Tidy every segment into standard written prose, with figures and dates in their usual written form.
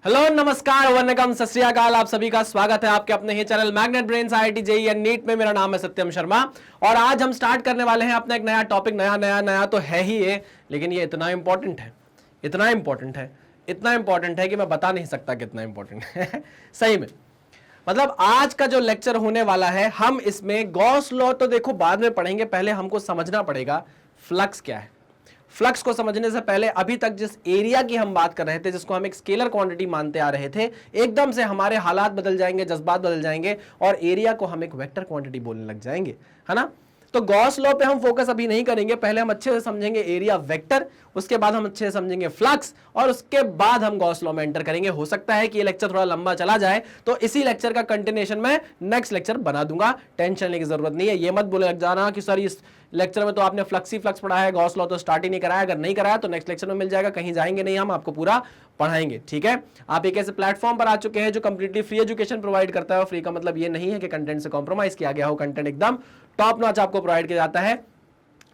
Hello नमस्कार वंदनम सत श्री अकाल। आप सभी का स्वागत है आपके अपने ही channel magnet brains IIT JEE and NEET में। मेरा नाम है सत्यम शर्मा और आज हम स्टार्ट करने वाले हैं अपना एक नया टॉपिक। नया तो है ही ये, लेकिन ये इतना इंपॉर्टेंट है कि मैं बता नहीं सकता कितना इंपॉर्टेंट है सही में। मतलब आज का जो लेक्चर होने वाला है, हम इसमें गॉस लॉ तो देखो बाद में पढ़ेंगे, पहले हमको समझना पड़ेगा फ्लक्स क्या है। फ्लक्स को समझने से पहले अभी तक जिस एरिया की हम बात कर रहे थे, जिसको हम एक स्केलर क्वांटिटी मानते आ रहे थे, एकदम से हमारे हालात बदल जाएंगे, जज्बात बदल जाएंगे और एरिया को हम एक वेक्टर क्वांटिटी बोलने लग जाएंगे, है ना। तो गॉस लॉ पे हम फोकस अभी नहीं करेंगे, पहले हम अच्छे से समझेंगे एरिया वेक्टर, उसके बाद हम अच्छे से समझेंगे फ्लक्स और उसके बाद हम गॉस लॉ में एंटर करेंगे। हो सकता है कि ये लेक्चर थोड़ा लंबा चला जाए, तो इसी लेक्चर का कंटिन्यूएशन में नेक्स्ट लेक्चर बना दूंगा, टेंशन लेने की जरूरत नहीं है। ये मत बोले लग जाना कि सर इस लेक्चर में तो आपने फ्लक्स ही फ्लक्स पढ़ाया है, गॉस लॉ तो स्टार्ट ही नहीं कराया। अगर नहीं कराया तो नेक्स्ट लेक्चर में मिल जाएगा, कहीं जाएंगे नहीं, हम आपको पूरा पढ़ाएंगे, ठीक है। आप एक ऐसे प्लेटफॉर्म पर आ चुके हैं जो कंप्लीटली फ्री एजुकेशन प्रोवाइड करता है। फ्री का मतलब ये नहीं है कि कंटेंट से कॉम्प्रोमाइज किया गया हो, कंटेंट एकदम टॉप नॉच आपको प्रोवाइड किया जाता है।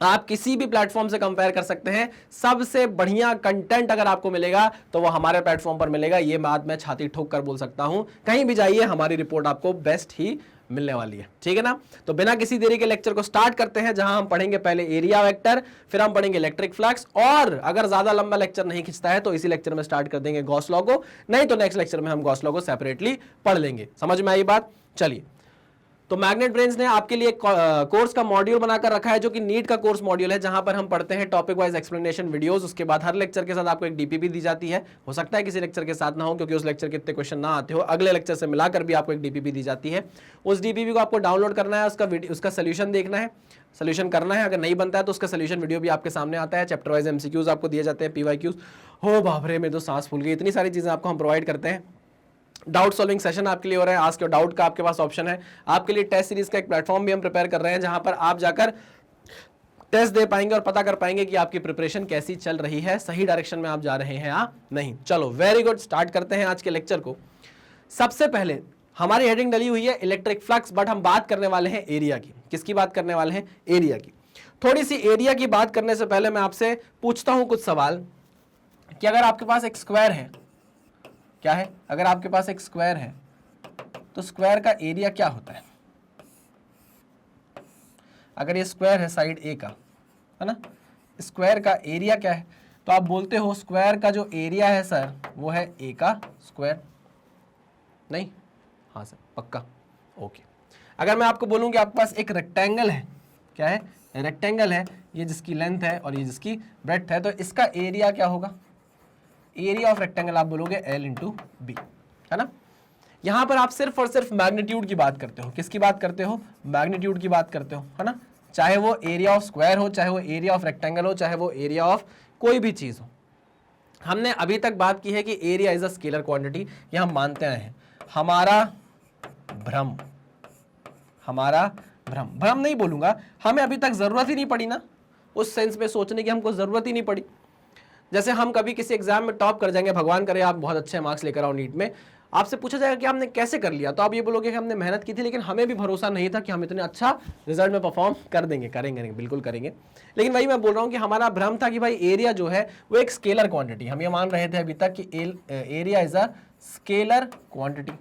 आप किसी भी प्लेटफॉर्म से कंपेयर कर सकते हैं, सबसे बढ़िया कंटेंट अगर आपको मिलेगा तो वो हमारे प्लेटफॉर्म पर मिलेगा। ये बात मैं छाती ठोक कर बोल सकता हूं, कहीं भी जाइए हमारी रिपोर्ट आपको बेस्ट ही मिलने वाली है, ठीक है ना। तो बिना किसी देरी के लेक्चर को स्टार्ट करते हैं, जहां हम पढ़ेंगे पहले एरिया वेक्टर, फिर हम पढ़ेंगे इलेक्ट्रिक फ्लक्स, और अगर ज्यादा लंबा लेक्चर नहीं खिंचता है तो इसी लेक्चर में स्टार्ट कर देंगे गॉस लॉ को, नहीं तो नेक्स्ट लेक्चर में हम गॉस लॉ को सेपरेटली पढ़ लेंगे। समझ में आई बात? चलिए, तो मैग्नेट ब्रेन्स ने आपके लिए कोर्स का मॉड्यूल बनाकर रखा है जो कि नीट का कोर्स मॉड्यूल है, जहां पर हम पढ़ते हैं टॉपिक वाइज एक्सप्लेनेशन वीडियोस। उसके बाद हर लेक्चर के साथ आपको एक डीपीपी दी जाती है। हो सकता है किसी लेक्चर के साथ ना हो, क्योंकि उस लेक्चर के इतने क्वेश्चन ना आते हो, अगले लेक्चर से मिलाकर भी आपको एक डीपीपी दी जाती है। उस डीपीपी को आपको डाउनलोड करना है, उसका सोल्यूशन देखना है, सोल्यूशन करना है। अगर नहीं बनता है तो उसका सोल्यूशन वीडियो भी आपके सामने आता है। चैप्टर वाइज MCQs आपको दिए जाते हैं, PYQs। हो बाबरे में तो सांस फूल गई, इतनी सारी चीजें आपको हम प्रोवाइड करते हैं। डाउट सॉल्विंग सेशन आपके लिए हो रहा है, आस्क योर डाउट का आपके पास ऑप्शन है। आपके लिए टेस्ट सीरीज का एक प्लेटफॉर्म भी हम प्रिपेयर कर रहे हैं, जहां पर आप जाकर टेस्ट दे पाएंगे और पता कर पाएंगे कि आपकी प्रिपरेशन कैसी चल रही है, सही डायरेक्शन में आप जा रहे हैं या नहीं। चलो वेरी गुड, स्टार्ट करते हैं आज के लेक्चर को। सबसे पहले हमारी हेडिंग डली हुई है इलेक्ट्रिक फ्लक्स, बट हम बात करने वाले हैं एरिया की। किसकी बात करने वाले हैं? एरिया की। थोड़ी सी एरिया की बात करने से पहले मैं आपसे पूछता हूं कुछ सवाल कि अगर आपके पास एक स्क्वायर है, क्या है? अगर आपके पास एक स्क्वायर है तो स्क्वायर का एरिया क्या होता है? अगर ये स्क्वायर है साइड ए का, है ना, स्क्वायर का एरिया क्या है? तो आप बोलते हो स्क्वायर का जो एरिया है सर वो है ए का स्क्वायर। नहीं? हाँ सर, पक्का, ओके। अगर मैं आपको बोलूं कि आपके पास एक रेक्टेंगल है, क्या है? रेक्टेंगल है, ये जिसकी लेंथ है और ये जिसकी ब्रेड्थ है, तो इसका एरिया क्या होगा? एरिया ऑफ रेक्टेंगल आप बोलोगे L इंटू बी, है ना। यहां पर आप सिर्फ और सिर्फ मैग्नीट्यूड की बात करते हो। किसकी बात करते हो? मैग्नीट्यूड की बात करते हो, है ना। चाहे वो एरिया ऑफ स्क्वायर हो, चाहे वो एरिया ऑफ रेक्टेंगल हो, चाहे वो एरिया ऑफ कोई भी चीज हो। हमने अभी तक बात की है कि area is a scalar quantity, ये हम मानते आए हैं। हमारा भ्रम नहीं बोलूंगा, हमें अभी तक जरूरत ही नहीं पड़ी ना उस सेंस में सोचने की, हमको जरूरत ही नहीं पड़ी। जैसे हम कभी किसी एग्जाम में टॉप कर जाएंगे, भगवान करे आप बहुत अच्छे मार्क्स लेकर आओ नीट में, आपसे पूछा जाएगा कि आपने कैसे कर लिया, तो आप ये बोलोगे कि हमने मेहनत की थी, लेकिन हमें भी भरोसा नहीं था कि हम इतने अच्छा रिजल्ट में परफॉर्म कर देंगे। करेंगे, बिल्कुल करेंगे। लेकिन वही मैं बोल रहा हूँ कि हमारा भ्रम था कि भाई एरिया जो है वो एक स्केलर क्वांटिटी, हम ये मान रहे थे अभी तक कि area is a scalar quantity,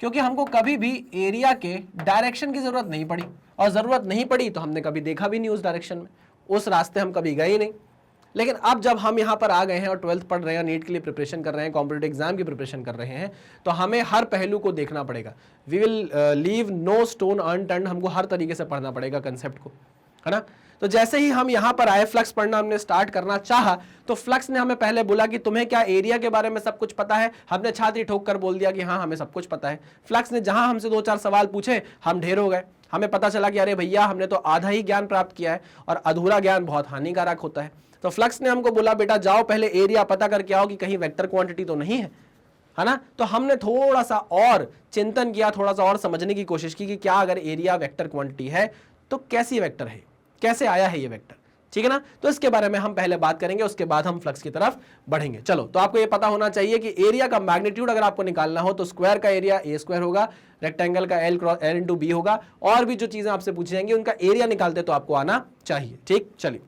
क्योंकि हमको कभी भी एरिया के डायरेक्शन की जरूरत नहीं पड़ी, और जरूरत नहीं पड़ी तो हमने कभी देखा भी नहीं उस डायरेक्शन में, उस रास्ते हम कभी गए ही नहीं। लेकिन अब जब हम यहाँ पर आ गए हैं और 12th पढ़ रहे हैं, नीट के लिए प्रिपरेशन कर रहे हैं, कॉम्पिटिटिव एग्जाम की प्रिपरेशन कर रहे हैं, तो हमें हर पहलू को देखना पड़ेगा। We will leave no stone unturned, हमको हर तरीके से पढ़ना पड़ेगा कंसेप्ट को, है ना। तो जैसे ही हम यहाँ पर आए, फ्लक्स पढ़ना हमने स्टार्ट करना चाहा, तो फ्लक्स ने हमें पहले बोला कि तुम्हें क्या एरिया के बारे में सब कुछ पता है? हमने छाती ठोक कर बोल दिया कि हाँ हमें सब कुछ पता है। फ्लक्स ने जहां हमसे 2-4 सवाल पूछे, हम ढेर हो गए। हमें पता चला कि अरे भैया हमने तो आधा ही ज्ञान प्राप्त किया है, और अधूरा ज्ञान बहुत हानिकारक होता है। तो फ्लक्स ने हमको बोला बेटा जाओ पहले एरिया पता करके आओ कि कहीं वेक्टर क्वांटिटी तो नहीं है ना। तो हमने थोड़ा सा और चिंतन किया, थोड़ा सा और समझने की कोशिश की कि क्या अगर एरिया वेक्टर क्वांटिटी है तो कैसी वेक्टर है, कैसे आया है ये वेक्टर, ठीक है ना। तो इसके बारे में हम पहले बात करेंगे, उसके बाद हम फ्लक्स की तरफ बढ़ेंगे। चलो, तो आपको ये पता होना चाहिए कि एरिया का मैग्नीट्यूड अगर आपको निकालना हो तो स्क्वायर का एरिया ए स्क्वायर होगा, रेक्टेंगल का L इंटू बी होगा, और भी जो चीजें आपसे पूछी जाएंगी उनका एरिया निकालते तो आपको आना चाहिए, ठीक। चलिए,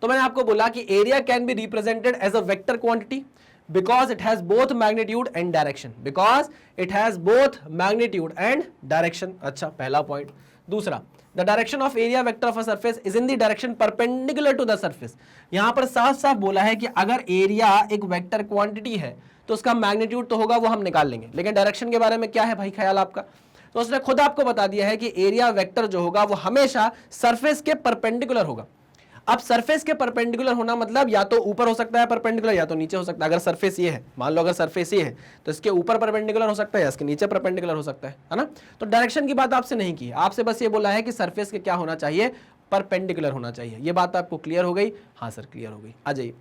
तो मैंने आपको बोला कि area can be represented as a vector quantity because it has both magnitude and direction, because it has both magnitude and direction. अच्छा, पहला पॉइंट। दूसरा, the direction of area vector of a surface is in the direction perpendicular to the surface. यहां पर साफ साफ बोला है कि अगर एरिया एक वेक्टर क्वांटिटी है तो उसका मैग्नीट्यूड तो होगा, वो हम निकाल लेंगे, लेकिन डायरेक्शन के बारे में क्या है भाई ख्याल आपका? तो उसने खुद आपको बता दिया है कि एरिया वेक्टर जो होगा वो हमेशा सरफेस के परपेंडिकुलर होगा। अब सरफेस के परपेंडिकुलर होना मतलब या तो ऊपर हो सकता है परपेंडिकुलर, या तो नीचे हो सकता है। अगर सरफेस ये है, मान लो अगर सरफेस ये है तो इसके ऊपर परपेंडिकुलर हो सकता है या इसके नीचे परपेंडिकुलर हो सकता है ना। तो डायरेक्शन की बात आपसे नहीं की, आपसे बस ये बोला है कि सरफेस के क्या होना चाहिए, परपेंडिकुलर होना चाहिए। ये बात आपको क्लियर हो गई? हाँ सर क्लियर हो गई। आ जाइए,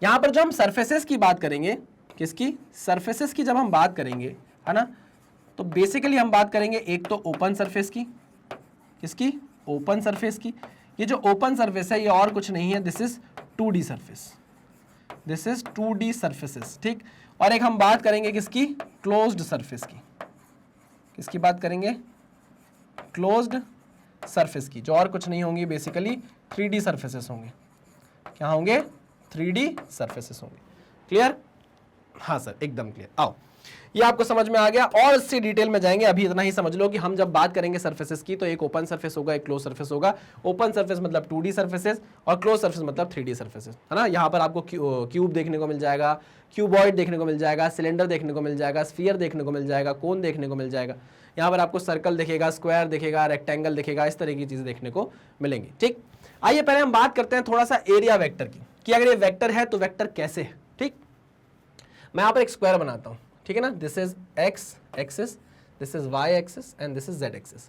यहां पर जो हम सरफेसेस की बात करेंगे, किसकी? सरफेसेस की जब हम बात करेंगे, है ना, तो बेसिकली हम बात करेंगे एक तो ओपन सरफेस की, किसकी? ओपन सरफेस की। ये जो ओपन सरफेस है ये और कुछ नहीं है, this is 2D surface, this is 2D surfaces, ठीक। और एक हम बात करेंगे किसकी? क्लोज्ड सरफेस की। किसकी बात करेंगे? क्लोज्ड सरफेस की, जो और कुछ नहीं होंगी, बेसिकली 3D सरफेसेस होंगे। क्या होंगे? 3D सरफेसेस होंगे। क्लियर? हाँ सर एकदम क्लियर। आओ, ये आपको समझ में आ गया और इससे डिटेल में जाएंगे। अभी इतना ही समझ लो कि हम जब बात करेंगे सरफेसेस की तो एक ओपन सरफेस होगा, एक क्लोज सरफेस होगा। ओपन सरफेस मतलब 2D सरफेसेस और क्लोज सरफेस मतलब 3D सरफेसेस, है ना। यहाँ पर आपको क्यूब देखने को मिल जाएगा, क्यूबॉइड देखने को मिल जाएगा, सिलेंडर देखने को मिल जाएगा, स्फीयर देखने को मिल जाएगा, कोन देखने को मिल जाएगा। यहाँ पर आपको सर्कल दिखेगा, स्क्वायर दिखेगा, रेक्टेंगल दिखेगा, इस तरह की चीजें देखने को मिलेंगी, ठीक। आइए पहले हम बात करते हैं थोड़ा सा एरिया वेक्टर की, कि अगर ये वेक्टर है तो वेक्टर कैसे है, ठीक। मैं यहाँ पर एक स्क्वायर बनाता हूँ, ठीक है ना। This is X axis, this is Y axis and this is Z axis.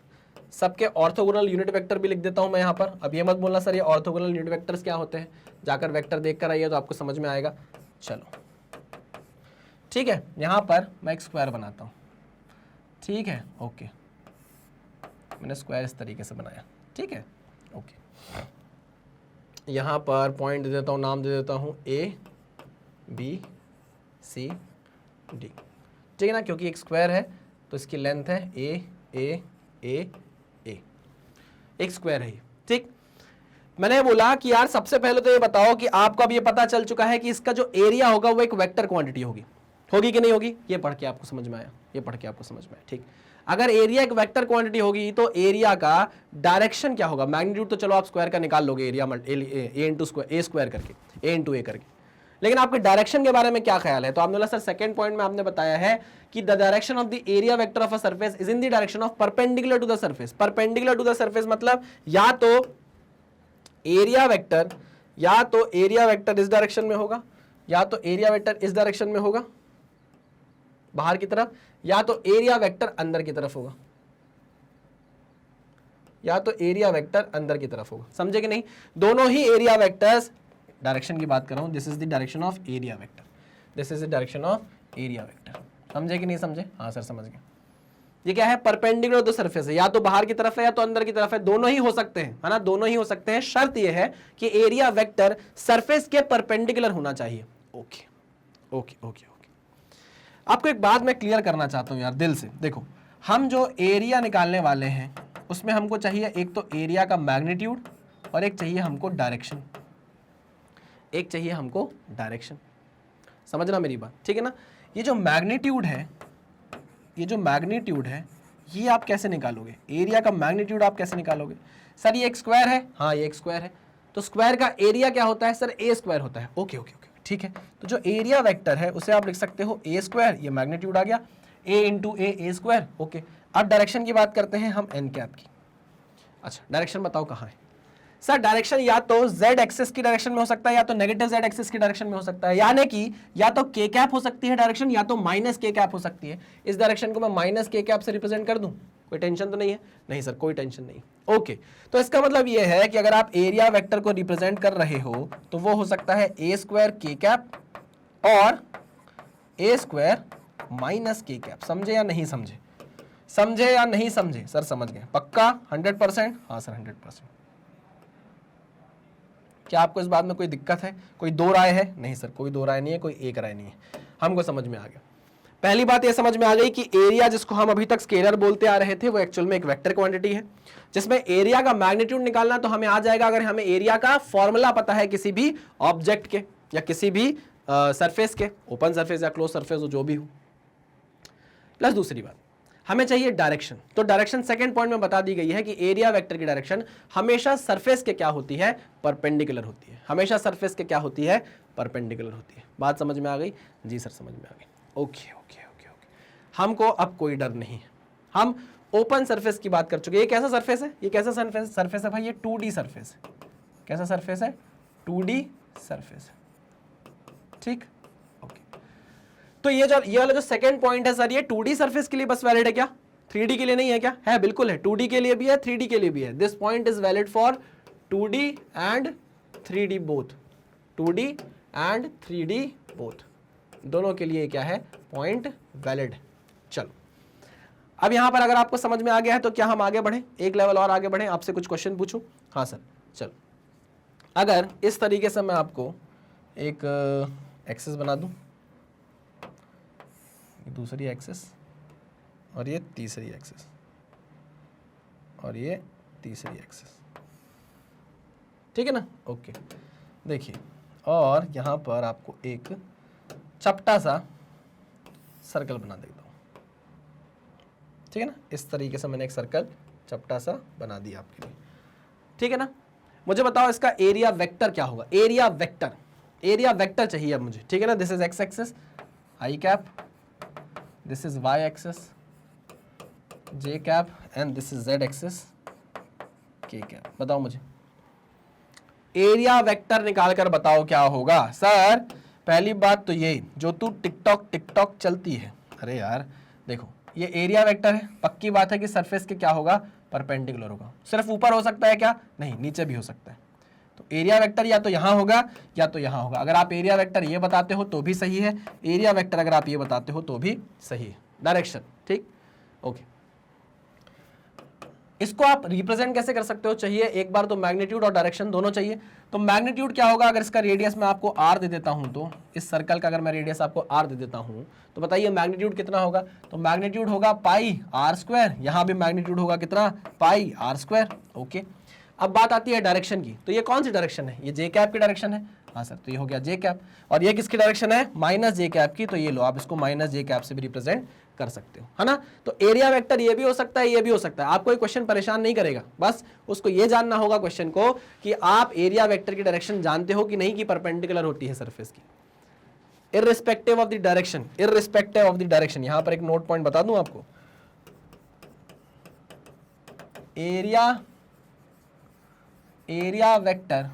सबके ऑर्थोगोनल यूनिट वेक्टर भी लिख देता हूं मैं यहाँ पर। अब ये मत बोलना सर ये ऑर्थोगोनल यूनिट वेक्टर्स क्या होते हैं, जाकर वेक्टर देख कर आइए तो आपको समझ में आएगा। चलो ठीक है, यहाँ पर मैं एक स्क्वायर बनाता हूँ, ठीक है, ओके। मैंने स्क्वायर इस तरीके से बनाया, ठीक है, ओके। यहाँ पर पॉइंट दे देता हूँ, नाम दे देता हूँ A B C D, ठीक है ना, क्योंकि एक स्क्वायर है तो इसकी लेंथ है A एक स्क्वायर है, ठीक। मैंने बोला कि यार सबसे पहले तो ये बताओ कि आपको अब ये पता चल चुका है कि इसका जो एरिया होगा वो एक वेक्टर क्वांटिटी होगी कि नहीं होगी? ये पढ़ के आपको समझ में आया, ये पढ़ के आपको समझ में आया, ठीक। अगर एरिया एक वेक्टर क्वांटिटी होगी तो एरिया का डायरेक्शन क्या होगा? मैग्नीट्यूड तो चलो आप स्क्वायर का निकाल लोगे, एरिया ए स्क्वायर करके, ए इंटू ए करके, लेकिन आपके डायरेक्शन के बारे में क्या ख्याल है? तो आपने बोला सर सेकंड पॉइंट में आपने बताया है कि the direction of the area vector of a surface is in the direction of perpendicular to the surface. Perpendicular to the surface मतलब या तो एरिया वेक्टर इस डायरेक्शन में होगा, या तो एरिया वेक्टर इस डायरेक्शन में होगा बाहर की तरफ, या तो एरिया वेक्टर अंदर की तरफ होगा, या तो एरिया वेक्टर अंदर की तरफ होगा। समझे कि नहीं? दोनों ही एरिया वेक्टर्स, डायरेक्शन की बात कर रहा हूं, this is the direction of area vector, this is the direction of area vector. समझे कि नहीं समझे? हाँ सर समझ गए। ये क्या है? परपेंडिकुलर टू सरफेस है, या तो बाहर की तरफ है या तो अंदर की तरफ है, दोनों ही हो सकते हैं, है ना, दोनों ही हो सकते हैं। शर्त ये है कि एरिया वेक्टर सरफेस के परपेंडिकुलर होना चाहिए। Okay okay okay okay. आपको एक बात मैं क्लियर करना चाहता हूं यार दिल से, देखो हम जो एरिया निकालने वाले हैं उसमें हमको चाहिए एक तो एरिया का मैग्नीट्यूड और एक चाहिए हमको डायरेक्शन, एक चाहिए हमको डायरेक्शन। समझना मेरी बात, ठीक है ना। ये जो मैग्नीट्यूड है, ये जो मैग्नीट्यूड है ये आप कैसे निकालोगे? एरिया का मैग्नीट्यूड आप कैसे निकालोगे? सर ये एक स्क्वायर है, हाँ ये एक स्क्वायर है, तो स्क्वायर का एरिया क्या होता है? सर ए स्क्वायर होता है। ओके ओके ओके ठीक है। तो जो एरिया वेक्टर है उसे आप लिख सकते हो ए स्क्वायर, ये मैग्नीट्यूड आ गया, ए इंटू ए स्क्वायर। ओके, अब डायरेक्शन की बात करते हैं हम एन कैप की। अच्छा डायरेक्शन बताओ कहाँ है? सर डायरेक्शन या तो z एक्सिस की डायरेक्शन में हो सकता है या तो नेगेटिव z एक्सिस की डायरेक्शन में हो सकता है, यानी कि या तो k कैप हो सकती है डायरेक्शन या तो माइनस k कैप हो सकती है। इस डायरेक्शन को मैं माइनस k कैप से रिप्रेजेंट कर दूं, कोई टेंशन तो नहीं है? नहीं सर कोई टेंशन नहीं। ओके, तो इसका मतलब ये है कि अगर आप एरिया वेक्टर को रिप्रेजेंट कर रहे हो तो वो हो सकता है a स्क्वायर k कैप और a square minus k cap. समझे या नहीं समझे? समझे या नहीं समझे? सर समझ गए पक्का 100%? हाँ सर 100%। क्या आपको इस बात में कोई दिक्कत है? कोई दो राय है? नहीं सर कोई दो राय नहीं है, कोई एक राय नहीं है, हमको समझ में आ गया। पहली बात ये समझ में आ गई कि एरिया जिसको हम अभी तक स्केलर बोलते आ रहे थे वो एक्चुअल में एक वेक्टर क्वांटिटी है, जिसमें एरिया का मैग्नीट्यूड निकालना तो हमें आ जाएगा अगर हमें एरिया का फॉर्मूला पता है किसी भी ऑब्जेक्ट के या किसी भी सरफेस के, ओपन सरफेस या क्लोज सरफेस हो, जो भी हो। प्लस दूसरी बात, हमें चाहिए डायरेक्शन। तो डायरेक्शन सेकंड पॉइंट में बता दी गई है कि एरिया वेक्टर की डायरेक्शन हमेशा सरफेस के क्या होती है, परपेंडिकुलर होती है। हमेशा सरफेस के क्या होती है, परपेंडिकुलर होती है। बात समझ में आ गई? जी सर समझ में आ गई। ओके ओके ओके ओके, हमको अब कोई डर नहीं है। हम ओपन सरफेस की बात कर चुके। ये कैसा सरफेस है, ये कैसा सरफेस है भाई, ये 2D सरफेस है। कैसा सरफेस है, 2D सरफेस है, ठीक। ओके, तो ये वाला जो सेकंड पॉइंट है सर, ये 2D सरफेस के लिए बस वैलिड है क्या, 3D के लिए नहीं है क्या? है, बिल्कुल है, 2D के लिए भी है, 3D के लिए भी है। This point is valid for 2D and 3D both, 2D and 3D both, दोनों के लिए क्या है, पॉइंट वैलिड। चलो, अब यहां पर अगर आपको समझ में आ गया है तो क्या हम आगे बढ़े, एक लेवल और आगे बढ़े, आपसे कुछ क्वेश्चन पूछूं? हाँ सर, चलो। अगर इस तरीके से मैं आपको एक एक्सिस बना दूं, दूसरी एक्सिस, और ये तीसरी एक्सिस, और ये तीसरी एक्सिस, ठीक है ना? ओके, देखिए, और यहां पर आपको एक चपटा सा सर्कल बना देता हूं, ठीक है ना? इस तरीके से मैंने एक सर्कल चपटा सा बना दिया आपके लिए, ठीक है ना? मुझे बताओ इसका एरिया वेक्टर क्या होगा, एरिया वेक्टर, एरिया वेक्टर चाहिए अब मुझे, ठीक है ना? This is X axis I cap, this is Y axis J cap, and this is Z axis K cap. बताओ मुझे एरिया वेक्टर निकाल कर बताओ क्या होगा। सर पहली बात तो ये, जो तू टिकटॉक टिकटॉक चलती है, अरे यार देखो, ये एरिया वेक्टर है, पक्की बात है कि सरफेस के क्या होगा, परपेंडिकुलर होगा। सिर्फ ऊपर हो सकता है क्या? नहीं, नीचे भी हो सकता है। तो एरिया वेक्टर या तो यहां होगा या तो यहां होगा। अगर आप एरिया वेक्टर ये बताते हो तो भी सही है, एरिया वेक्टर अगर आप ये बताते हो तो भी सही है। डायरेक्शन, ठीक, ओके। इसको आप रिप्रेजेंट कैसे कर सकते हो? चाहिए एक बार तो मैग्नीट्यूड और डायरेक्शन दोनों चाहिए। तो मैग्नीट्यूड क्या होगा, अगर इसका रेडियस मैं आपको r दे देता हूं, तो इस सर्कल का अगर मैं रेडियस आपको r दे देता हूं, तो बताइए मैग्नीट्यूड कितना होगा? तो मैग्नीट्यूड होगा पाई r स्क्वायर, यहां भी मैग्नीट्यूड होगा कितना, पाई r स्क्वायर। ओके, अब बात आती है डायरेक्शन की। तो ये कौन सी डायरेक्शन है? ये जे कैप की डायरेक्शन है। हाँ सर, तो ये हो गया जे कैप, और ये किसकी डायरेक्शन है, माइनस जे कैप की। तो ये लो, आप इसको माइनस जे कैप से भी रिप्रेजेंट कर सकते हो, है ना? तो एरिया वेक्टर ये भी हो सकता है, ये भी हो सकता है। आपको ये क्वेश्चन परेशान नहीं करेगा, बस उसको ये जानना होगा क्वेश्चन को कि आप एरिया वेक्टर की डायरेक्शन जानते हो कि नहीं, कि परपेंडिकुलर होती है सरफेस की, irrespective of the direction, irrespective of the direction. यहां पर एक नोट पॉइंट बता दूं आपको, area vector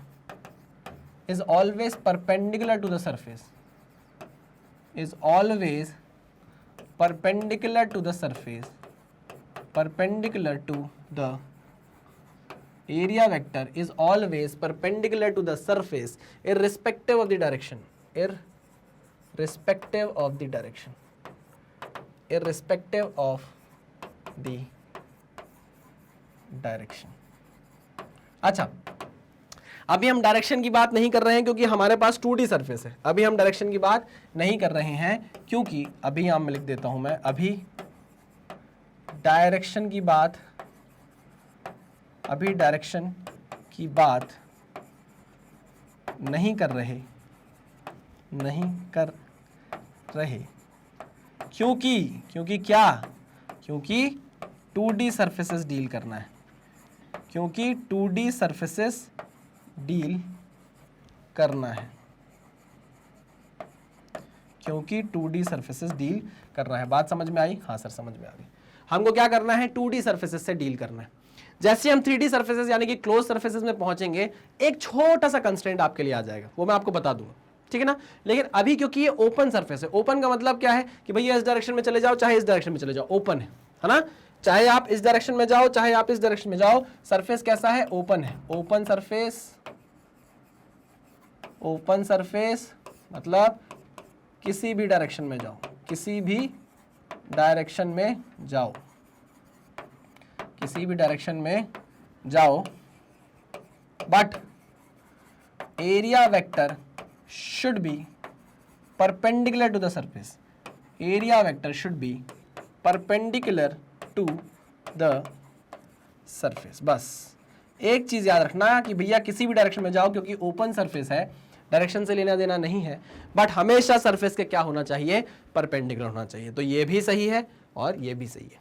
is always perpendicular to the surface, is always perpendicular to the surface, perpendicular to the area vector is always perpendicular to the surface irrespective of the direction, irrespective of the direction, irrespective of the direction. अच्छा, अभी हम direction की बात नहीं कर रहे हैं क्योंकि हमारे पास 2D सरफेस है। अभी हम डायरेक्शन की बात नहीं कर रहे हैं क्योंकि अभी यहां मैं लिख देता हूं, मैं अभी डायरेक्शन की बात नहीं कर रहे क्योंकि क्या, क्योंकि 2D सरफेसेस डील करना है, क्योंकि 2D सरफेसेस डील करना है, क्योंकि 2D सरफेसेस डील करना है। बात समझ में आई? हाँ सर समझ में आ गई। हमको क्या करना है, 2D सरफेसेस से डील करना है। जैसे हम 3D सरफेसेस यानी कि क्लोज सरफेसेस में पहुंचेंगे, एक छोटा सा कंस्ट्रेंट आपके लिए आ जाएगा, वो मैं आपको बता दूंगा, ठीक है ना? लेकिन अभी क्योंकि ये ओपन सरफेस है, ओपन का मतलब क्या है कि भैया इस डायरेक्शन में चले जाओ चाहे इस डायरेक्शन में चले जाओ, ओपन है ना? चाहे आप इस डायरेक्शन में जाओ चाहे आप इस डायरेक्शन में जाओ, सरफेस कैसा है, ओपन है। ओपन सरफेस मतलब किसी भी डायरेक्शन में जाओ, किसी भी डायरेक्शन में जाओ, किसी भी डायरेक्शन में जाओ, but area vector should be perpendicular to the surface, area vector should be perpendicular to the surface. बस एक चीज याद रखना कि भैया किसी भी डायरेक्शन में जाओ, क्योंकि ओपन सरफेस है, डायरेक्शन से लेना देना नहीं है, बट हमेशा सरफेस के क्या होना चाहिए, परपेंडिकुलर होना चाहिए। तो ये भी सही है और ये भी सही है।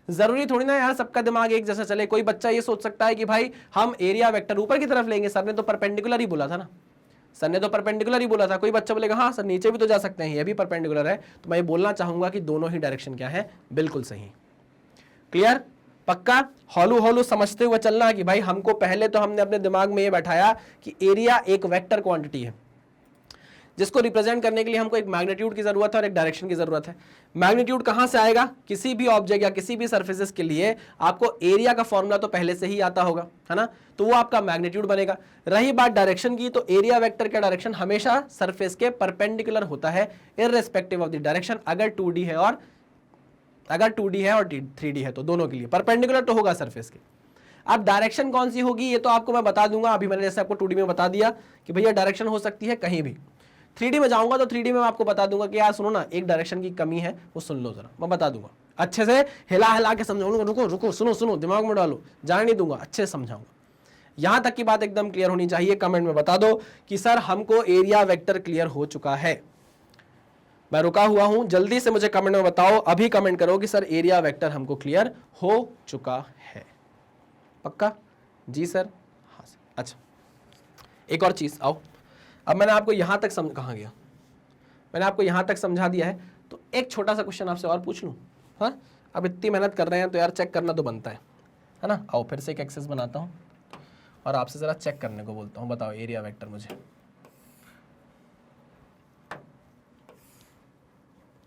जरूरी थोड़ी ना यार सबका दिमाग एक जैसा चले। कोई बच्चा ये सोच सकता है कि भाई हम एरिया वेक्टर ऊपर की तरफ लेंगे, सर ने तो परपेंडिकुलर ही बोला था ना, सर ने तो परपेंडिकुलर ही बोला था। कोई बच्चा बोलेगा हाँ सर नीचे भी तो जा सकते हैं, ये भी परपेंडिकुलर है। तो मैं ये बोलना चाहूंगा कि दोनों ही डायरेक्शन क्या है, बिल्कुल सही। क्लियर, पक्का, हॉलू हॉलू समझते हुए चलना कि भाई हमको पहले तो हमने अपने दिमाग में ये बैठाया कि एरिया एक वेक्टर क्वांटिटी है जिसको रिप्रेजेंट करने के लिए हमको एक मैग्नीट्यूड की जरूरत है और एक डायरेक्शन की जरूरत है। मैग्नीट्यूड कहां से आएगा, किसी भी ऑब्जेक्ट या किसी भी सर्फेसेस के लिए आपको एरिया का फॉर्मूला तो पहले से ही आता होगा, है ना, तो वो आपका मैग्नीट्यूड बनेगा। रही बात डायरेक्शन की, तो एरिया वेक्टर का डायरेक्शन हमेशा सरफेस के परपेंडिकुलर होता है इररिस्पेक्टिव ऑफ द डायरेक्शन। अगर 2D है और 3D है तो दोनों के लिए परपेंडिकुलर तो होगा सरफेस के। अब डायरेक्शन कौन सी होगी ये तो आपको मैं बता दूंगा। अभी मैंने जैसे आपको 2D में बता दिया कि भैया डायरेक्शन हो सकती है कहीं भी। 3D में जाऊंगा तो 3D में मैं आपको बता दूंगा कि यार सुनो ना, एक डायरेक्शन की कमी है, वो सुन लो जरा, मैं बता दूंगा अच्छे से, हिला हिला के समझाऊंगा। रुको रुको, सुनो सुनो, दिमाग में डालो, जाने नहीं दूंगा, अच्छे से समझाऊंगा। यहां तक की बात एकदम क्लियर होनी चाहिए। कमेंट में बता दो कि सर हमको एरिया वेक्टर क्लियर हो चुका है। मैं रुका हुआ हूं, जल्दी से मुझे कमेंट में बताओ, अभी कमेंट करो कि सर एरिया वेक्टर हमको क्लियर हो चुका है। पक्का जी सर, हाँ सर। अच्छा एक और चीज, आओ अब मैंने आपको यहां तक कहाँ गया, मैंने आपको यहां तक समझा दिया है, तो एक छोटा सा क्वेश्चन आपसे और पूछ लूं। हाँ अब इतनी मेहनत कर रहे हैं तो यार चेक करना तो बनता है ना। आओ फिर से एक एक्सेस बनाता हूं और आपसे जरा चेक करने को बोलता हूं। बताओ एरिया वेक्टर मुझे,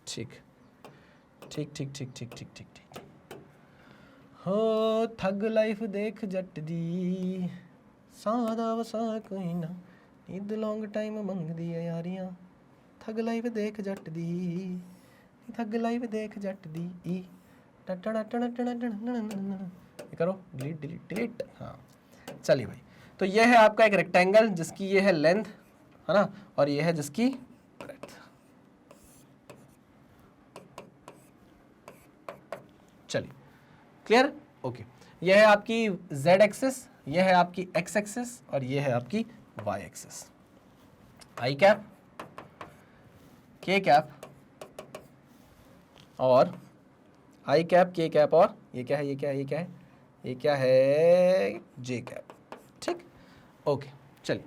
ठीक ठीक ठीक ठीक ठीक ठीक ठीक ठीक हो ठग लाइफ देख जट दी, सादा वसा कोई ना, नींद लॉन्ग टाइम मंग दी यारियां, ठग लाइफ देख जट दी, ठग लाइफ देख जट दी, टटड़ा टड़ा टड़ा ये करो, डिलीट डिलीट डिलीट। हाँ चलिए भाई, तो ये है आपका एक रेक्टेंगल जिसकी ये है लेंथ, है ना, और ये है जिसकी ब्रेड्थ। चलिए क्लियर, ओके। यह है आपकी z एक्सिस, यह है आपकी x एक्सिस और यह है आपकी y axis. i cap, k cap और i कैप, k कैप और ये क्या है, ये क्या है, ये क्या है, ये क्या है, j कैप। ठीक, ओके। चलिए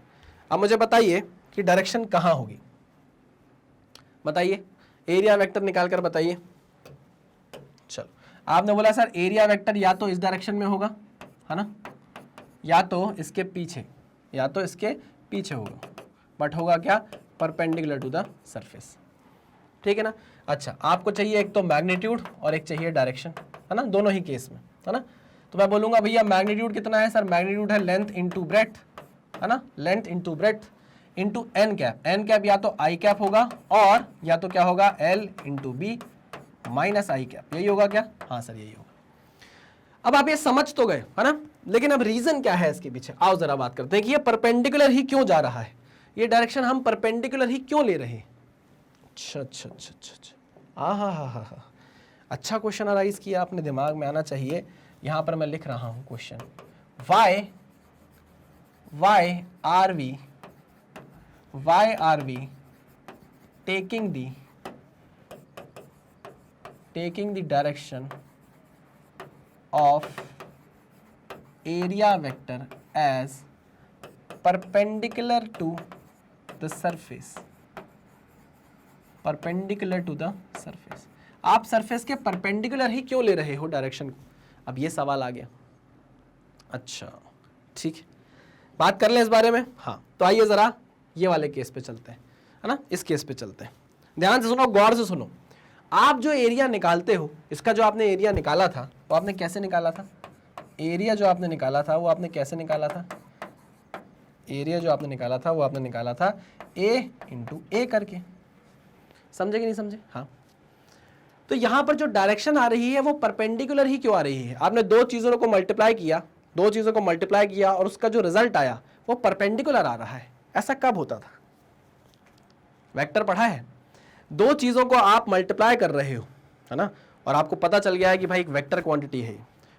अब मुझे बताइए कि डायरेक्शन कहाँ होगी, बताइए, एरिया वेक्टर निकाल कर बताइए। चलो आपने बोला सर एरिया वेक्टर या तो इस डायरेक्शन में होगा, है ना, या तो इसके पीछे, या तो इसके पीछे होगा, बट होगा क्या, परपेंडिकुलर टू द सरफेस। ठीक है ना। अच्छा आपको चाहिए एक तो मैग्नीट्यूड और एक चाहिए डायरेक्शन, है ना, दोनों ही केस में, है ना। तो मैं बोलूंगा भैया मैग्नीट्यूड कितना है, सर मैग्नीट्यूड है लेंथ इंटू ब्रेड्थ, है ना, length into breadth into n cap. N cap या तो आई कैप होगा और या तो क्या होगा, एल इंटू बी माइनस आई कैप, यही होगा क्या, हाँ सर यही होगा। अब आप ये समझ तो गए, है ना, लेकिन अब रीजन क्या है इसके पीछे, आओ जरा बात करते हैं कि ये परपेंडिकुलर ही क्यों जा रहा है, ये डायरेक्शन हम परपेंडिकुलर ही क्यों ले रहे हैं। अच्छा अच्छा अच्छा अच्छा अच्छा, हा, अच्छा क्वेश्चन अराइज किया आपने, दिमाग में आना चाहिए। यहां पर मैं लिख रहा हूं question, why are we taking the direction of area vector as perpendicular to the surface, perpendicular to the surface। आप सरफेस के परपेंडिकुलर ही क्यों ले रहे हो डायरेक्शन को, अब ये सवाल आ गया। अच्छा ठीक है, बात कर लें इस बारे में। हाँ तो आइए जरा ये वाले केस पे चलते हैं, है ना, इस केस पे चलते हैं। ध्यान से सुनो, गौर से सुनो। आप जो एरिया निकालते हो, इसका जो आपने एरिया निकाला था तो आपने कैसे निकाला था, एरिया जो आपने निकाला था वो आपने कैसे निकाला था, एरिया जो आपने निकाला था वो आपने निकाला था a इंटू ए करके, समझे कि नहीं समझे। हाँ तो यहां पर जो डायरेक्शन आ रही है वो परपेंडिकुलर ही क्यों आ रही है, आपने दो चीजों को मल्टीप्लाई किया और उसका जो रिजल्ट आया वो परपेंडिकुलर आ रहा है। ऐसा कब होता था, वेक्टर पढ़ा है, दो चीजों को आप मल्टीप्लाई कर रहे हो, है ना, और आपको पता चल गया है कि भाई एक वेक्टर क्वांटिटी है,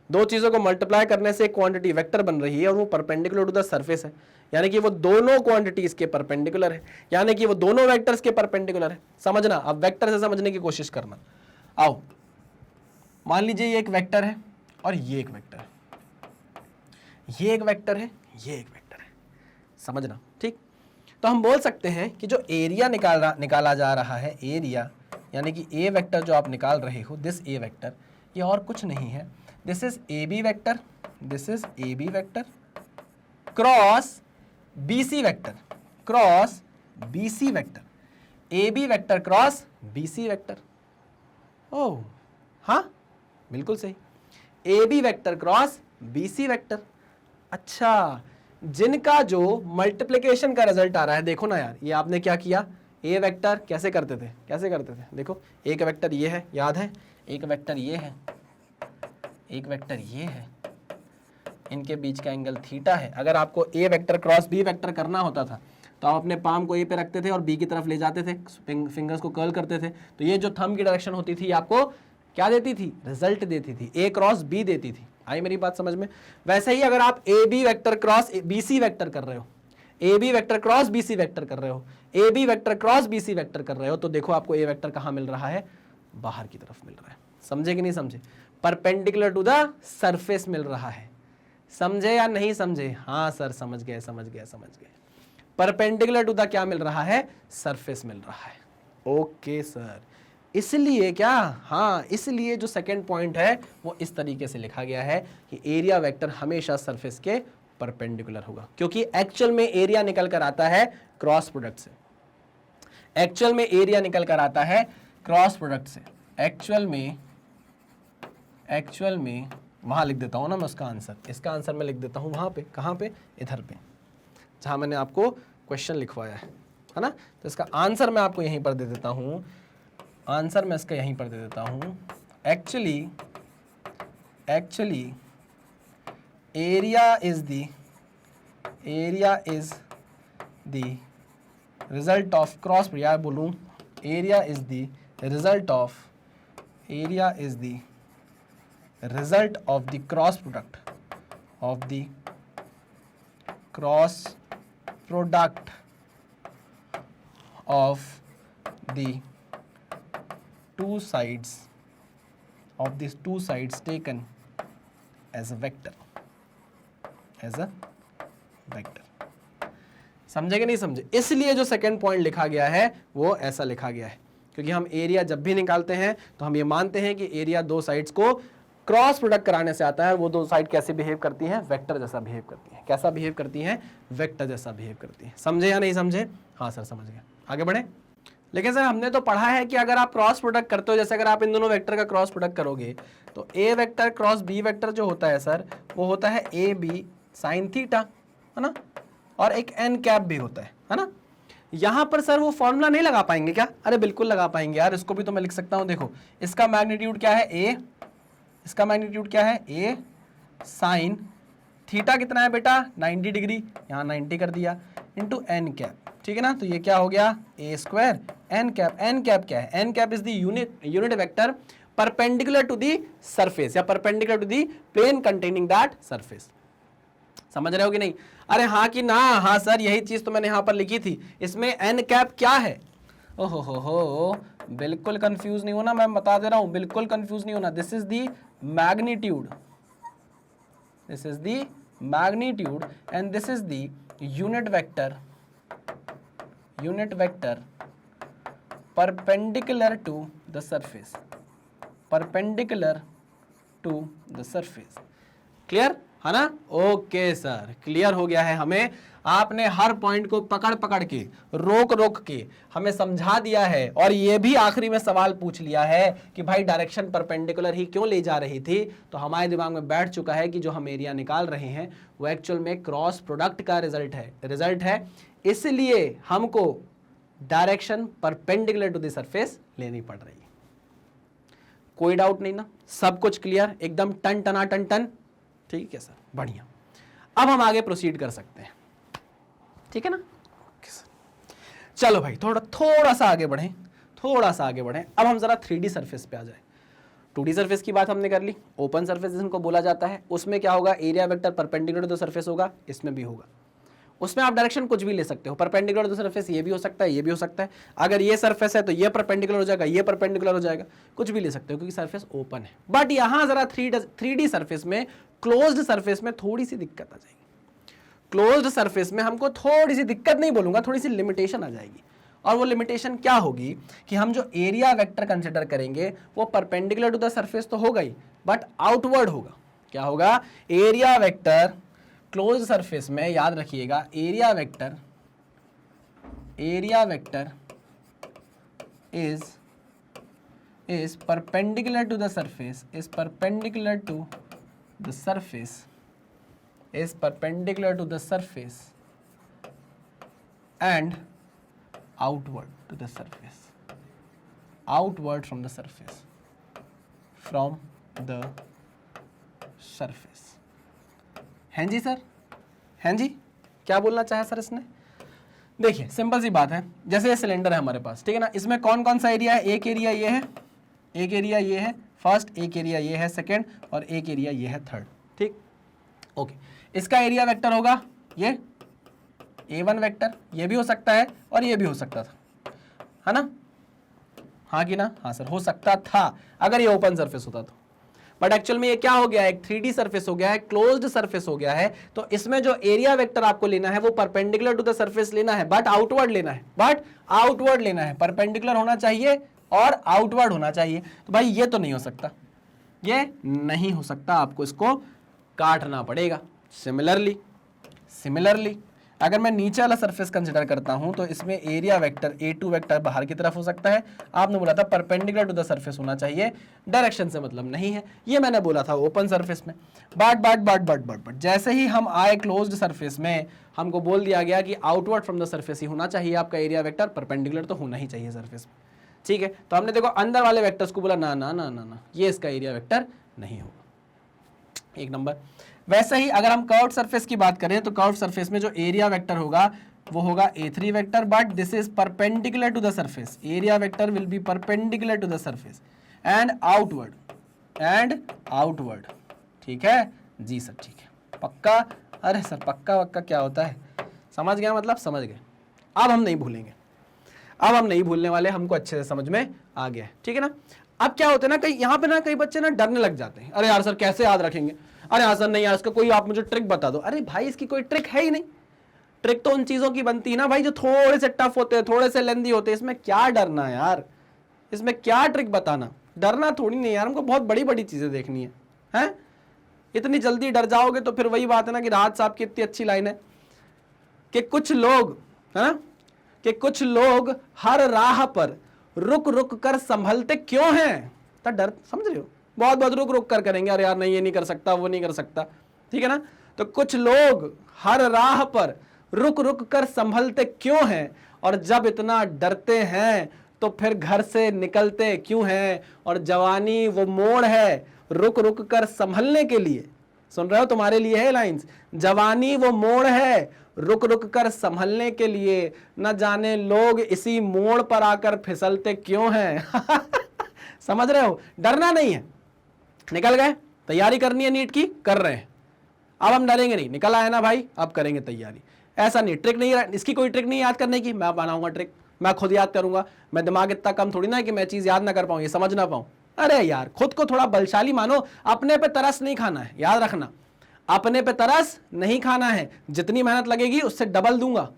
दो चीजों को मल्टीप्लाई करने से एक क्वांटिटी वेक्टर बन रही है और वो परपेंडिकुलर टू द सरफेस है, यानी कि वो दोनों क्वांटिटीज के परपेंडिकुलर है, यानी कि वो दोनों वेक्टर्स के परपेंडिकुलर है। समझना, अब वेक्टर से समझने की कोशिश करना। आओ, मान लीजिए ये एक वेक्टर है और ये एक वेक्टर है, ये एक वेक्टर है, ये एक वेक्टर है, समझना, ठीक। तो हम बोल सकते हैं कि जो एरिया निकाला जा रहा है, एरिया यानी कि ए वेक्टर जो आप निकाल रहे हो, दिस ए वेक्टर, ये और कुछ नहीं है, this is A B vector, this is A B vector cross B C vector, cross B C vector, A B vector cross B C vector. Oh हाँ, बिल्कुल सही, A B vector cross B C vector. अच्छा, जिनका जो multiplication का result आ रहा है, देखो ना यार, ये आपने क्या किया, ए वेक्टर कैसे करते थे, कैसे करते थे, देखो एक वेक्टर ये है, याद है, एक वेक्टर ये है, एक वेक्टर ये है, इनके बीच का एंगल थीटा है। अगर आपको ए वेक्टर क्रॉस बी वेक्टर करना होता था तो आप अपने पाम को ए पे रखते थे और बी की तरफ ले जाते थे, फिंगर्स को कर्ल करते थे, तो ये जो थंब की डायरेक्शन होती थी आपको क्या देती थी, रिजल्ट देती थी, ए क्रॉस बी देती थी। आई मेरी बात समझ में? वैसे ही अगर आप A B vector cross B C vector कर रहे हो, A B vector cross B C vector कर रहे हो, A B vector cross B C vector कर रहे हो, तो देखो आपको ए वेक्टर कहाँ मिल रहा है, बाहर की तरफ मिल रहा है। समझे कि नहीं समझे? परपेंडिकुलर टू द सरफेस मिल रहा है। समझे या नहीं समझे? हाँ सर समझ गए, समझ गए, समझ गए। परपेंडिकुलर टू द क्या मिल रहा है, सरफेस मिल रहा है। ओके सर, इसलिए क्या, हाँ इसलिए जो सेकंड पॉइंट है वो इस तरीके से लिखा गया है कि एरिया वेक्टर हमेशा सरफेस के परपेंडिकुलर होगा, क्योंकि एक्चुअल में एरिया निकल कर आता है क्रॉस प्रोडक्ट से, एक्चुअल में एरिया निकल कर आता है क्रॉस प्रोडक्ट से। एक्चुअल में वहां लिख देता हूं ना मैं उसका आंसर, इसका आंसर मैं लिख देता हूं वहां पे, कहां पे, इधर पे, जहां मैंने आपको क्वेश्चन लिखवाया है ना। तो इसका आंसर मैं आपको यहीं पर दे देता हूं, आंसर मैं इसका यहीं पर दे देता हूं। Actually area is the result of cross, या बोलूं area is the result of the cross product of the two sides of these two sides taken as a vector, समझे कि नहीं समझे? इसलिए जो सेकंड पॉइंट लिखा गया है वो ऐसा लिखा गया है, क्योंकि हम एरिया जब भी निकालते हैं तो हम ये मानते हैं कि एरिया दो साइड्स को क्रॉस प्रोडक्ट कराने से आता है। वो दो साइड कैसे बिहेव करती हैं, वेक्टर जैसा बिहेव करती हैं। कैसा बिहेव करती हैं, वेक्टर जैसा बिहेव करती हैं। समझे या नहीं समझे? हाँ सर समझ गए, आगे बढ़े। लेकिन सर हमने तो पढ़ा है कि अगर आप क्रॉस प्रोडक्ट करते हो, जैसे अगर आप इन दोनों वेक्टर का क्रॉस प्रोडक्ट करोगे तो ए वेक्टर क्रॉस बी वेक्टर जो होता है सर, वो होता है ए बी साइन थीटा, है ना, और एक एन कैप भी होता है ना। यहां पर सर वो फॉर्मूला नहीं लगा पाएंगे क्या? अरे बिल्कुल लगा पाएंगे यार, इसको भी तो मैं लिख सकता हूं। देखो इसका मैग्नीट्यूड क्या है, ए, इसका मैग्नीट्यूड क्या है, ए साइन थीटा कितना है बेटा, 90 डिग्री, यहाँ 90 कर दिया, इंटू एन कैप, ठीक है ना। तो ये क्या हो गया, A square n cap. N cap क्या है, n cap is the unit vector perpendicular to the surface या perpendicular to the plane containing that surface. समझ रहे हो कि नहीं? अरे हाँ कि ना? हाँ सर यही चीज तो मैंने यहाँ पर लिखी थी। इसमें एन कैप क्या है? ओहो हो, बिल्कुल कंफ्यूज नहीं होना, मैं बता दे रहा हूं, बिल्कुल कंफ्यूज नहीं होना। This is the magnitude, this is the magnitude and this is the unit vector perpendicular to the surface, clear है ना? ओके सर, क्लियर हो गया है हमें। आपने हर पॉइंट को पकड़ पकड़ के, रोक के हमें समझा दिया है, और ये भी आखिरी में सवाल पूछ लिया है कि भाई डायरेक्शन परपेंडिकुलर ही क्यों ले जा रही थी। तो हमारे दिमाग में बैठ चुका है कि जो हम एरिया निकाल रहे हैं वो एक्चुअल में क्रॉस प्रोडक्ट का रिजल्ट है, इसलिए हमको direction perpendicular to the surface लेनी पड़ रही है। कोई डाउट नहीं ना? सब कुछ क्लियर, एकदम टन टना टन टन, ठीक है सर, बढ़िया। अब हम आगे प्रोसीड कर सकते हैं, ठीक है ना? चलो भाई थोड़ा सा आगे बढ़ें, अब हम जरा 3D सरफेस पे आ जाए। 2D सरफेस की बात हमने कर ली, ओपन सरफेस जिनको बोला जाता है, उसमें क्या होगा, area vector perpendicular to the surface होगा, इसमें भी होगा। उसमें आप डायरेक्शन कुछ भी ले सकते हो, परपेंडिकुलर टू द सरफेस ये भी हो सकता है, ये भी हो सकता है। अगर ये सरफेस है तो ये परपेंडिकुलर हो जाएगा, ये परपेंडिकुलर हो जाएगा, कुछ भी ले सकते हो क्योंकि सरफेस ओपन है। बट यहां जरा 3D सरफेस में, क्लोज्ड सरफेस में थोड़ी सी दिक्कत आ जाएगी। क्लोज्ड सरफेस में हमको थोड़ी सी दिक्कत नहीं बोलूंगा, थोड़ी सी लिमिटेशन आ जाएगी। और वो लिमिटेशन क्या होगी कि हम जो एरिया वेक्टर कंसिडर करेंगे वो परपेंडिकुलर टू द सरफेस तो होगा ही, बट आउटवर्ड होगा। क्या होगा, एरिया वेक्टर क्लोज सरफेस में, याद रखिएगा, area vector is perpendicular to the surface, is perpendicular to the surface, is perpendicular to the surface and outward to the surface, outward from the surface, from the surface। हैं जी sir, हैं जी, क्या बोलना चाहे sir इसने? देखिए simple सी बात है, जैसे ये सिलेंडर है हमारे पास, ठीक है ना, इसमें कौन कौन सा एरिया है, एक एरिया ये है, एक एरिया ये है फर्स्ट, एक एरिया ये है सेकंड, और एक एरिया ये है थर्ड, ठीक, ओके। इसका एरिया वेक्टर होगा ये A1 वेक्टर, ये भी हो सकता है और ये भी हो सकता था, है ना, हाँ कि ना, हाँ सर, हो सकता था अगर ये ओपन सरफेस होता तो। बट एक्चुअल में ये क्या हो गया है, एक 3D सरफेस हो गया है, क्लोज्ड सरफेस हो गया है, तो इसमें जो एरिया वेक्टर आपको लेना है वो परपेंडिकुलर टू द सरफेस लेना है, बट आउटवर्ड लेना है, बट आउटवर्ड लेना है, परपेंडिकुलर होना चाहिए और आउटवर्ड होना चाहिए। तो भाई ये तो नहीं हो सकता, ये नहीं हो सकता, आपको इसको काटना पड़ेगा। सिमिलरली अगर मैं नीचे वाला सरफेस कंसिडर करता हूं तो इसमें एरिया वेक्टर A2 वेक्टर बाहर की तरफ हो सकता है। आपने बोला था परपेंडिकुलर टू द सरफेस होना चाहिए, डायरेक्शन से मतलब नहीं है, ये मैंने बोला था ओपन सरफेस में। बट जैसे ही हम आए क्लोज्ड सरफेस में, हमको बोल दिया गया कि आउटवर्ड फ्रॉम द सरफेस ही होना चाहिए आपका एरिया वेक्टर, परपेंडिकुलर तो होना ही चाहिए सरफेस में, ठीक है। तो हमने देखो अंदर वाले वेक्टर्स को बोला ना ना ना ना ना, ये इसका एरिया वेक्टर नहीं होगा, एक नंबर। वैसे ही अगर हम कर्व्ड सरफेस की बात करें तो कर्व्ड सरफेस में जो एरिया वेक्टर होगा वो होगा A3 vector, but this is perpendicular to the surface, area vector will be perpendicular to the surface and outward, ठीक है जी सर, ठीक है, पक्का? अरे सर पक्का वक्का क्या होता है, समझ गया, मतलब समझ गए। अब हम नहीं भूलेंगे, अब हम नहीं भूलने वाले, हमको अच्छे से समझ में आ गया है, ठीक है ना। अब क्या होता है ना, कई यहाँ पे ना कई बच्चे ना डरने लग जाते हैं, अरे यार सर कैसे याद रखेंगे, अरे हाँ सर नहीं यार इसका कोई आप मुझे ट्रिक बता दो। अरे भाई इसकी कोई ट्रिक है ही नहीं, ट्रिक तो उन चीजों की बनती है ना भाई जो थोड़े से टफ होते हैं, थोड़े से लेंदी होते हैं, इसमें क्या डरना यार, इसमें क्या ट्रिक बताना, डरना थोड़ी नहीं यार, हमको बहुत बड़ी बड़ी चीजें देखनी है, हैं? इतनी जल्दी डर जाओगे तो फिर वही बात है ना कि राहत साहब की इतनी अच्छी लाइन है कि कुछ लोग, है ना, कि कुछ लोग हर राह पर रुक रुक कर संभलते क्यों हैं, तो डर, समझ रहे हो, बहुत बहुत रुक रुक कर करेंगे, अरे यार नहीं ये नहीं कर सकता, वो नहीं कर सकता, ठीक है ना। तो कुछ लोग हर राह पर रुक रुक कर संभलते क्यों हैं, और जब इतना डरते हैं तो फिर घर से निकलते क्यों हैं, और जवानी वो मोड़ है रुक रुक कर संभलने के लिए। सुन रहे हो, तुम्हारे लिए है लाइंस, जवानी वो मोड़ है रुक रुक कर संभलने के लिए, न जाने लोग इसी मोड़ पर आकर फिसलते क्यों हैं। समझ रहे हो, डरना नहीं है, निकल गए, तैयारी करनी है नीट की, कर रहे हैं, अब हम डरेंगे नहीं, निकल आए ना भाई, अब करेंगे तैयारी। ऐसा नहीं, ट्रिक नहीं, इसकी कोई ट्रिक नहीं याद करने की, मैं बनाऊंगा ट्रिक, मैं खुद याद करूंगा, मैं दिमाग इतना कम थोड़ी ना है कि मैं चीज याद ना कर पाऊं, ये समझ ना पाऊं। अरे यार खुद को थोड़ा बलशाली मानो, अपने पे तरस नहीं खाना है, याद रखना, अपने पे तरस नहीं खाना है, जितनी मेहनत लगेगी उससे डबल दूंगा,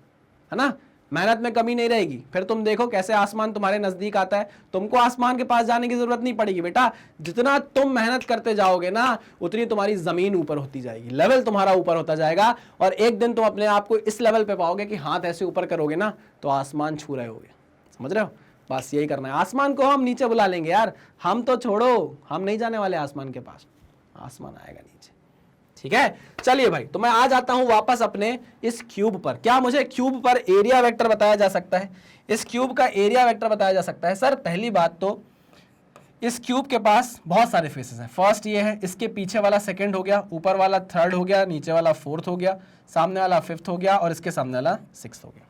है ना, मेहनत में कमी नहीं रहेगी। फिर तुम देखो कैसे आसमान तुम्हारे नजदीक आता है, तुमको आसमान के पास जाने की जरूरत नहीं पड़ेगी बेटा, जितना तुम मेहनत करते जाओगे ना उतनी तुम्हारी जमीन ऊपर होती जाएगी, लेवल तुम्हारा ऊपर होता जाएगा, और एक दिन तुम अपने आप को इस लेवल पे पाओगे कि हाथ ऐसे ऊपर करोगे ना तो आसमान छू रहे होगे। समझ रहे हो, बस यही करना है। आसमान को हम नीचे बुला लेंगे यार, हम तो छोड़ो, हम नहीं जाने वाले आसमान के पास, आसमान आएगा नीचे, ठीक है। चलिए भाई, तो मैं आ जाता हूं वापस अपने इस क्यूब पर। क्या मुझे क्यूब पर एरिया वेक्टर बताया जा सकता है, इस क्यूब का एरिया वेक्टर बताया जा सकता है? सर पहली बात तो इस क्यूब के पास बहुत सारे फेसेस हैं, फर्स्ट ये है, इसके पीछे वाला सेकंड हो गया, ऊपर वाला थर्ड हो गया, नीचे वाला फोर्थ हो गया, सामने वाला फिफ्थ हो गया, और इसके सामने वाला सिक्स्थ हो गया।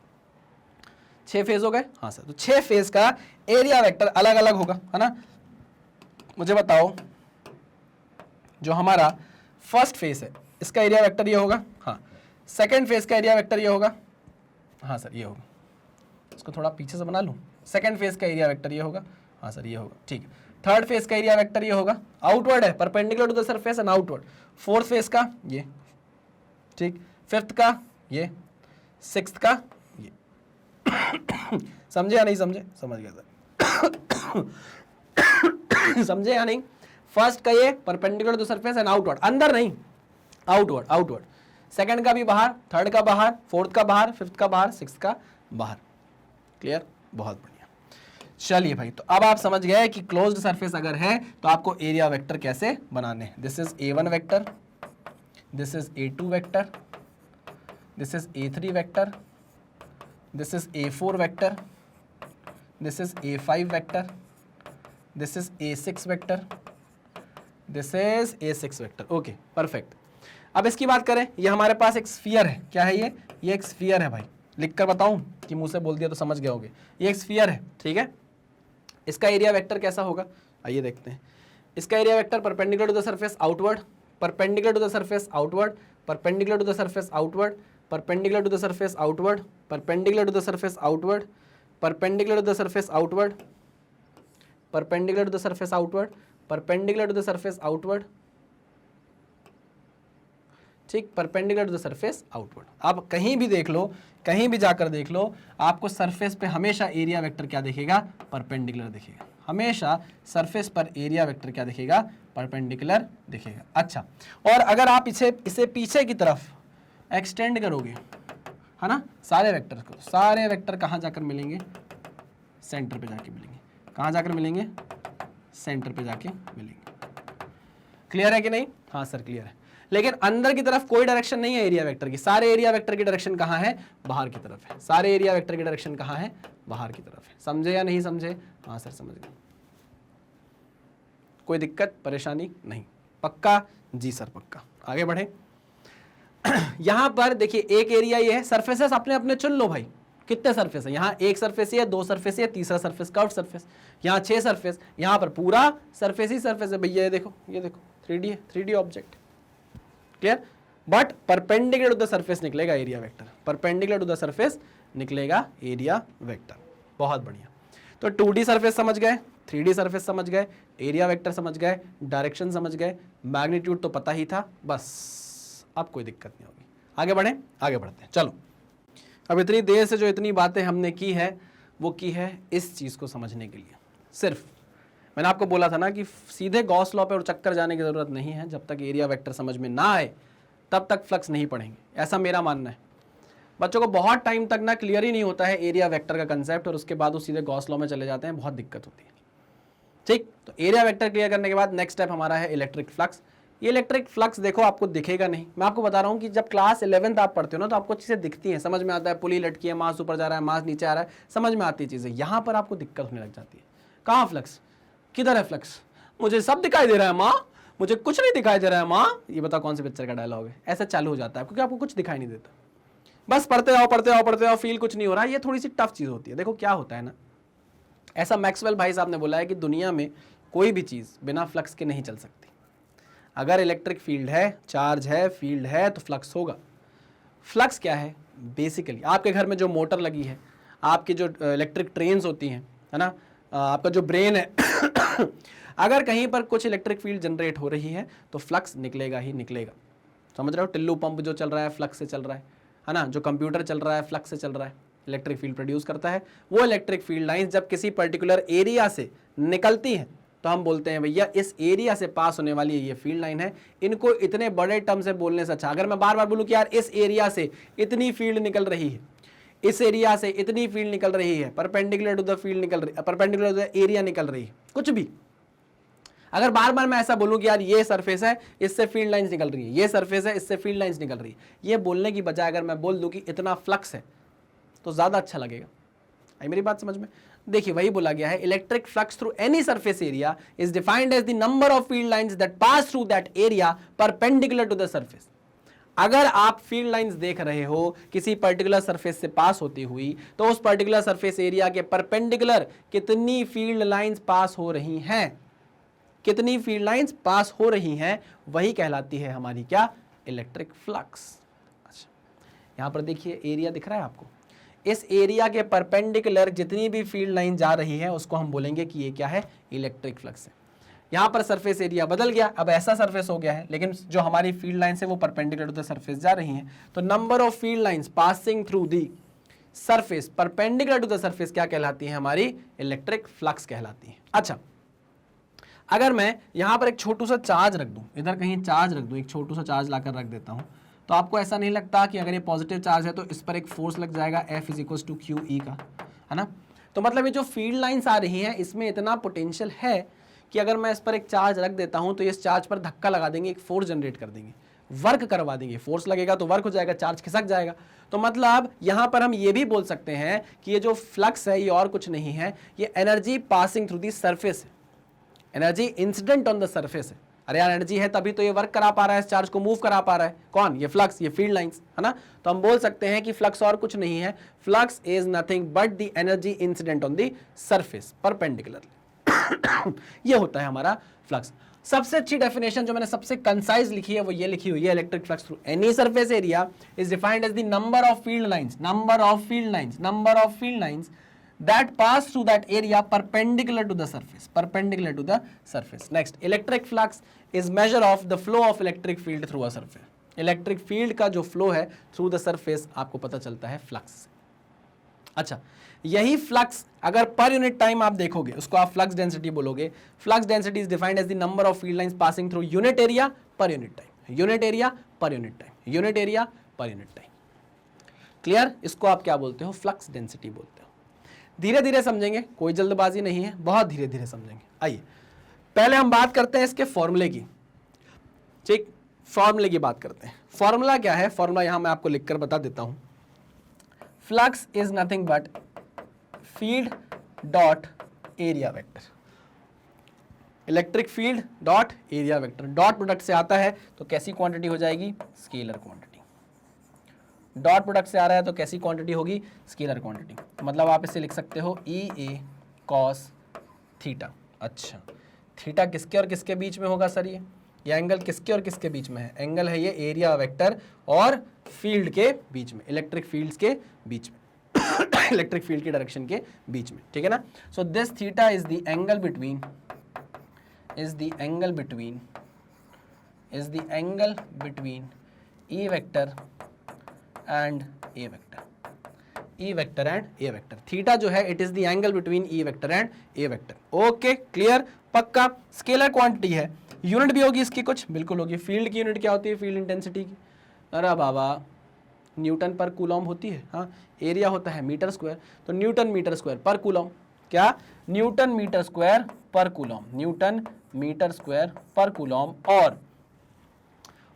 6 फेज हो गए, हाँ सर। तो 6 फेज का एरिया वेक्टर अलग अलग होगा, है ना, मुझे बताओ जो हमारा फर्स्ट फेस है इसका एरिया वेक्टर ये होगा, हाँ। सेकंड फेस का एरिया वेक्टर ये होगा, हाँ सर ये होगा। इसको थोड़ा पीछे से बना लूँ। सेकंड फेस का एरिया वेक्टर ये होगा, हाँ सर ये होगा, ठीक है। थर्ड फेस का एरिया वेक्टर ये होगा, आउटवर्ड है, perpendicular to the surface and outward. Fourth face का ये, ठीक। फिफ्थ का ये, सिक्स्थ का ये। समझे या नहीं समझे? समझ गया सर। समझे या नहीं? फर्स्ट का ये perpendicular to the surface and outward, अंदर नहीं, आउटवर्ड, आउटवर्ड। सेकंड का भी बाहर, थर्ड का बाहर, फोर्थ का बाहर, फिफ्थ का बाहर, सिक्स्थ का बाहर। क्लियर? बहुत बढ़िया। चलिए भाई, तो अब आप समझ गए कि क्लोज्ड सरफेस अगर है तो आपको एरिया वेक्टर कैसे बनाने हैं। This is A1 vector, this is A2 vector, this is A3 vector, this is A4 vector, this is A5 vector, this is A6 vector, this is A6 vector. Okay, perfect. अब इसकी बात करें, ये हमारे पास एक स्फीयर है। क्या है ये? ये एक स्फीयर है भाई। लिख कर बताऊं कि मुंह से बोल दिया तो समझ गए होगे। ये एक स्फीयर है, ठीक है। इसका एरिया वेक्टर कैसा होगा? आइए देखते हैं। इसका area vector perpendicular to the surface outward, perpendicular to the surface outward, perpendicular to the surface outward, perpendicular to the surface outward, perpendicular to the surface outward, perpendicular to the surface outward, perpendicular to the surface outward, perpendicular to the surface outward, ठीक, perpendicular to the surface outward. अब कहीं भी देख लो, कहीं भी जाकर देख लो, आपको सरफेस पे हमेशा एरिया वेक्टर क्या दिखेगा? परपेंडिकुलर दिखेगा। हमेशा सरफेस पर एरिया वेक्टर क्या दिखेगा? परपेंडिकुलर दिखेगा। अच्छा, और अगर आप इसे पीछे की तरफ एक्सटेंड करोगे, है ना, सारे वेक्टर को, सारे वेक्टर कहाँ जाकर मिलेंगे? सेंटर पे जाके मिलेंगे। कहाँ जाकर मिलेंगे? सेंटर पे जाके मिलेंगे। क्लियर है कि नहीं? हाँ सर क्लियर है। लेकिन अंदर की तरफ कोई डायरेक्शन नहीं है एरिया वेक्टर की। सारे एरिया वेक्टर की डायरेक्शन कहाँ है? बाहर की तरफ है। सारे एरिया वेक्टर की डायरेक्शन कहाँ है? बाहर की तरफ है। समझे या नहीं समझे? हाँ सर समझ गए। कोई दिक्कत परेशानी नहीं? पक्का? जी सर पक्का। आगे बढ़े। यहां पर देखिए एक एरिया ये है, सरफेसेस अपने अपने चुन लो भाई। कितने सरफेस है? यहाँ एक सरफेस है, दो सरफेस है, तीसरा सरफेस कर्व सरफेस, यहाँ 6 सरफेस, यहाँ पर पूरा सरफेस ही सरफेस है भैया। ये देखो, ये देखो 3D है, 3D object. Clear? But perpendicular to the surface निकलेगा area vector, perpendicular to the surface निकलेगा एरिया वेक्टर। बहुत बढ़िया। तो 2D सरफेस समझ गए, 3D सरफेस समझ गए, एरिया वेक्टर समझ गए, डायरेक्शन समझ गए, मैग्नीट्यूड तो पता ही था, बस अब कोई दिक्कत नहीं होगी। आगे बढ़े, आगे बढ़ते हैं। चलो, अब इतनी देर से जो इतनी बातें हमने की है वो की है इस चीज़ को समझने के लिए। सिर्फ मैंने आपको बोला था ना कि सीधे गॉस लॉ पे और चक्कर जाने की ज़रूरत नहीं है। जब तक एरिया वेक्टर समझ में ना आए तब तक फ्लक्स नहीं पढ़ेंगे, ऐसा मेरा मानना है। बच्चों को बहुत टाइम तक ना क्लियर ही नहीं होता है एरिया वेक्टर का कंसेप्ट, और उसके बाद वो सीधे गॉस लॉ में चले जाते हैं, बहुत दिक्कत होती है। ठीक, तो एरिया वेक्टर क्लियर करने के बाद नेक्स्ट स्टेप हमारा है इलेक्ट्रिक फ्लक्स। ये इलेक्ट्रिक फ्लक्स देखो आपको दिखेगा नहीं, मैं आपको बता रहा हूँ कि जब क्लास 11th आप पढ़ते हो ना तो आपको चीज़ें दिखती हैं, समझ में आता है, पुली लटकी है, मास ऊपर जा रहा है, मास नीचे आ रहा है, समझ में आती है चीज़ें। यहाँ पर आपको दिक्कत होने लग जाती है। कहाँ फ्लक्स? किधर है फ्लक्स? मुझे सब दिखाई दे रहा है माँ, मुझे कुछ नहीं दिखाई दे रहा है माँ। ये बताओ कौन से पिक्चर का डायलॉग है? ऐसा चालू हो जाता है क्योंकि आपको कुछ दिखाई नहीं देता। बस पढ़ते जाओ पढ़ते जाओ पढ़ते जाओ, फील कुछ नहीं हो रहा। ये थोड़ी सी टफ चीज़ होती है। देखो क्या होता है ना, ऐसा मैक्सवेल भाई साहब ने बोला है कि दुनिया में कोई भी चीज़ बिना फ्लक्स के नहीं चल सकती। अगर इलेक्ट्रिक फील्ड है, चार्ज है, फील्ड है तो फ्लक्स होगा। फ्लक्स क्या है? बेसिकली आपके घर में जो मोटर लगी है, आपकी जो इलेक्ट्रिक ट्रेन्स होती हैं, है ना, आपका जो ब्रेन है, अगर कहीं पर कुछ इलेक्ट्रिक फील्ड जनरेट हो रही है तो फ्लक्स निकलेगा ही निकलेगा। समझ रहे हो? टिल्लू पंप जो चल रहा है फ्लक्स से चल रहा है ना, जो कंप्यूटर चल रहा है फ्लक्स से चल रहा है, इलेक्ट्रिक फील्ड प्रोड्यूस करता है। वो इलेक्ट्रिक फील्ड लाइंस जब किसी पर्टिकुलर एरिया से निकलती हैं तो हम बोलते हैं भैया इस एरिया से पास होने वाली ये फील्ड लाइन है। इनको इतने बड़े टर्म से बोलने से अच्छा अगर मैं बार बार बोलूं कि यार इस एरिया से इतनी फील्ड निकल रही है, इस एरिया से इतनी फील्ड निकल रही है, परपेंडिकुलर टू द फील्ड निकल रही है, परपेंडिकुलर टू द एरिया निकल रही है, कुछ भी अगर बार बार मैं ऐसा बोलूं कि यार ये सरफेस है इससे फील्ड लाइंस निकल रही है, ये सरफेस है इससे फील्ड लाइंस निकल रही है, ये बोलने की बजाय अगर मैं बोल दूं कि इतना फ्लक्स है तो ज्यादा अच्छा लगेगा। आई मेरी बात समझ में? देखिए वही बोला गया है, electric flux through any surface area is defined as the number of field lines that pass through that area perpendicular to the surface. अगर आप फील्ड लाइंस देख रहे हो किसी पर्टिकुलर सरफेस से पास होती हुई तो उस पर्टिकुलर सरफेस एरिया के परपेंडिकुलर कितनी फील्ड लाइंस पास हो रही हैं, कितनी फील्ड लाइंस पास हो रही हैं, वही कहलाती है हमारी क्या, इलेक्ट्रिक फ्लक्स। अच्छा, यहां पर देखिए एरिया दिख रहा है आपको, इस एरिया के परपेंडिकुलर जितनी भी फील्ड लाइन जा रही है उसको हम बोलेंगे कि ये क्या है, इलेक्ट्रिक फ्लक्स है। यहां पर सरफेस एरिया बदल गया, अब ऐसा सरफेस हो गया है, लेकिन जो हमारी फील्ड लाइन है वो परपेंडिकुलर टू द सरफेस जा रही हैं, तो number of field lines passing through the surface perpendicular to the surface क्या कहलाती है, हमारी इलेक्ट्रिक फ्लक्स कहलाती है। अच्छा, अगर मैं यहां पर एक छोटू सा चार्ज रख दूं, इधर कहीं चार्ज रख दूं, एक छोटू सा चार्ज लाकर रख देता हूं, तो आपको ऐसा नहीं लगता कि अगर ये पॉजिटिव चार्ज है तो इस पर एक फोर्स लग जाएगा F is equal to q E का, है ना। तो मतलब ये जो फील्ड लाइंस आ रही हैं इसमें इतना पोटेंशियल है कि अगर मैं इस पर एक चार्ज रख देता हूं तो इस चार्ज पर धक्का लगा देंगे, एक फोर्स जनरेट कर देंगे, वर्क करवा देंगे, फोर्स लगेगा तो वर्क हो जाएगा, चार्ज खिसक जाएगा। तो मतलब यहां पर हम ये भी बोल सकते हैं कि ये जो फ्लक्स है ये और कुछ नहीं है, ये energy passing through the surface है, energy incident on the surface है। अरे यार एनर्जी है तभी तो ये वर्क करा पा रहा है, इस चार्ज को मूव करा पा रहा है, कौन, ये फ्लक्स, ये फील्ड लाइंस, है ना। तो हम बोल सकते हैं कि फ्लक्स और कुछ नहीं है, flux is nothing but the energy incident on the surface perpendicularly. ये होता है हमारा फ्लक्स। सबसे अच्छी डेफिनेशन जो मैंने सबसे कंसाइज लिखी है वो ये लिखी हुई है, electric flux through any surface area is defined as the number of field lines, number of field lines, number of field lines that pass through that area perpendicular to the surface, perpendicular to the surface. Next, electric flux is measure of the flow of electric field through a surface. Electric field का जो flow है through the surface आपको पता चलता है flux से। अच्छा, यही flux अगर per unit time आप देखोगे उसको आप flux density बोलोगे। Flux density is defined as the number of field lines passing through unit area per unit time, unit area per unit time, unit area per unit time. Clear? इसको आप क्या बोलते हो, फ्लक्स डेंसिटी बोलते हो। धीरे धीरे समझेंगे, कोई जल्दबाजी नहीं है, बहुत धीरे धीरे समझेंगे। आइए पहले हम बात करते हैं इसके फॉर्मूले की, ठीक, फॉर्मूले की बात करते हैं। फॉर्मूला क्या है, फॉर्मूला यहां मैं आपको लिखकर बता देता हूं। Flux is nothing but field dot area vector, electric field dot area vector, dot product से आता है तो कैसी क्वांटिटी हो जाएगी, स्केलर क्वांटिटी। डॉट प्रोडक्ट से आ रहा है तो कैसी क्वांटिटी होगी, स्केलर क्वांटिटी। मतलब आप इसे लिख सकते हो ई ए कॉस थीटा। अच्छा, थीटा किसके और किसके बीच में होगा सर, ये एंगल किसके और किसके बीच में है, एंगल है ये एरिया वेक्टर और फील्ड के बीच में, इलेक्ट्रिक फील्ड्स के बीच में, इलेक्ट्रिक फील्ड की डायरेक्शन के बीच में, ठीक है ना। So this theta is the angle between, is the angle between, is the angle between E vector and a vector, e vector and a vector। Theta जो है it is the angle between e vector and a vector. Okay, clear, पक्का। Scalar quantity है, unit भी होगी इसकी कुछ, बिल्कुल होगी। फील्ड की यूनिट क्या होती है, फील्ड इंटेंसिटी की, अरे बाबा न्यूटन पर कूलॉम होती है, हाँ। एरिया होता है मीटर स्क्वायर, तो newton metre square per coulomb, क्या, newton metre square per coulomb, newton metre square per coulomb.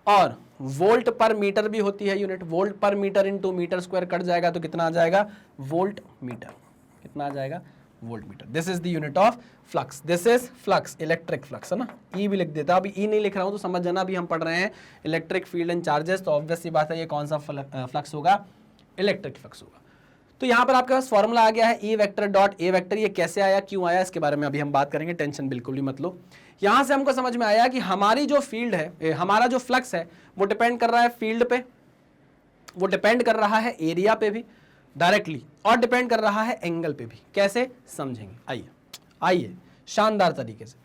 और वोल्ट पर मीटर भी होती है unit, volt per metre into metre square cut जाएगा तो कितना आ जाएगा, वोल्ट मीटर, कितना आ जाएगा, volt meter. This is the unit of flux, this is flux, electric flux, है ना। ई भी लिख देता, अभी ई नहीं लिख रहा हूं तो समझ जाना, अभी हम पढ़ रहे हैं इलेक्ट्रिक फील्ड एंड चार्जेस, तो ऑब्वियस सी बात है ये कौन सा फ्लक्स होगा, इलेक्ट्रिक फ्लक्स होगा। तो यहां पर आपके पास फॉर्मूला आ गया है E vector dot A vector. ये कैसे आया, क्यों आया, इसके बारे में अभी हम बात करेंगे, टेंशन बिल्कुल भी मत लो। यहां से हमको समझ में आया कि हमारी जो फील्ड है, हमारा जो फ्लक्स है वो डिपेंड कर रहा है फील्ड पे, वो डिपेंड कर रहा है एरिया पे भी डायरेक्टली, और डिपेंड कर रहा है एंगल पे भी। कैसे समझेंगे, आइए आइए शानदार तरीके से।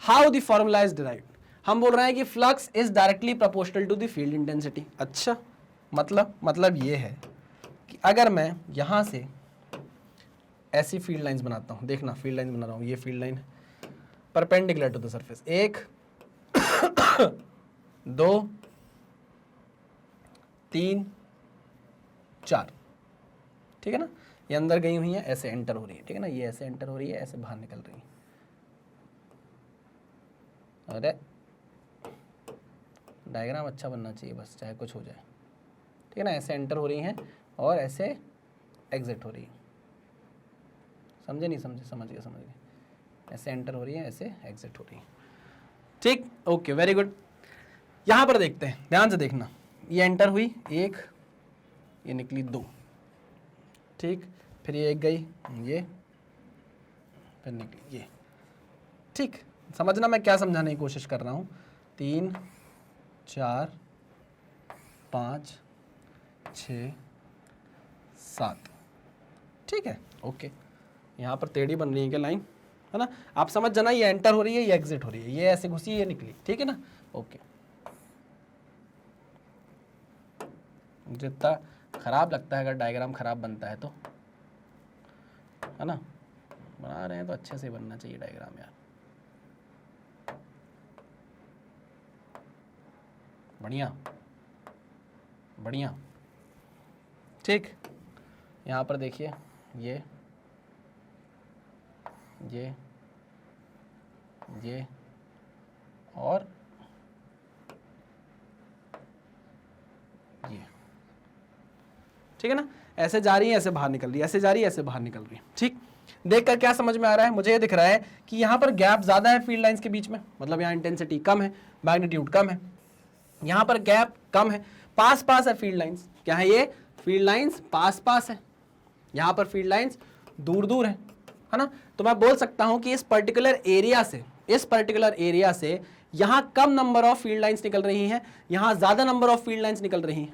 How the formula is derived, हम बोल रहे हैं कि flux is directly proportional to the field intensity. अच्छा, मतलब ये है कि अगर मैं यहां से ऐसी फील्ड लाइंस बनाता हूं, देखना फील्ड लाइन बना रहा हूं, ये field line perpendicular to the surface, 1 2 3 4, ठीक है ना। ये अंदर गई हुई है, ऐसे एंटर हो रही है, ठीक है ना, ये ऐसे एंटर हो रही है, ऐसे बाहर निकल रही है। अरे डायग्राम अच्छा बनना चाहिए बस, चाहे कुछ हो जाए, ठीक है ना। ऐसे एंटर हो रही हैं और ऐसे एग्जिट हो रही है, समझे नहीं समझे, समझ गए, ऐसे एंटर हो रही है, ऐसे एग्जिट हो रही है, ठीक, ओके, वेरी गुड। यहां पर देखते हैं, ध्यान से देखना, ये एंटर हुई 1, ये निकली 2, ठीक, फिर ये एक गई, ये फिर निकली ये, ठीक, समझना मैं क्या समझाने की कोशिश कर रहा हूँ। 3 4 5 6 7, ठीक है, ओके। यहाँ पर टेढ़ी बन रही है क्या लाइन, है ना, आप समझ जाना, ये एंटर हो रही है, ये एग्जिट हो रही है, ये ऐसे घुसी, ये निकली, ठीक है ना, ओके। मुझे इतना खराब लगता है अगर डायग्राम खराब बनता है तो, है ना, बना रहे हैं तो अच्छे से बनना चाहिए डायग्राम यार। बढ़िया बढ़िया, ठीक। यहाँ पर देखिए ये और ये, ठीक है ना, ऐसे जा रही है, ऐसे बाहर निकल रही है, ऐसे जा रही है, ऐसे बाहर निकल रही है, ठीक। देखकर क्या समझ में आ रहा है, मुझे ये दिख रहा है कि यहाँ पर गैप ज्यादा है फील्ड लाइंस के बीच में, मतलब यहाँ इंटेंसिटी कम है, मैग्नीट्यूड कम है, यहाँ पर गैप कम है, पास पास है फील्ड लाइंस, क्या है ये, फील्ड लाइंस पास पास है, यहाँ पर फील्ड लाइंस दूर दूर है ना। तो मैं बोल सकता हूं कि इस पर्टिकुलर एरिया से यहां कम नंबर ऑफ फील्ड लाइंस निकल रही हैं, यहां ज्यादा नंबर ऑफ फील्ड लाइंस निकल रही हैं,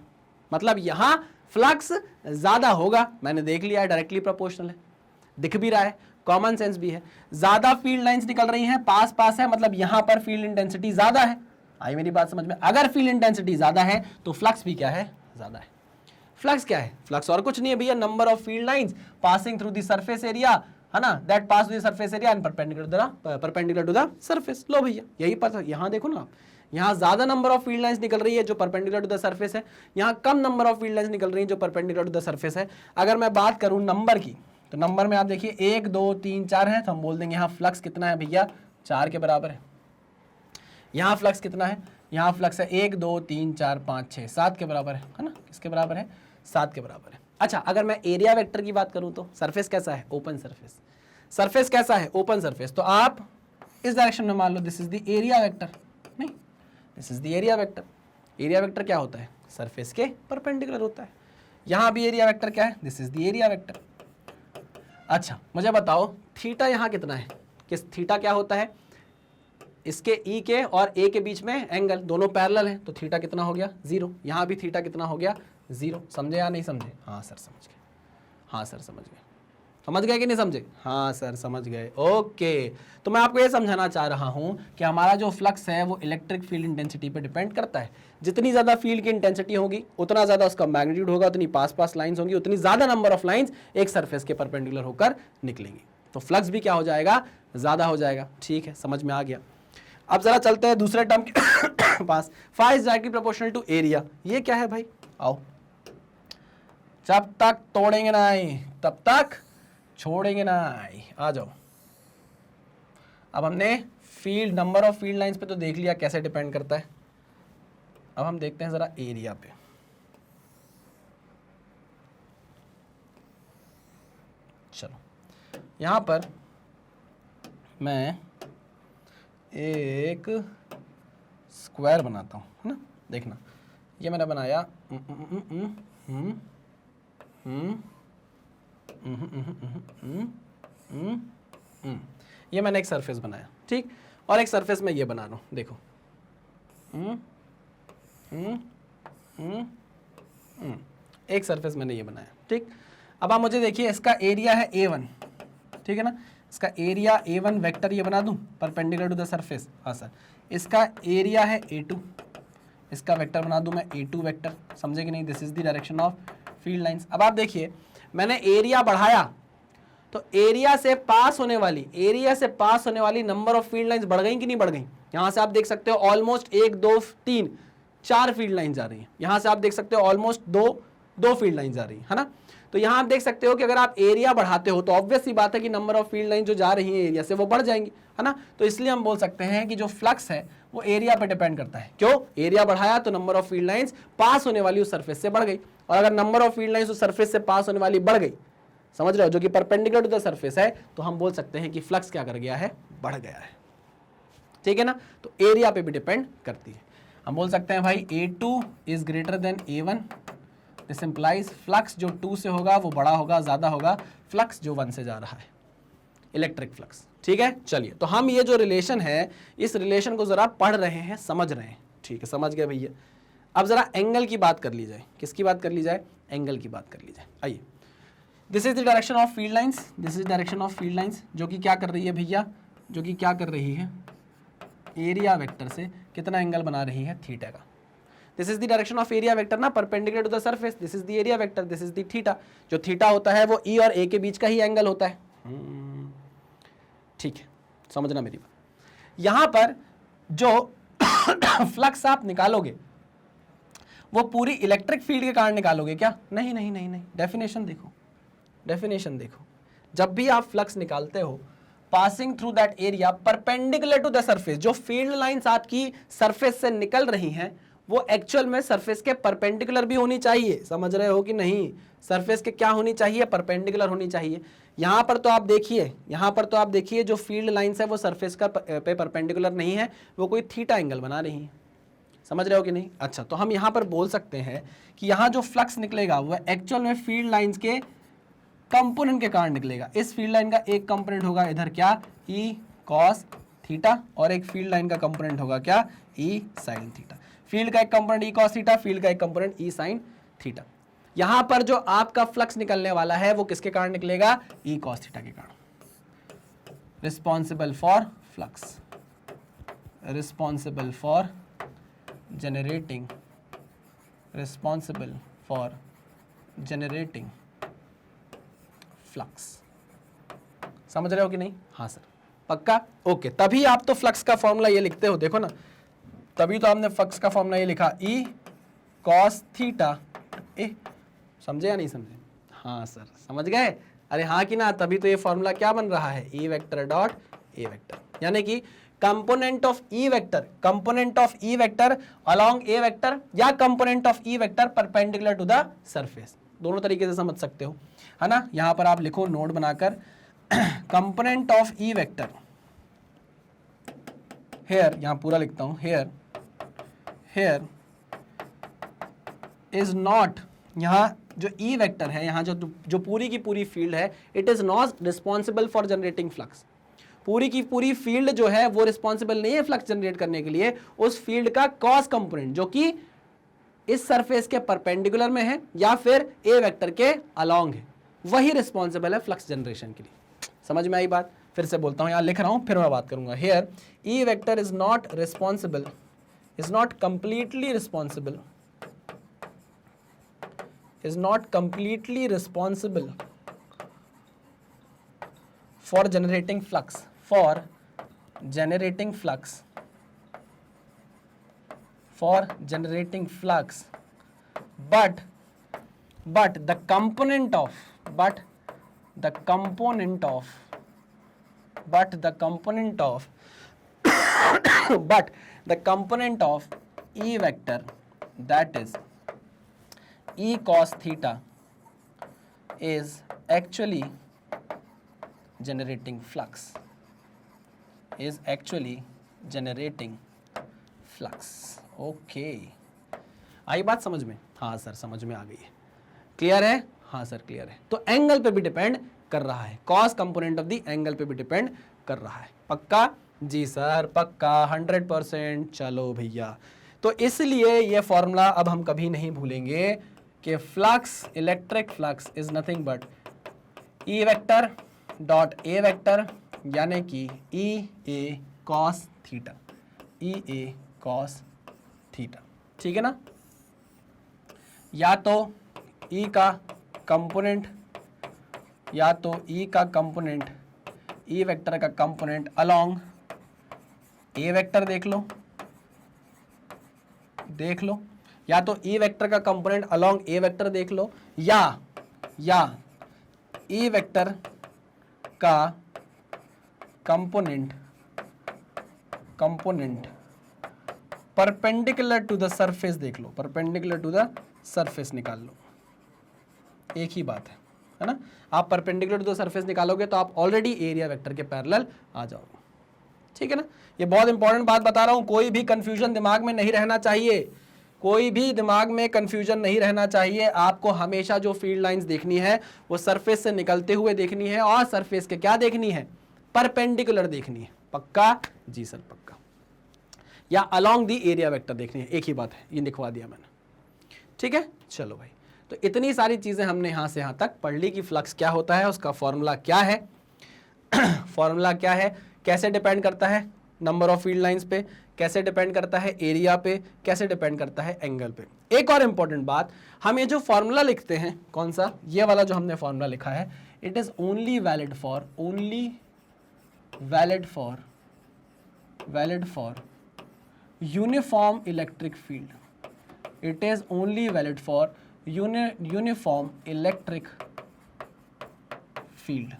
मतलब यहां फ्लक्स ज्यादा होगा, मैंने देख लिया है, डायरेक्टली प्रोपोर्शनल है, दिख भी रहा है, कॉमन सेंस भी है। ज्यादा फील्ड लाइंस निकल रही हैं, पास पास है, मतलब यहां पर फील्ड इंटेंसिटी ज्यादा है। आई मेरी बात समझ में, अगर फील्ड इंटेंसिटी ज्यादा है तो फ्लक्स भी क्या है, ज्यादा है। फ्लक्स क्या है, फ्लक्स और कुछ नहीं है भैया, number of field lines passing through the surface area, है ना, that pass through the surface area and perpendicular to the surface. लो भैया यही पता, यहां देखो ना आप, यहां ज्यादा नंबर ऑफ फील्ड लाइंस निकल रही है जो परपेंडिकुलर टू द सरफेस है, यहां कम नंबर ऑफ फील्ड लाइंस निकल रही है जो परपेंडिकुलर टू द सरफेस है। अगर मैं बात करूं नंबर की, तो नंबर में आप देखिए 1 2 3 4 है, तो हम बोल देंगे यहाँ फ्लक्स कितना है भैया, 4 के बराबर है। यहाँ फ्लक्स कितना है, यहाँ फ्लक्स है 1 2 3 4 5 6 7 के बराबर है ना, किसके बराबर है, 7 के बराबर है। अच्छा, अगर मैं एरिया वेक्टर की बात करूं तो सरफेस कैसा है, ओपन सरफेस, सरफेस कैसा है, ओपन सरफेस, तो आप इस डायरेक्शन में मान लो this is the area vector, नहीं this is the area vector. Area vector क्या होता है, सरफेस के परपेंडिकुलर होता है। यहां भी एरिया वेक्टर क्या है, this is the area vector. अच्छा मुझे बताओ थीटा यहां कितना है, किस थीटा क्या होता है, इसके ई के और ए के बीच में एंगल, दोनों पैरेलल हैं, तो थीटा कितना हो गया, 0। यहां भी थीटा कितना हो गया, 0। समझे या नहीं समझे, हाँ सर समझ गए, हाँ सर समझ गए, समझ गए कि नहीं समझे, हाँ सर समझ गए, ओके। तो मैं आपको ये समझाना चाह रहा हूं कि हमारा जो फ्लक्स है वो इलेक्ट्रिक फील्ड इंटेंसिटी पे डिपेंड करता है। जितनी ज्यादा फील्ड की इंटेंसिटी होगी उतना ज्यादा उसका मैग्नीट्यूड होगा, उतनी पास पास लाइंस होंगी, उतनी ज्यादा नंबर ऑफ लाइंस एक सरफेस के परपेंडिकुलर होकर निकलेंगी, तो फ्लक्स भी क्या हो जाएगा, ज्यादा हो जाएगा। ठीक है, समझ में आ गया। अब जरा चलते हैं दूसरे टर्म के पास, phi is directly proportional to area. ये क्या है भाई, आओ, जब तक तोड़ेंगे नहीं तब तक छोड़ेंगे नहीं, आ जाओ। अब हमने field, number of field lines पे तो देख लिया कैसे डिपेंड करता है, अब हम देखते हैं जरा एरिया पे। चलो यहां पर मैं एक स्क्वायर बनाता हूं, है ना, देखना ये मैंने बनाया, ये मैंने एक सरफेस बनाया, ठीक, और एक सरफेस में ये बना रहा हूं, देखो, एक सरफेस मैंने ये बनाया, ठीक। अब आप मुझे देखिए, इसका एरिया है A1, ठीक है ना, इसका एरिया A1 वेक्टर ये बना दूं परपेंडिकुलर टू द सरफेस, हाँ सर। इसका एरिया है A2, इसका वेक्टर बना दूं मैं A2 वेक्टर, समझे कि नहीं, this is the direction of field lines. अब आप देखिए मैंने एरिया बढ़ाया तो एरिया से पास होने वाली नंबर ऑफ फील्ड लाइंस बढ़ गई कि नहीं बढ़ गई। यहां से आप देख सकते हो ऑलमोस्ट 1 2 3 4 फील्ड लाइंस आ रही हैं, यहां से आप देख सकते हो ऑलमोस्ट दो फील्ड लाइंस आ रही है ना। तो यहां आप देख सकते हो कि अगर आप एरिया बढ़ाते हो तो ऑब्वियस सी बात है कि नंबर ऑफ फील्ड लाइन जो जा रही है एरिया से वो बढ़ जाएंगी, है ना। तो इसलिए हम बोल सकते हैं कि जो फ्लक्स है वो एरिया पे डिपेंड करता है। क्यों, एरिया बढ़ाया तो number of field lines pass होने वाली उस सरफेस से बढ़ गई, और अगर नंबर ऑफ फील्ड लाइंस उस सरफेस से पास होने वाली बढ़ गई, समझ रहे हो, जो कि परपेंडिकुलर टू द सरफेस है, तो हम बोल सकते हैं कि फ्लक्स क्या कर गया है, बढ़ गया है। ठीक है ना, तो एरिया पे भी डिपेंड करती है। हम बोल सकते हैं भाई A2 is greater than A1, this implies flux जो 2 से होगा वो बड़ा होगा, ज्यादा होगा फ्लक्स जो 1 से जा रहा है। Electric flux. ठीक है, चलिए तो हम ये जो रिलेशन है इस रिलेशन को जरा पढ़ रहे हैं, समझ रहे हैं। ठीक है, समझ गए भैया। अब जरा एंगल की बात कर ली जाए। किसकी बात कर ली जाए? एंगल की बात कर ली जाए। आइए, this is the direction of field lines, this is direction of field lines, जो कि क्या कर रही है भैया, जो कि क्या कर रही है, एरिया वेक्टर से कितना एंगल बना रही है? थीटा का। This is the direction of area vector ना, perpendicular to the surface, this is the area vector, this is the theta. जो थीटा होता है वो ई और ए के बीच का ही एंगल होता है। ठीक है, समझना मेरी बात। यहां पर जो फ्लक्स आप निकालोगे वो पूरी इलेक्ट्रिक फील्ड के कारण निकालोगे क्या? नहीं नहीं नहीं नहीं, डेफिनेशन देखो, डेफिनेशन देखो। जब भी आप फ्लक्स निकालते हो, passing through that area perpendicular to the surface, जो फील्ड लाइंस आपकी सरफेस से निकल रही हैं वो एक्चुअल में सरफेस के परपेंडिकुलर भी होनी चाहिए। समझ रहे हो कि नहीं? सरफेस के क्या होनी चाहिए? परपेंडिकुलर होनी चाहिए। यहां पर तो आप देखिए, यहां पर तो आप देखिए जो फील्ड लाइंस है वो सरफेस का पे परपेंडिकुलर नहीं है, वो कोई थीटा एंगल बना रही है। समझ रहे हो कि नहीं? अच्छा, तो हम यहां पर बोल सकते हैं कि यहां जो फ्लक्स निकलेगा वो एक्चुअल में फील्ड लाइंस के कंपोनेंट के कारण निकलेगा। इस फील्ड लाइन का एक कंपोनेंट होगा इधर क्या, ई कॉस थीटा, और एक फील्ड लाइन का कंपोनेंट होगा क्या, ई साइन थीटा। फील्ड का एक component E cos theta, field का एक कंपोनेंट ई साइन थीटा। यहां पर जो आपका फ्लक्स निकलने वाला है वो किसके कारण निकलेगा? ई कॉस थीटा के कारण। Responsible for flux, responsible for generating, responsible for generating flux। समझ रहे हो कि नहीं? हाँ सर, पक्का? ओके, तभी आप तो फ्लक्स का फॉर्मूला ये लिखते हो, देखो ना, तभी तो आपने फ्लक्स का फॉर्मूला ये लिखा, ई कॉस थीटा। समझे या नहीं समझे? हाँ सर, समझ गए? अरे हाँ कि ना, तभी तो ये फॉर्मूला क्या बन रहा है, E vector dot A vector, यानी कि component of E vector, component of E vector along A vector, या component of E vector perpendicular to the surface. दोनों तरीके से समझ सकते हो, है ना। यहां पर आप लिखो नोट बनाकर, component of E vector here, यहां पूरा लिखता हूं, हेयर हेयर इज नॉट, यहां जो ई वेक्टर है, यहां जो पूरी की पूरी फील्ड है, it is not responsible for generating flux. पूरी की पूरी फील्ड जो है वो रिस्पॉन्सिबल नहीं है फ्लक्स जनरेट करने के लिए। उस फील्ड का कॉस कंपोनेंट जो कि इस सरफेस के परपेंडिकुलर में है या फिर ए वेक्टर के अलोंग है, वही रिस्पॉन्सिबल है फ्लक्स जनरेशन के लिए। समझ में आई बात? फिर से बोलता हूं, यहां लिख रहा हूं, फिर मैं बात करूंगा। Here E vector is not responsible, is not completely responsible, is not completely responsible for generating flux, for generating flux, for generating flux, but the component of, but the component of but the component of E vector, that is E cos theta, is actually generating flux, is actually generating flux। Okay, आई बात समझ में? हाँ sir, समझ में आ गई है। Clear है? हाँ सर, क्लियर है। तो एंगल पे भी डिपेंड कर रहा है, cos component of the angle पे भी डिपेंड कर रहा है। पक्का? जी सर, पक्का, 100%। चलो भैया, तो इसलिए ये फॉर्मूला अब हम कभी नहीं भूलेंगे कि flux, electric flux is nothing but E vector dot A vector, यानी कि ई A cos theta, E A cos theta. ठीक है ना? या तो ई का कंपोनेंट, या तो ई का कंपोनेंट, ई वेक्टर का कंपोनेंट अलोंग ए वेक्टर, देख लो, देख लो, या तो ई वेक्टर का कंपोनेंट अलोंग ए वेक्टर देख लो, या ई वेक्टर का component perpendicular to the surface देख लो, परपेंडिकुलर टू द सरफेस निकाल लो। एक ही बात है ना? आप परपेंडिकुलर टू द सरफेस निकालोगे तो आप ऑलरेडी एरिया वेक्टर के पैरेलल आ जाओगे। ठीक है ना? ये बहुत इंपॉर्टेंट बात बता रहा हूं, कोई भी कंफ्यूजन दिमाग में नहीं रहना चाहिए, कोई भी दिमाग में कंफ्यूजन नहीं रहना चाहिए। आपको हमेशा जो फील्ड लाइंस देखनी है वो सरफेस से निकलते हुए देखनी है, और सरफेस के क्या देखनी है, परपेंडिकुलर देखनी है। पक्का? जी सर पक्का। या अलोंग दी एरिया वेक्टर देखनी है, एक ही बात है, ये लिखवा दिया मैंने। ठीक है, चलो भाई, तो इतनी सारी चीजें हमने यहां से यहां तक पढ़ ली कि फ्लक्स क्या होता है, उसका फॉर्मूला क्या है फॉर्मूला क्या है, कैसे डिपेंड करता है नंबर ऑफ फील्ड लाइंस पे, कैसे डिपेंड करता है एरिया पे, कैसे डिपेंड करता है एंगल पे। एक और इंपॉर्टेंट बात, हम ये जो फॉर्मूला लिखते हैं, कौन सा, ये वाला जो हमने फॉर्मूला लिखा है, it is only valid for uniform electric field. It is only valid for uniform electric field.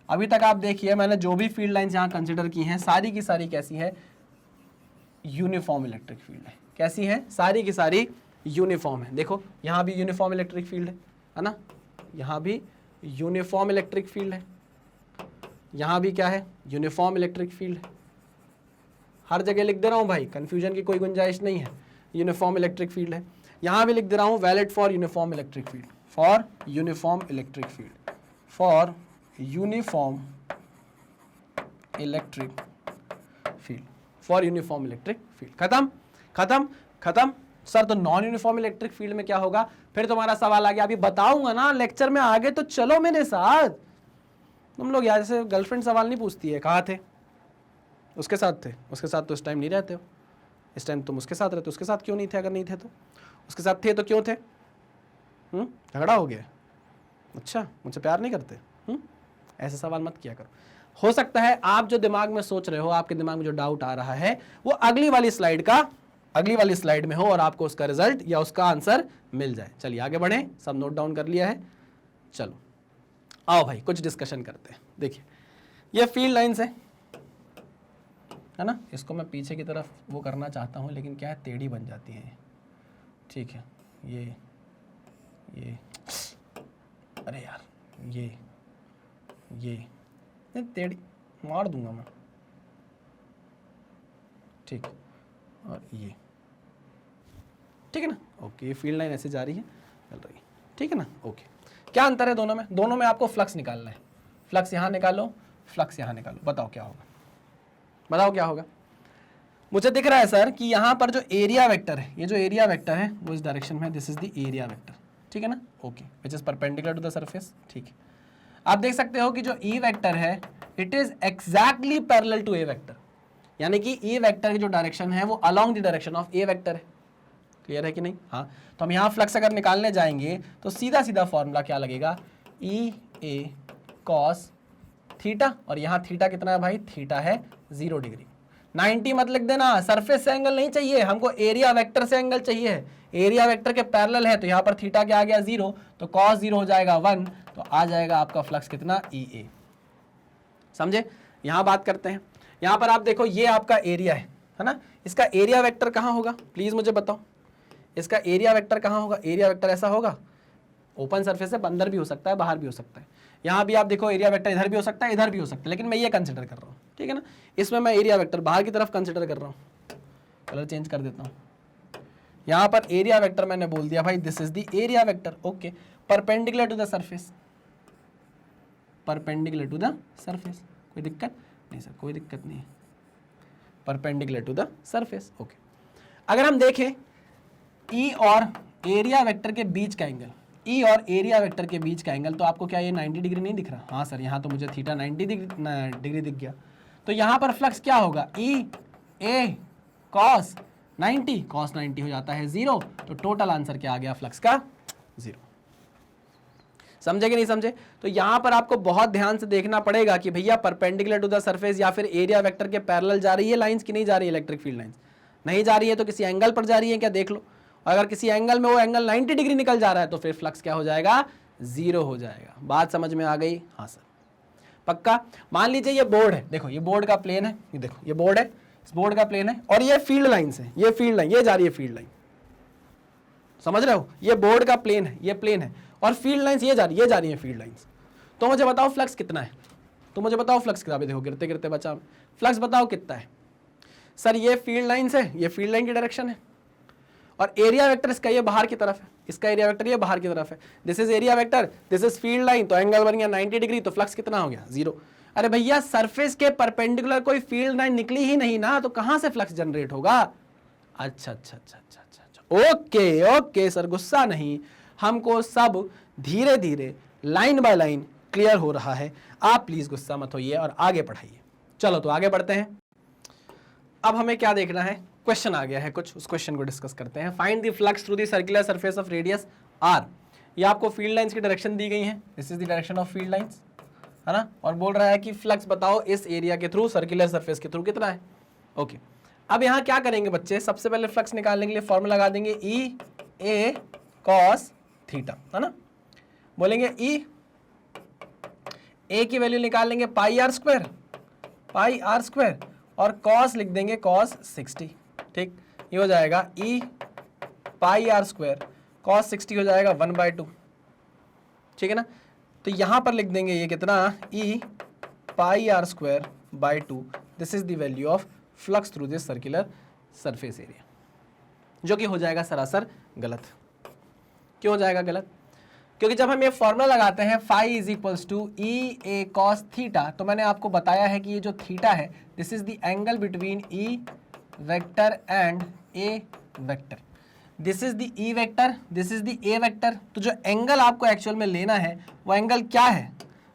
अभी तक आप देखिए मैंने जो भी फील्ड लाइंस यहां कंसिडर की हैं, सारी की सारी कैसी है, यूनिफॉर्म इलेक्ट्रिक फील्ड है। कैसी है? सारी की सारी यूनिफॉर्म है। देखो यहां भी यूनिफॉर्म इलेक्ट्रिक फील्ड है ना, यहां भी यूनिफॉर्म इलेक्ट्रिक फील्ड है, यहां भी क्या है, यूनिफॉर्म इलेक्ट्रिक फील्ड है। हर जगह लिख दे रहा हूं भाई, कंफ्यूजन की कोई गुंजाइश नहीं है, यूनिफॉर्म इलेक्ट्रिक फील्ड है। यहां भी लिख दे रहा हूं valid for uniform electric field, for uniform electric field, for uniform electric field, for uniform electric field. खत्म खत्म खत्म। सर तो नॉन यूनिफॉर्म इलेक्ट्रिक फील्ड में क्या होगा? फिर तुम्हारा सवाल आ गया, अभी बताऊंगा ना लेक्चर में आगे, तो चलो मेरे साथ। तुम लोग यार जैसे गर्लफ्रेंड सवाल नहीं पूछती है, कहाँ थे, उसके साथ थे, उसके साथ तो इस टाइम नहीं रहते हो, इस टाइम तुम उसके साथ रहते, उसके साथ क्यों नहीं थे? अगर नहीं थे तो उसके साथ थे तो क्यों थे? झगड़ा हो गया? अच्छा, मुझसे प्यार नहीं करते? ऐसे सवाल मत किया करो। हो सकता है आप जो दिमाग में सोच रहे हो, आपके दिमाग में जो डाउट आ रहा है, वो अगली वाली स्लाइड में हो और आपको उसका रिजल्ट या उसका आंसर मिल जाए। चलिए आगे बढ़े, सब नोट डाउन कर लिया है, चलो आओ भाई कुछ डिस्कशन करते हैं। देखिए ये फील्ड लाइंस है ना, इसको मैं पीछे की तरफ वो करना चाहता हूँ, लेकिन क्या है, टेढ़ी बन जाती है। ठीक है, ये अरे यार ये टेढ़ी मार दूंगा मैं। ठीक, और ये ठीक है ना, ओके। ये फील्ड लाइन ऐसे जा रही है, चल रही है, ठीक है ना, ओके। क्या अंतर है दोनों में? दोनों में आपको फ्लक्स निकालना है। फ्लक्स यहाँ निकालो, फ्लक्स यहाँ निकालो, बताओ क्या होगा, बताओ क्या होगा। मुझे दिख रहा है सर कि यहाँ पर जो एरिया वेक्टर है, ये जो एरिया वेक्टर है वो इस डायरेक्शन में है, this is the area vector, ठीक है ना, okay, which is perpendicular to the surface. ठीक है, आप देख सकते हो कि जो ई वेक्टर है it is exactly parallel to A vector, यानी कि ई वेक्टर की जो डायरेक्शन है वो along the direction of A vector है। क्लियर है कि नहीं? हाँ, तो हम यहाँ फ्लक्स अगर निकालने जाएंगे तो सीधा सीधा फॉर्मूला क्या लगेगा, ई ए कॉस थीटा, और यहाँ थीटा कितना है भाई, थीटा है 0 डिग्री। 90 मत लिख देना, सरफेस से एंगल नहीं चाहिए हमको, एरिया वेक्टर से एंगल चाहिए। एरिया वेक्टर के पैरेलल है तो यहाँ पर थीटा क्या आ गया 0, तो कॉस 0 हो जाएगा 1, तो आ जाएगा आपका फ्लक्स कितना, ई ए। समझे? यहाँ बात करते हैं, यहाँ पर आप देखो ये आपका एरिया है ना, इसका एरिया वेक्टर कहाँ होगा प्लीज मुझे बताओ, इसका एरिया वेक्टर कहाँ होगा? एरिया वेक्टर ऐसा होगा, ओपन सरफेस है, अंदर भी हो सकता है बाहर भी हो सकता है। यहाँ भी आप देखो एरिया वेक्टर इधर भी हो सकता है इधर भी हो सकता है, लेकिन मैं ये कंसिडर कर रहा हूँ, ठीक है ना, इसमें मैं एरिया वेक्टर बाहर की तरफ कंसिडर कर रहा हूँ। कलर चेंज कर देता हूँ, यहाँ पर एरिया वेक्टर मैंने बोल दिया भाई this is the area vector, okay, perpendicular to the surface, perpendicular to the surface. कोई दिक्कत नहीं सर, कोई दिक्कत नहीं है, perpendicular to the surface, okay. अगर हम देखें ई और एरिया वेक्टर के बीच का एंगल, ई और एरिया वेक्टर के बीच का एंगल, तो आपको क्या ये 90 डिग्री नहीं दिख रहा? हाँ सर, यहाँ तो मुझे थीटा 90 डिग्री दिख गया, तो यहाँ पर फ्लक्स क्या होगा, ई ए कॉस 90, कॉस 90 हो जाता है 0, तो टोटल आंसर क्या आ गया फ्लक्स का, 0। समझे कि नहीं समझे? तो यहाँ पर आपको बहुत ध्यान से देखना पड़ेगा कि भैया परपेंडिकुलर टू द सरफेस या फिर एरिया वेक्टर के पैरेलल जा रही है लाइंस की नहीं जा रही है, इलेक्ट्रिक फील्ड लाइंस नहीं जा रही है तो किसी एंगल पर जा रही है क्या, देख लो। अगर किसी एंगल में वो एंगल 90 डिग्री निकल जा रहा है तो फिर फ्लक्स क्या हो जाएगा, 0 हो जाएगा। बात समझ में आ गई? हाँ सर, पक्का। मान लीजिए ये बोर्ड है, देखो ये बोर्ड का प्लेन है, ये देखो ये बोर्ड है, इस बोर्ड का प्लेन है, और ये फील्ड लाइंस है, ये फील्ड लाइन, ये जा रही है फील्ड लाइन, समझ रहे हो, ये बोर्ड का प्लेन है, ये प्लेन है, और फील्ड लाइंस ये जा रही है फील्ड लाइंस। तो मुझे बताओ फ्लक्स कितना है, तो मुझे बताओ फ्लक्स कितना, देखो गिरते गिरते बचा, फ्लक्स बताओ कितना है। सर ये फील्ड लाइंस है, ये फील्ड लाइन की डायरेक्शन है, और एरिया वेक्टर इसका ये बाहर की तरफ है, इसका एरिया वेक्टर ये बाहर की तरफ है, this is area vector, this is field line, तो एंगल बन गया 90 डिग्री, तो फ्लक्स कितना हो गया, 0। अरे भैया सरफेस के परपेंडिकुलर कोई फील्ड लाइन निकली ही नहीं ना, तो कहां से फ्लक्स जनरेट होगा? अच्छा अच्छा अच्छा अच्छा अच्छा अच्छा, ओके ओके सर, गुस्सा नहीं, हमको सब धीरे धीरे लाइन बाय लाइन क्लियर हो रहा है, आप प्लीज गुस्सा मत होइए और आगे पढ़ाइए। चलो तो आगे बढ़ते हैं। अब हमें क्या देखना है, क्वेश्चन आ गया है कुछ, उस क्वेश्चन को डिस्कस करते हैं। Find the flux through the circular surface of radius R. ये आपको फील्ड लाइंस की डायरेक्शन दी गई है, this is the direction of field lines, है ना, और बोल रहा है कि फ्लक्स बताओ इस एरिया के थ्रू, सर्कुलर सरफेस के थ्रू कितना है। ओके, अब यहाँ क्या करेंगे बच्चे, सबसे पहले फ्लक्स निकालने के लिए फॉर्मूला लगा देंगे ई ए कॉस थीटा, है ना, बोलेंगे ई ए की वैल्यू निकाल लेंगे पाई आर स्क्वायर, और कॉस लिख देंगे कॉस 60, ठीक, ये हो जाएगा ई पाई आर स्क्वायर कॉस 60 हो जाएगा 1/2, ठीक है ना। तो यहां पर लिख देंगे ये कितना, E pi are square by 2, this is the value of flux through this circular surface area, जो कि हो जाएगा सरासर गलत। क्यों हो जाएगा गलत? क्योंकि जब हम ये फॉर्मूला लगाते हैं phi is equals to E A cos theta, तो मैंने आपको बताया है कि ये जो थीटा है this is the angle between E vector and A vector, this is the E vector, this is the A vector. तो जो एंगल आपको एक्चुअल में लेना है वो एंगल क्या है,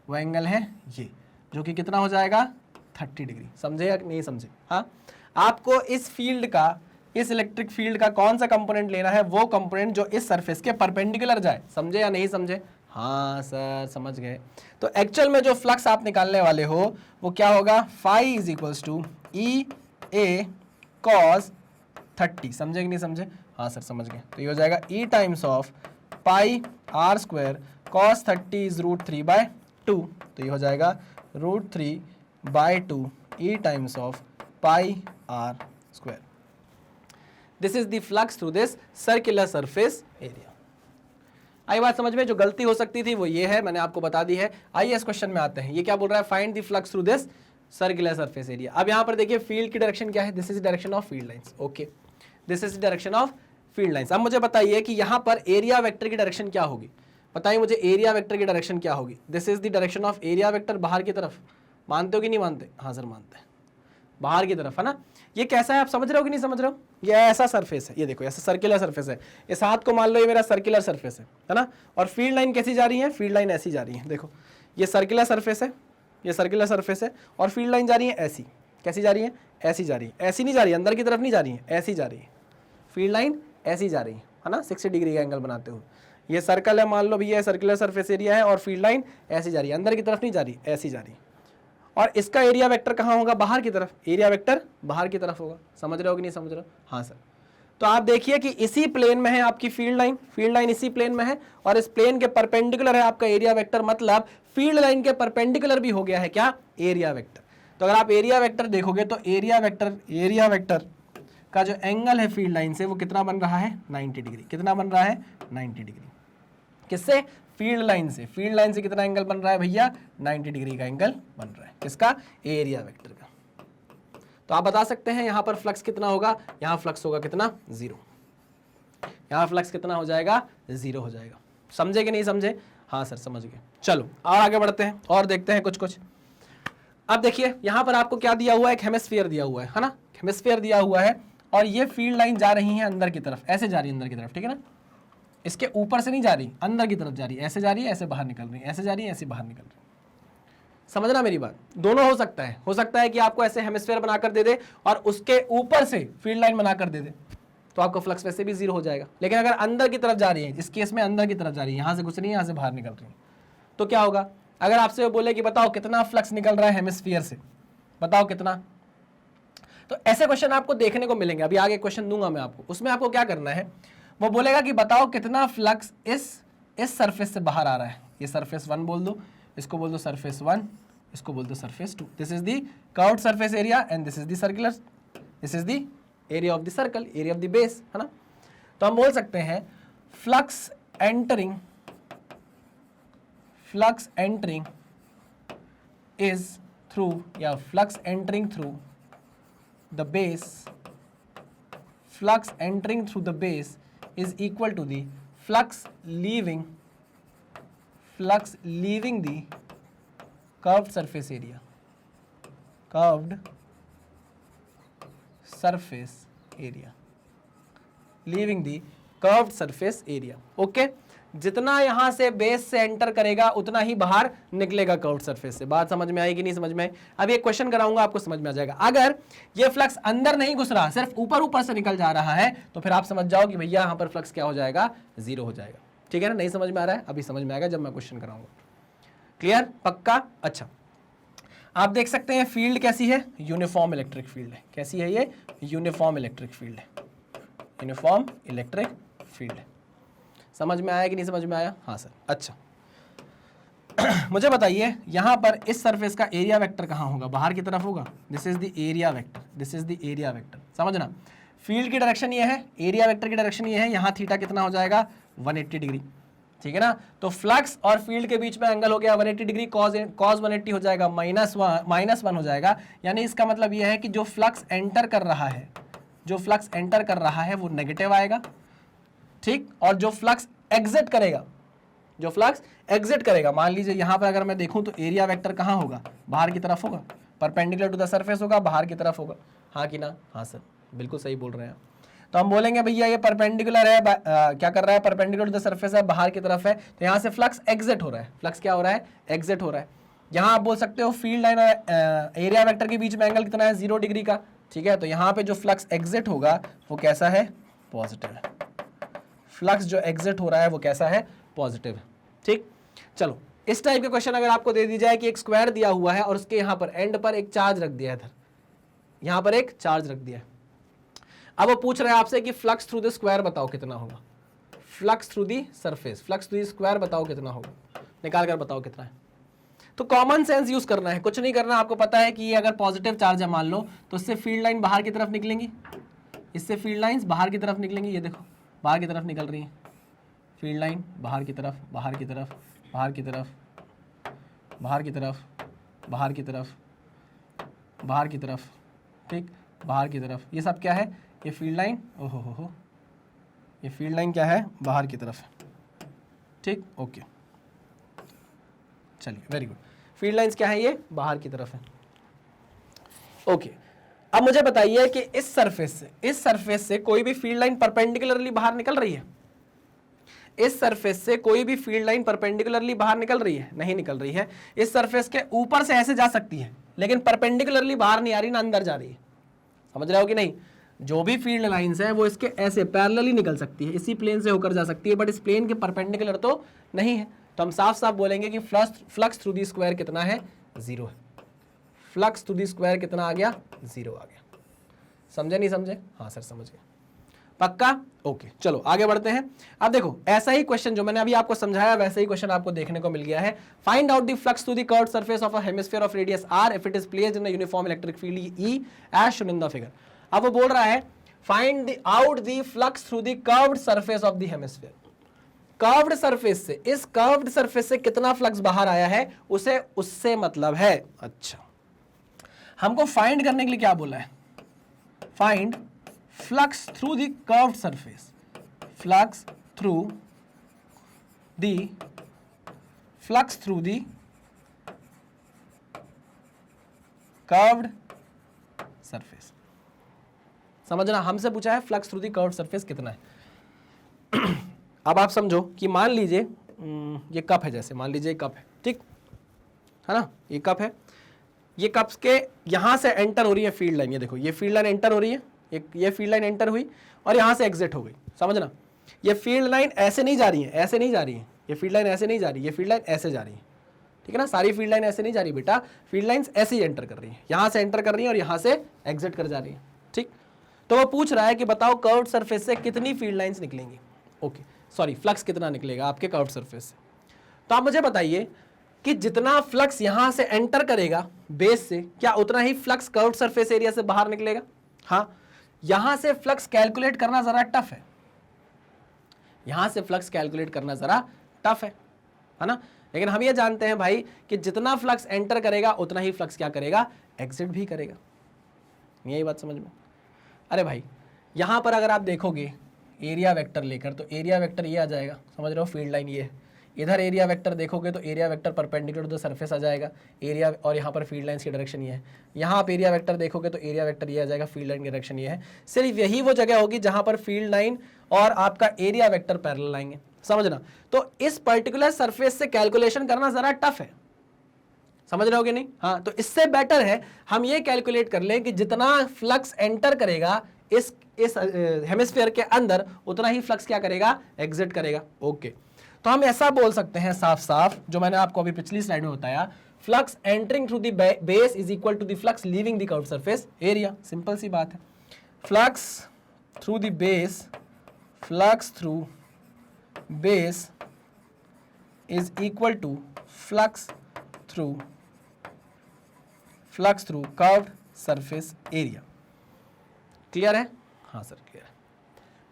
वो एंगल है ये, जो कि कितना हो जाएगा 30 डिग्री। समझे या नहीं समझे? हाँ, आपको इस फील्ड का, इस इलेक्ट्रिक फील्ड का कौन सा कंपोनेंट लेना है, वो कंपोनेंट जो इस सरफेस के परपेंडिकुलर जाए। समझे या नहीं समझे? हाँ सर समझ गए। तो एक्चुअल में जो फ्लक्स आप निकालने वाले हो वो क्या होगा, phi is equals to E A cos 30। समझे कि नहीं समझे? हाँ सर समझ गए। तो ये हो जाएगा E times of pi are square cos 30 is √3/2, तो ये हो जाएगा √3/2 E times of pi are square. This is the flux through this circular surface area. आई बात समझ में? जो गलती हो सकती थी वो ये है, मैंने आपको बता दी है। आइए इस क्वेश्चन में आते हैं। ये क्या बोल रहा है, find the flux through this circular surface area. अब यहाँ पर देखिए फील्ड की डायरेक्शन क्या है, this is direction of field lines. Okay, this is direction of field lines. अब मुझे बताइए कि यहाँ पर एरिया वेक्टर की डायरेक्शन क्या होगी, बताइए मुझे एरिया वेक्टर की डायरेक्शन क्या होगी। This is the direction of area vector, बाहर की तरफ। मानते हो कि नहीं मानते? हाँ सर मानते हैं, बाहर की तरफ, है ना। ये कैसा है आप समझ रहे हो कि नहीं समझ रहे हो? ये ऐसा सरफेस है, ये देखो ऐसा सर्कुलर सरफेस है, इस हाथ को मान लो ये मेरा सर्कुलर सरफेस है ना। और फील्ड लाइन कैसी जा रही है, फील्ड लाइन ऐसी जा रही है, देखो ये सर्कुलर सरफेस है, ये सर्कुलर सरफेस है, और फील्ड लाइन जा रही है ऐसी। कैसी जा रही है? ऐसी जा रही है। ऐसी नहीं जा रही है, अंदर की तरफ नहीं जा रही है, ऐसी जा रही है। फील्ड लाइन ऐसी जा रही है ना, 60 डिग्री का एंगल बनाते हुए। ये सर्कल है, मान लो भैया सर्कुलर सरफेस एरिया है, और फील्ड लाइन ऐसी जा रही है, अंदर की तरफ नहीं जा रही, ऐसी जा रही है। और इसका एरिया वेक्टर कहाँ होगा, बाहर की तरफ। एरिया वेक्टर बाहर की तरफ होगा। समझ रहे हो कि नहीं समझ रहे हो? हाँ सर। तो आप देखिए कि इसी प्लेन में है आपकी फील्ड लाइन इसी प्लेन में है, और इस प्लेन के परपेंडिकुलर है आपका एरिया वेक्टर, मतलब फील्ड लाइन के परपेंडिकुलर भी हो गया है क्या, एरिया वेक्टर। तो अगर आप एरिया वेक्टर देखोगे तो एरिया वेक्टर का जो एंगल है फील्ड लाइन से वो कितना बन रहा है, 90 डिग्री। कितना बन रहा है, 90 डिग्री। किससे? फील्ड लाइन से। फील्ड लाइन से कितना एंगल बन रहा है भैया, 90 डिग्री का एंगल बन रहा है। किसका? एरिया वेक्टर का। तो आप बता सकते हैं यहाँ पर फ्लक्स कितना होगा, यहाँ फ्लक्स होगा कितना, 0। यहाँ फ्लक्स कितना हो जाएगा, 0 हो जाएगा। समझे कि नहीं समझे? हाँ सर समझ गए। चलो और आगे बढ़ते हैं और देखते हैं कुछ। अब देखिए यहाँ पर आपको क्या दिया हुआ है, एक हेमिस्फीयर दिया हुआ है ना, हेमिस्फीयर दिया हुआ है, और ये फील्ड लाइन जा रही है अंदर की तरफ, ऐसे जा रही है अंदर की तरफ, ठीक है ना। इसके ऊपर से नहीं जा रही, अंदर की तरफ जा रही है, ऐसे जा रही है, ऐसे बाहर निकल रही है, ऐसे जा रही है, ऐसे बाहर निकल रही है। समझना मेरी बात? दोनों हो सकता है कि आपको ऐसे हेमिस्फीयर बनाकर दे दे और उसके ऊपर से फील्ड लाइन बनाकर दे दे, तो आपका फ्लक्स वैसे भी 0 हो जाएगा। लेकिन अगर अंदर की तरफ जा रही है, इस केस में अंदर की तरफ जा रही है, यहाँ से घुस रही है, यहाँ से बाहर निकल रही है, तो क्या होगा? अगर आपसे वो बोले कि बताओ कितना फ्लक्स निकल रहा है हेमिस्फीयर से, बताओ कितना, तो ऐसे क्वेश्चन आपको देखने को मिलेंगे। अभी आगे क्वेश्चन दूंगा मैं आपको, उसमें आपको क्या करना है, वो बोलेगा कि बताओ कितना फ्लक्स इस सरफेस से बाहर आ रहा है। ये सरफेस 1 बोल दो, इसको बोल दो सरफेस 1, इसको बोल दो surface 2। This is the curved surface area and this is the circular, this is the area of the circle, area of the base, है ना। तो हम बोल सकते हैं फ्लक्स एंटरिंग इज थ्रू, या flux entering through the base, flux entering through the base is equal to the flux leaving the curved surface area. Curved surface area, leaving the curved surface area. Okay, जितना यहां से base से enter करेगा उतना ही बाहर निकलेगा curved surface से। बात समझ में आएगी नहीं समझ में आई? अब एक क्वेश्चन कराऊंगा आपको समझ में आ जाएगा। अगर ये फ्लक्स अंदर नहीं घुस रहा, सिर्फ ऊपर ऊपर से निकल जा रहा है, तो फिर आप समझ जाओ कि भैया यहां पर फ्लक्स क्या हो जाएगा, जीरो हो जाएगा। ठीक है ना? नहीं समझ में आ रहा है? अभी समझ में आएगा जब मैं क्वेश्चन कराऊंगा। क्लियर? पक्का? अच्छा, आप देख सकते हैं फील्ड कैसी है, यूनिफॉर्म इलेक्ट्रिक फील्ड है। कैसी है ये? यूनिफॉर्म इलेक्ट्रिक फील्ड है। यूनिफॉर्म इलेक्ट्रिक फील्ड है। समझ में आया कि नहीं समझ में आया? हाँ सर। अच्छा मुझे बताइए यहां पर इस सरफेस का एरिया वेक्टर कहां होगा? बाहर की तरफ होगा। This is the area vector, this is the area vector. समझना, फील्ड की डायरेक्शन ये है, एरिया वेक्टर की डायरेक्शन ये है। यहां थीटा कितना हो जाएगा? 180 डिग्री। ठीक है ना? तो फ्लक्स और फील्ड के बीच में एंगल हो गया 180 डिग्री, कॉज 180 हो जाएगा -1 हो जाएगा। यानी इसका मतलब यह है कि जो फ्लक्स एंटर कर रहा है, जो फ्लक्स एंटर कर रहा है वो नेगेटिव आएगा। ठीक, और जो फ्लक्स एग्जिट करेगा, जो फ्लक्स एग्जिट करेगा, मान लीजिए यहां पर अगर मैं देखूं तो एरिया वेक्टर कहां होगा? बाहर की तरफ होगा, परपेंडिकुलर टू द सरफेस होगा, बाहर की तरफ होगा। हाँ कि ना? हाँ सर, बिल्कुल सही बोल रहे हैं। तो हम बोलेंगे भैया ये परपेंडिकुलर है, क्या कर रहा है? परपेंडिकुलर टू द सरफेस है, बाहर की तरफ है, तो यहां से फ्लक्स एग्जिट हो रहा है। फ्लक्स क्या हो रहा है? एग्जिट हो रहा है। यहां आप बोल सकते हो फील्ड लाइन और एरिया वेक्टर के बीच में एंगल कितना है? 0 डिग्री का। ठीक है, तो यहां पे जो फ्लक्स एग्जिट होगा वो कैसा है? पॉजिटिव है। फ्लक्स जो एग्जिट हो रहा है वो कैसा है? पॉजिटिव है। ठीक, चलो इस टाइप के क्वेश्चन अगर आपको दे दी जाए कि एक स्क्वायर दिया हुआ है और उसके यहां पर एंड पर एक चार्ज रख दिया है, इधर यहां पर एक चार्ज रख दिया है। अब वो पूछ रहे हैं आपसे कि फ्लक्स थ्रू द स्क्वायर बताओ कितना होगा? Flux through the surface, flux through the square बताओ कितना होगा? निकाल कर बताओ कितना है। तो कॉमन सेंस यूज करना है, कुछ नहीं करना। आपको पता है कि ये अगर पॉजिटिव चार्ज है मान लो, तो इससे फील्ड लाइन बाहर की तरफ निकलेंगी, इससे फील्ड लाइंस बाहर की तरफ निकलेंगी। ये देखो बाहर की तरफ निकल रही है फील्ड लाइन, बाहर की तरफ, बाहर की तरफ, बाहर की तरफ, बाहर की तरफ, बाहर की तरफ, बाहर की तरफ। ठीक, बाहर की तरफ। ये सब क्या है? ये फील्ड लाइन, ओहो हो, ये फील्ड लाइन क्या है? बाहर की तरफ है। ठीक, ओके, चलिए वेरी गुड। फील्ड लाइंस क्या है? ये बाहर की तरफ है। ओके, अब मुझे बताइए कि इस सरफेस से कोई भी फील्ड लाइन परपेंडिकुलरली बाहर निकल रही है? इस सरफेस से कोई भी फील्ड लाइन परपेंडिकुलरली बाहर निकल रही है? नहीं निकल रही है। इस सरफेस के ऊपर से ऐसे जा सकती है, लेकिन परपेंडिकुलरली बाहर नहीं आ रही ना अंदर जा रही है। समझ रहे हो कि नहीं? जो भी फील्ड लाइंस है वो इसके ऐसे पैरेलली निकल सकती है, इसी प्लेन से होकर जा सकती है, बट इस प्लेन के परपेंडिकुलर तो नहीं है। तो हम साफ साफ बोलेंगे कि फ्लक्स थ्रू दी स्क्वायर कितना है? 0 है। फ्लक्स थ्रू दी स्क्वायर कितना आ गया? 0 आ गया। समझे नहीं समझे? हाँ सर समझ गए। पक्का? ओके, चलो आगे बढ़ते हैं। अब देखो ऐसा ही क्वेश्चन जो मैंने अभी आपको समझाया वैसा ही क्वेश्चन आपको देखने को मिल गया है। Find out the flux through the curved surface of a hemisphere of radius r if it is placed in a uniform electric field E as shown in the figure। अब वो बोल रहा है find out the flux through the curved surface of the hemisphere. Curved surface से, इस curved surface से कितना flux बाहर आया है उसे, उससे मतलब है। अच्छा, हमको फाइंड करने के लिए क्या बोला है? Find flux through the curved surface, flux through the curved surface. समझना, हमसे पूछा है flux through the curved surface कितना है। अब आप समझो कि मान लीजिए ये कप है, जैसे मान लीजिए कप है, ठीक है ना? ये कप है, ये कप्स के यहां से एंटर हो रही है फील्ड लाइन। ये देखो ये फील्ड लाइन एंटर हो रही है, ये फील्ड लाइन एंटर हुई और यहां से एग्जिट हो गई। समझना, ये फील्ड लाइन ऐसे नहीं जा रही है, ऐसे नहीं जा रही है, ये फील्ड लाइन ऐसे नहीं जा रही है, ये फील्ड लाइन ऐसे जा रही है। ठीक है ना? सारी फील्ड लाइन ऐसे नहीं जा रही बेटा, फील्ड लाइंस ऐसे ही एंटर कर रही है, यहां से एंटर कर रही है और यहां से एग्जिट कर जा रही है। ठीक, तो वो पूछ रहा है कि बताओ कर्व्ड सरफेस से कितनी फील्ड लाइंस निकलेंगी। ओके सॉरी, फ्लक्स कितना निकलेगा आपके कर्व्ड सरफेस से। तो आप मुझे बताइए कि जितना फ्लक्स यहां से एंटर करेगा बेस से, क्या उतना ही फ्लक्स कर्व्ड सरफेस एरिया से बाहर निकलेगा? हाँ, यहां से फ्लक्स कैलकुलेट करना जरा टफ है, यहां से फ्लक्स कैलकुलेट करना जरा टफ है ना? लेकिन हम ये जानते हैं भाई कि जितना फ्लक्स एंटर करेगा उतना ही फ्लक्स क्या करेगा? एग्जिट भी करेगा। यही बात समझ में? अरे भाई यहां पर अगर आप देखोगे एरिया वेक्टर लेकर, तो एरिया वेक्टर ये आ जाएगा, समझ रहे हो? फील्ड लाइन ये है, इधर एरिया वेक्टर देखोगे तो area vector perpendicular to the surface आ जाएगा एरिया, और यहाँ पर फील्ड लाइंस की डायरेक्शन ये है। यहाँ आप एरिया वेक्टर देखोगे तो एरिया वेक्टर ये आ जाएगा, फील्ड लाइन की डायरेक्शन ये है। सिर्फ यही वो जगह होगी जहाँ पर फील्ड लाइन और आपका एरिया वेक्टर पैरेलल आएंगे, समझना। तो इस पर्टिकुलर सरफेस से कैलकुलेशन करना जरा टफ है, समझ रहे हो कि नहीं? हाँ, तो इससे बेटर है हम ये कैलकुलेट कर लें कि जितना फ्लक्स एंटर करेगा इस हेमिस्फीयर के अंदर, उतना ही फ्लक्स क्या करेगा, एग्जिट करेगा। ओके, तो हम ऐसा बोल सकते हैं साफ साफ, जो मैंने आपको अभी पिछली स्लाइड में बताया, flux entering through the base is equal to the flux leaving the curved surface area. Simple सी बात है, flux through the base, flux through base is equal to flux through curved surface area. Clear है? हाँ sir clear है।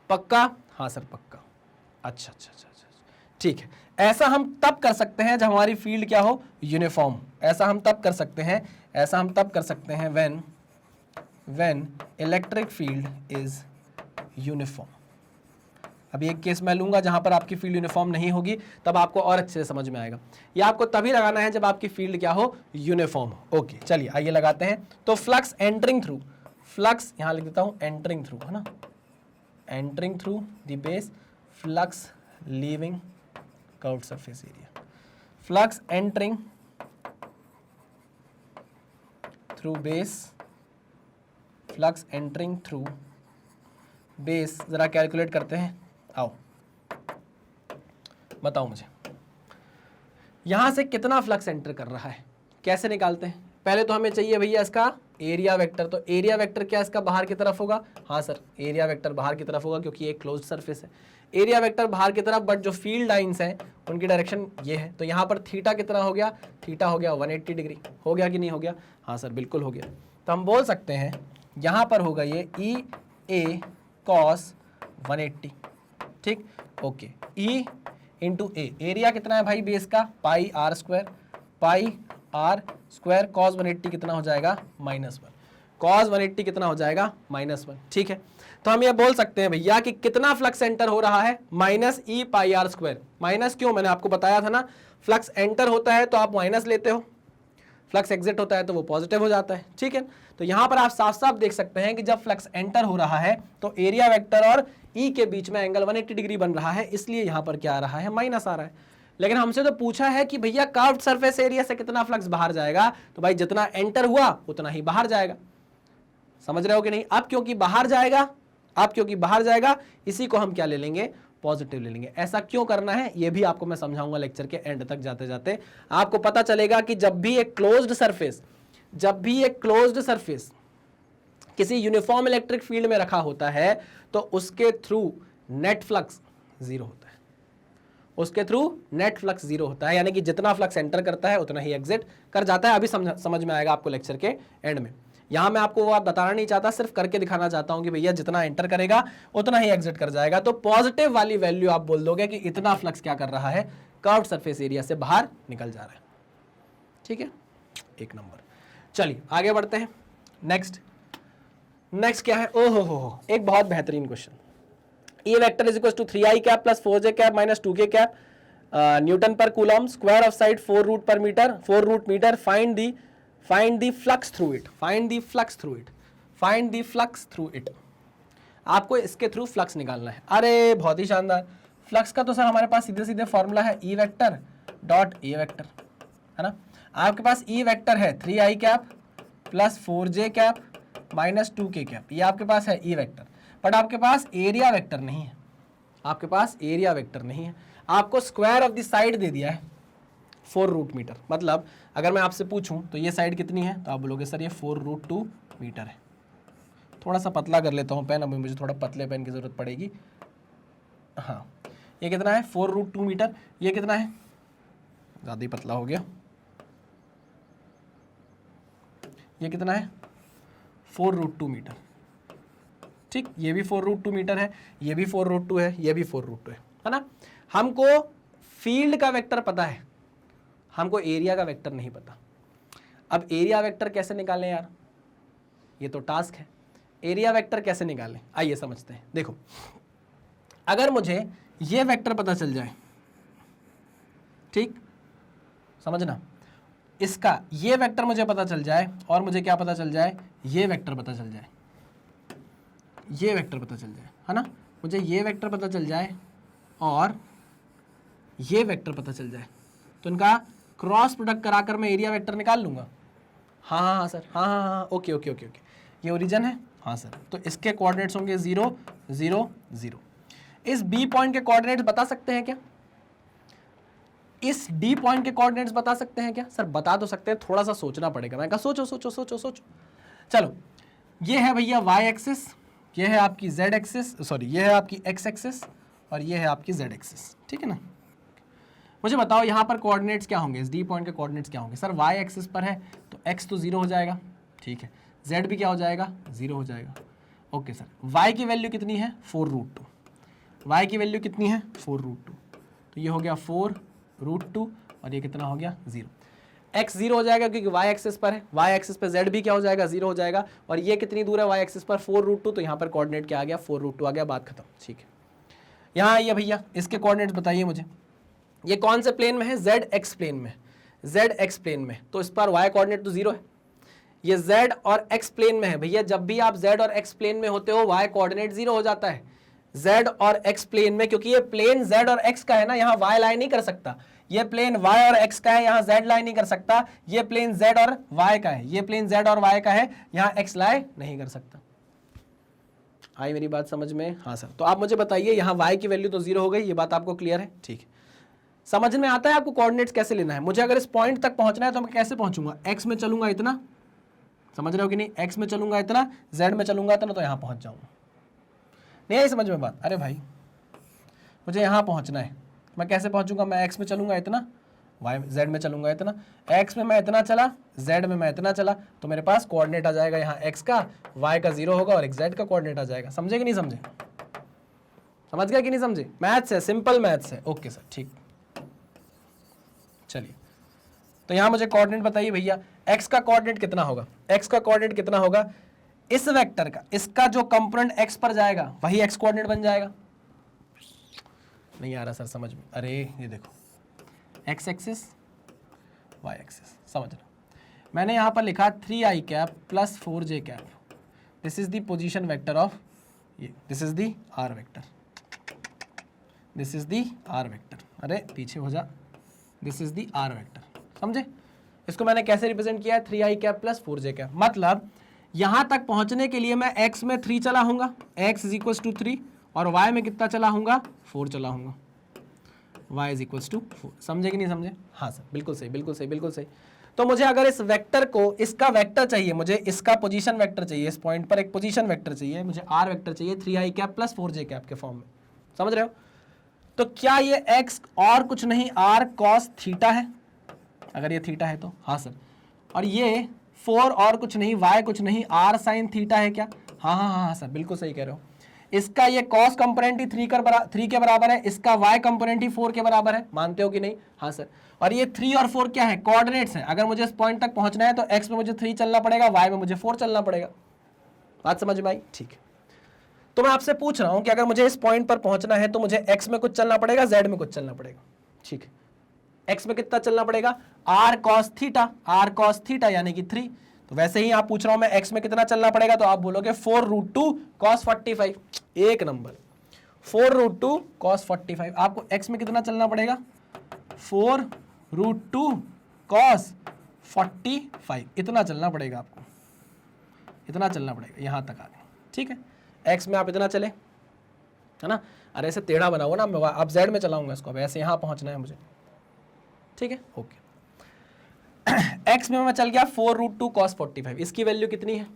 पक्का? हाँ sir पक्का। अच्छा अच्छा अच्छा अच्छा, ठीक है। ऐसा हम तब कर सकते हैं जब हमारी फील्ड क्या हो, यूनिफॉर्म। ऐसा हम तब कर सकते हैं when electric field is uniform. अभी एक केस मैं लूंगा जहां पर आपकी फील्ड यूनिफॉर्म नहीं होगी, तब आपको और अच्छे से समझ में आएगा। ये आपको तभी लगाना है जब आपकी फील्ड क्या हो, यूनिफॉर्म हो। ओके चलिए आइए लगाते हैं। तो फ्लक्स एंटरिंग थ्रू, फ्लक्स यहां लिख देता हूं एंटरिंग थ्रू, है ना, entering through the base, flux leaving curved surface area. Flux entering through base, flux entering through base, जरा कैलकुलेट करते हैं, आओ बताओ मुझे यहां से कितना फ्लक्स एंटर कर रहा है, कैसे निकालते हैं? पहले तो हमें चाहिए भैया इसका एरिया वेक्टर। तो एरिया वेक्टर क्या इसका बाहर की तरफ होगा? हाँ सर, एरिया वेक्टर बाहर की तरफ होगा क्योंकि एक क्लोज्ड सरफेस है। एरिया वेक्टर बाहर की तरफ, बट जो फील्ड लाइंस हैं उनकी डायरेक्शन ये है। तो यहाँ पर थीटा कितना हो गया? थीटा हो गया 180 डिग्री। हो गया कि नहीं हो गया? हाँ सर बिल्कुल हो गया। तो हम बोल सकते हैं यहाँ पर होगा ये ई ए कॉस 180, ठीक। Okay, E into A, area कितना है भाई बेस का? Pi are square, pi are square, cos 180 कितना हो जाएगा? -1। कॉस 180 कितना हो जाएगा? -1, ठीक है। तो हम ये बोल सकते हैं भैया कि कितना फ्लक्स एंटर हो रहा है? -e pi are square. Minus क्यों? मैंने आपको बताया था ना, फ्लक्स एंटर होता है तो आप माइनस लेते हो, फ्लक्स एग्जिट होता है तो वो पॉजिटिव हो जाता है, ठीक है। तो यहां पर आप साफ साफ देख सकते हैं कि जब फ्लक्स एंटर हो रहा है तो एरिया वेक्टर और ई के बीच में एंगल 180 डिग्री बन रहा है, इसलिए यहां पर क्या आ रहा है? माइनस आ रहा है। लेकिन हमसे तो पूछा है कि भैया कर्व्ड सरफेस एरिया से कितना फ्लक्स बाहर जाएगा, तो भाई जितना एंटर हुआ उतना ही बाहर जाएगा। समझ रहे हो कि नहीं? अब क्योंकि बाहर जाएगा, इसी को हम क्या ले लेंगे? पॉजिटिव ले लेंगे। ऐसा क्यों करना है ये भी आपको मैं समझाऊंगा लेक्चर के एंड तक। जाते जाते आपको पता चलेगा कि जब भी एक क्लोज्ड सरफेस किसी यूनिफॉर्म इलेक्ट्रिक फील्ड में रखा होता है तो उसके थ्रू नेट फ्लक्स जीरो होता है, यानी कि जितना फ्लक्स एंटर करता है उतना ही एग्जिट कर जाता है। अभी समझ में आएगा आपको लेक्चर के एंड में। यहां मैं आपको वो बात बताना नहीं चाहता, सिर्फ करके दिखाना चाहता हूं कि भैया जितना एंटर करेगा उतना ही एग्जिट कर जाएगा। तो पॉजिटिव वाली वैल्यू आप बोल दोगे कि इतना फ्लक्स क्या कर रहा है? कर्व्ड सरफेस एरिया से बाहर निकल जा रहा है, ठीक है, एक नंबर। चलिए आगे बढ़ते हैं। नेक्स्ट क्या है? ओहो, एक बहुत बेहतरीन question. E vector is equal to 3i cap plus 4j cap minus 2k cap newton per coulomb, square of side 4 root metre, find the flux through it. आपको इसके थ्रू फ्लक्स निकालना है। अरे बहुत ही शानदार। फ्लक्स का तो सर हमारे पास सीधे फॉर्मूला है E vector dot A vector, है ना। आपके पास E वेक्टर है 3i cap plus 4j cap minus 2k cap, ये आपके पास है E वेक्टर। बट आपके पास एरिया वेक्टर नहीं है, आपको स्क्वायर ऑफ द साइड दे दिया है 4 रूट मीटर। मतलब अगर मैं आपसे पूछूं तो ये साइड कितनी है, तो आप बोलोगे सर ये 4√2 मीटर है। थोड़ा सा पतला कर लेता हूं पेन, अभी मुझे थोड़ा पतले पेन की जरूरत पड़ेगी। हाँ, ये कितना है? 4√2 मीटर। ये कितना है? ज़्यादा ही पतला हो गया। ये कितना है? 4√2 मीटर, ठीक। ये भी 4√2 मीटर है, ये भी 4√2 है, ये भी 4√2 है ना। हमको फील्ड का वेक्टर पता है, हमको एरिया का वेक्टर नहीं पता। अब एरिया वेक्टर कैसे निकालें यार, ये तो टास्क है। एरिया वेक्टर कैसे निकालें, आइए समझते हैं। देखो, अगर मुझे ये वेक्टर पता चल जाए, ठीक, समझना। इसका ये वेक्टर मुझे पता चल जाए और मुझे क्या पता चल जाए, ये वेक्टर पता चल जाए, ये वेक्टर पता चल जाए, है ना, मुझे ये वेक्टर पता चल जाए और ये वेक्टर पता चल जाए, तो इनका क्रॉस प्रोडक्ट कराकर मैं एरिया वेक्टर निकाल लूंगा। हाँ हाँ हाँ सर, हाँ हाँ हाँ, ओके ओके ओके ओके, ये ओरिजिन है, हाँ सर, तो इसके कोऑर्डिनेट्स होंगे 0 0 0। इस बी पॉइंट के कोऑर्डिनेट्स बता सकते हैं क्या, इस डी पॉइंट के कोऑर्डिनेट्स बता सकते हैं क्या? सर बता तो सकते हैं, थोड़ा सा सोचना पड़ेगा। मैं कहा सोचो सोचो सोचो सोचो। चलो, ये है भैया वाई एक्सिस, ये है आपकी जेड एक्सिस, सॉरी ये है आपकी एक्स एक्सिस और ये है आपकी जेड एक्सिस, ठीक है ना। मुझे बताओ यहाँ पर कोऑर्डिनेट्स क्या होंगे, इस डी पॉइंट के कोऑर्डिनेट्स क्या होंगे? सर वाई एक्सिस पर है तो एक्स तो 0 हो जाएगा, ठीक है, जेड भी क्या हो जाएगा, 0 हो जाएगा। ओके सर, वाई की वैल्यू कितनी है, 4√2, वाई की वैल्यू कितनी है, 4√2, तो ये हो गया 4√2 और ये कितना हो गया, 0। एक्स 0 हो जाएगा क्योंकि वाई एक्सिस पर है, वाई एक्सिस पर जेड भी क्या हो जाएगा, 0 हो जाएगा। और ये कितनी दूर है वाई एक्सिस पर, 4√2, तो यहाँ पर कोऑर्डिनेट क्या आ गया, 4√2 आ गया, बात खत्म, ठीक है। यहाँ आइए भैया, इसके कोऑर्डिनेट्स बताइए मुझे। ये कौन से प्लेन में है, जेड एक्स प्लेन में, जेड एक्स प्लेन में, तो इस पर वाई कोऑर्डिनेट तो 0 है। ये जेड और एक्स प्लेन में है भैया, जब भी आप जेड और एक्स प्लेन में होते हो वाई कोऑर्डिनेट 0 हो जाता है, जेड और एक्स प्लेन में, क्योंकि ये प्लेन जेड और एक्स का है ना, यहाँ वाई लाई नहीं कर सकता। ये प्लेन वाई और एक्स का है, यहाँ जेड लाई नहीं कर सकता। ये प्लेन जेड और वाई का है, ये प्लेन जेड और वाई का है, यहाँ एक्स लाई नहीं कर सकता। आई मेरी बात समझ में? हाँ सर, तो आप मुझे बताइए, यहाँ वाई की वैल्यू तो 0 हो गई, ये बात आपको क्लियर है, ठीक है। समझ में आता है आपको कोऑर्डिनेट्स कैसे लेना है? मुझे अगर इस पॉइंट तक पहुंचना है तो मैं कैसे पहुंचूंगा, एक्स में चलूंगा इतना, समझ रहे हो कि नहीं, एक्स में चलूंगा इतना, जेड में चलूंगा इतना, तो यहाँ पहुंच जाऊंगा। नहीं आई समझ में बात? अरे भाई मुझे यहाँ पहुंचना है, मैं कैसे पहुंचूंगा, मैं एक्स में चलूंगा इतना, वाई जेड में चलूंगा इतना, एक्स में मैं इतना चला, जेड में मैं इतना चला, तो मेरे पास कोऑर्डिनेट आ जाएगा यहाँ एक्स का, वाई का 0 होगा और एक जेड का कोऑर्डिनेट आ जाएगा। समझे कि नहीं समझे? समझ गया कि नहीं समझे? मैथ्स है, सिंपल मैथ्स है। ओके सर, ठीक, चलिए, तो यहां मुझे कोऑर्डिनेट बताइए भैया, x का कोऑर्डिनेट कितना होगा, x का कोऑर्डिनेट कितना होगा इस वेक्टर का, इसका जो कंपोनेंट x पर जाएगा वही x कोऑर्डिनेट बन जाएगा। नहीं आ रहा सर समझ में? अरे ये देखो, x एक्सिस y एक्सिस, समझना। मैंने यहां पर लिखा 3i cap plus 4j cap, this is the position vector of ये, this is the r vector, this is the r vector, अरे पीछे हो जा, this is the r vector, समझे? इसको मैंने कैसे रिप्रेजेंट किया है, 3i cap plus 4j cap, मतलब यहां तक पहुंचने के लिए मैं x में 3 चला हूंगा, x इज इक्वल टू 3, और y में कितना चला हूंगा, 4 चला हूंगा, y इज इक्वल टू 4। समझे कि नहीं समझे? हाँ सर, बिल्कुल सही बिल्कुल सही बिल्कुल सही। तो मुझे अगर इस वेक्टर को, इसका वेक्टर चाहिए, मुझे इसका पोजीशन वेक्टर चाहिए, इस पॉइंट पर एक पोजीशन वेक्टर चाहिए, मुझे r वेक्टर चाहिए 3i cap plus 4j cap के फॉर्म में, समझ रहे हो? तो क्या ये x और कुछ नहीं r cos थीटा है? अगर ये थीटा है तो हाँ सर। और ये 4 और कुछ नहीं, y कुछ नहीं, r sin थीटा है क्या? हाँ हाँ हाँ सर, बिल्कुल सही कह रहे हो। इसका ये cos कंपोनेंट ही 3 के बराबर है, इसका y कंपोनेंट ही 4 के बराबर है, मानते हो कि नहीं? हाँ सर। और ये 3 और 4 क्या है, कोऑर्डिनेट्स हैं। अगर मुझे इस पॉइंट तक पहुंचना है तो x में मुझे 3 चलना पड़ेगा, y में मुझे 4 चलना पड़ेगा। बात समझ में आई? ठीक है। तो मैं आपसे पूछ रहा हूं कि अगर मुझे इस पॉइंट पर पहुंचना है तो मुझे x में कुछ चलना पड़ेगा, z में कुछ चलना पड़ेगा, ठीक है। x में कितना चलना पड़ेगा, r cos थीटा यानी कि 3। तो वैसे ही आप पूछ रहा हूं मैं x में कितना चलना पड़ेगा, तो आप बोलोगे 4√2 cos 45, एक नंबर, 4√2 cos 45। आपको x में कितना चलना पड़ेगा, 4√2 cos 45, इतना चलना पड़ेगा आपको, इतना चलना पड़ेगा, यहां तक आ गए, ठीक है। x में आप इतना चले, है ना, अरे ऐसे टेढ़ा बनाओ ना, मैं आप z में चलाऊंगा इसको, अब ऐसे यहाँ पहुँचना है मुझे, ठीक है, ओके। x में मैं चल गया 4√2 cos 45, इसकी वैल्यू कितनी है,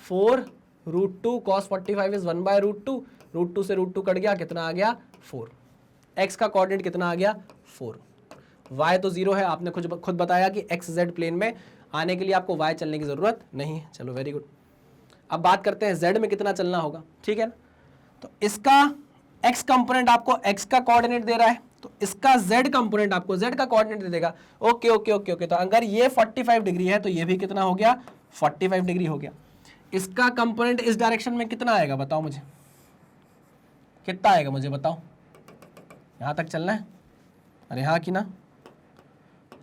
4√2 cos 45 इज 1/√2, √2 से √2 कट गया, कितना आ गया, 4। x का कोऑर्डिनेट कितना आ गया, 4। y तो 0 है, आपने खुद बताया कि x z प्लेन में आने के लिए आपको y चलने की जरूरत नहीं है। चलो वेरी गुड। अब बात करते हैं z में कितना चलना होगा, ठीक है ना। तो इसका x कंपोनेंट आपको x का कोऑर्डिनेट दे रहा है, तो इसका z कंपोनेंट आपको z का कोऑर्डिनेट दे देगा। ओके ओके ओके ओके, तो अगर ये 45 डिग्री है तो ये भी कितना हो गया, 45 डिग्री हो गया। इसका कंपोनेंट इस डायरेक्शन में कितना आएगा, बताओ मुझे, कितना आएगा मुझे बताओ, यहां तक चलना है, अरे हाँ कि ना,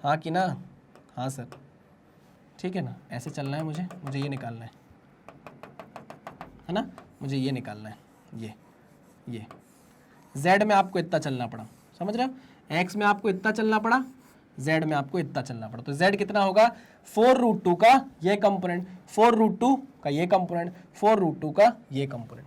हाँ कि ना, हाँ सर, ठीक है ना, ऐसे चलना है मुझे ये निकालना है ना, मुझे ये निकालना है, ये z में आपको इतना चलना पड़ा, समझ रहे हो, x में आपको इतना चलना पड़ा, z में आपको इतना चलना पड़ा, तो z कितना होगा 4√2 का ये कंपोनेंट, 4√2 का ये कंपोनेंट, 4√2 का ये कंपोनेंट,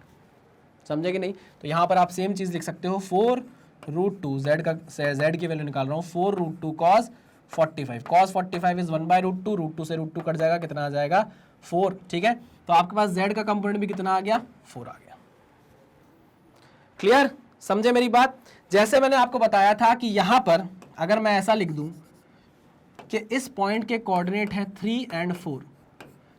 समझे कि नहीं। तो यहाँ पर आप सेम चीज़ लिख सकते हो 4√2 z की वैल्यू निकाल रहा हूँ 4√2 cos 45, cos 45 इज 1/√2, √2 से √2 कट जाएगा, कितना आ जाएगा 4, ठीक है। तो आपके पास z का कंपोनेंट भी कितना आ गया 4 आ गया। क्लियर, समझे मेरी बात। जैसे मैंने आपको बताया था कि यहाँ पर अगर मैं ऐसा लिख दूं कि इस पॉइंट के कोऑर्डिनेट है 3 और 4,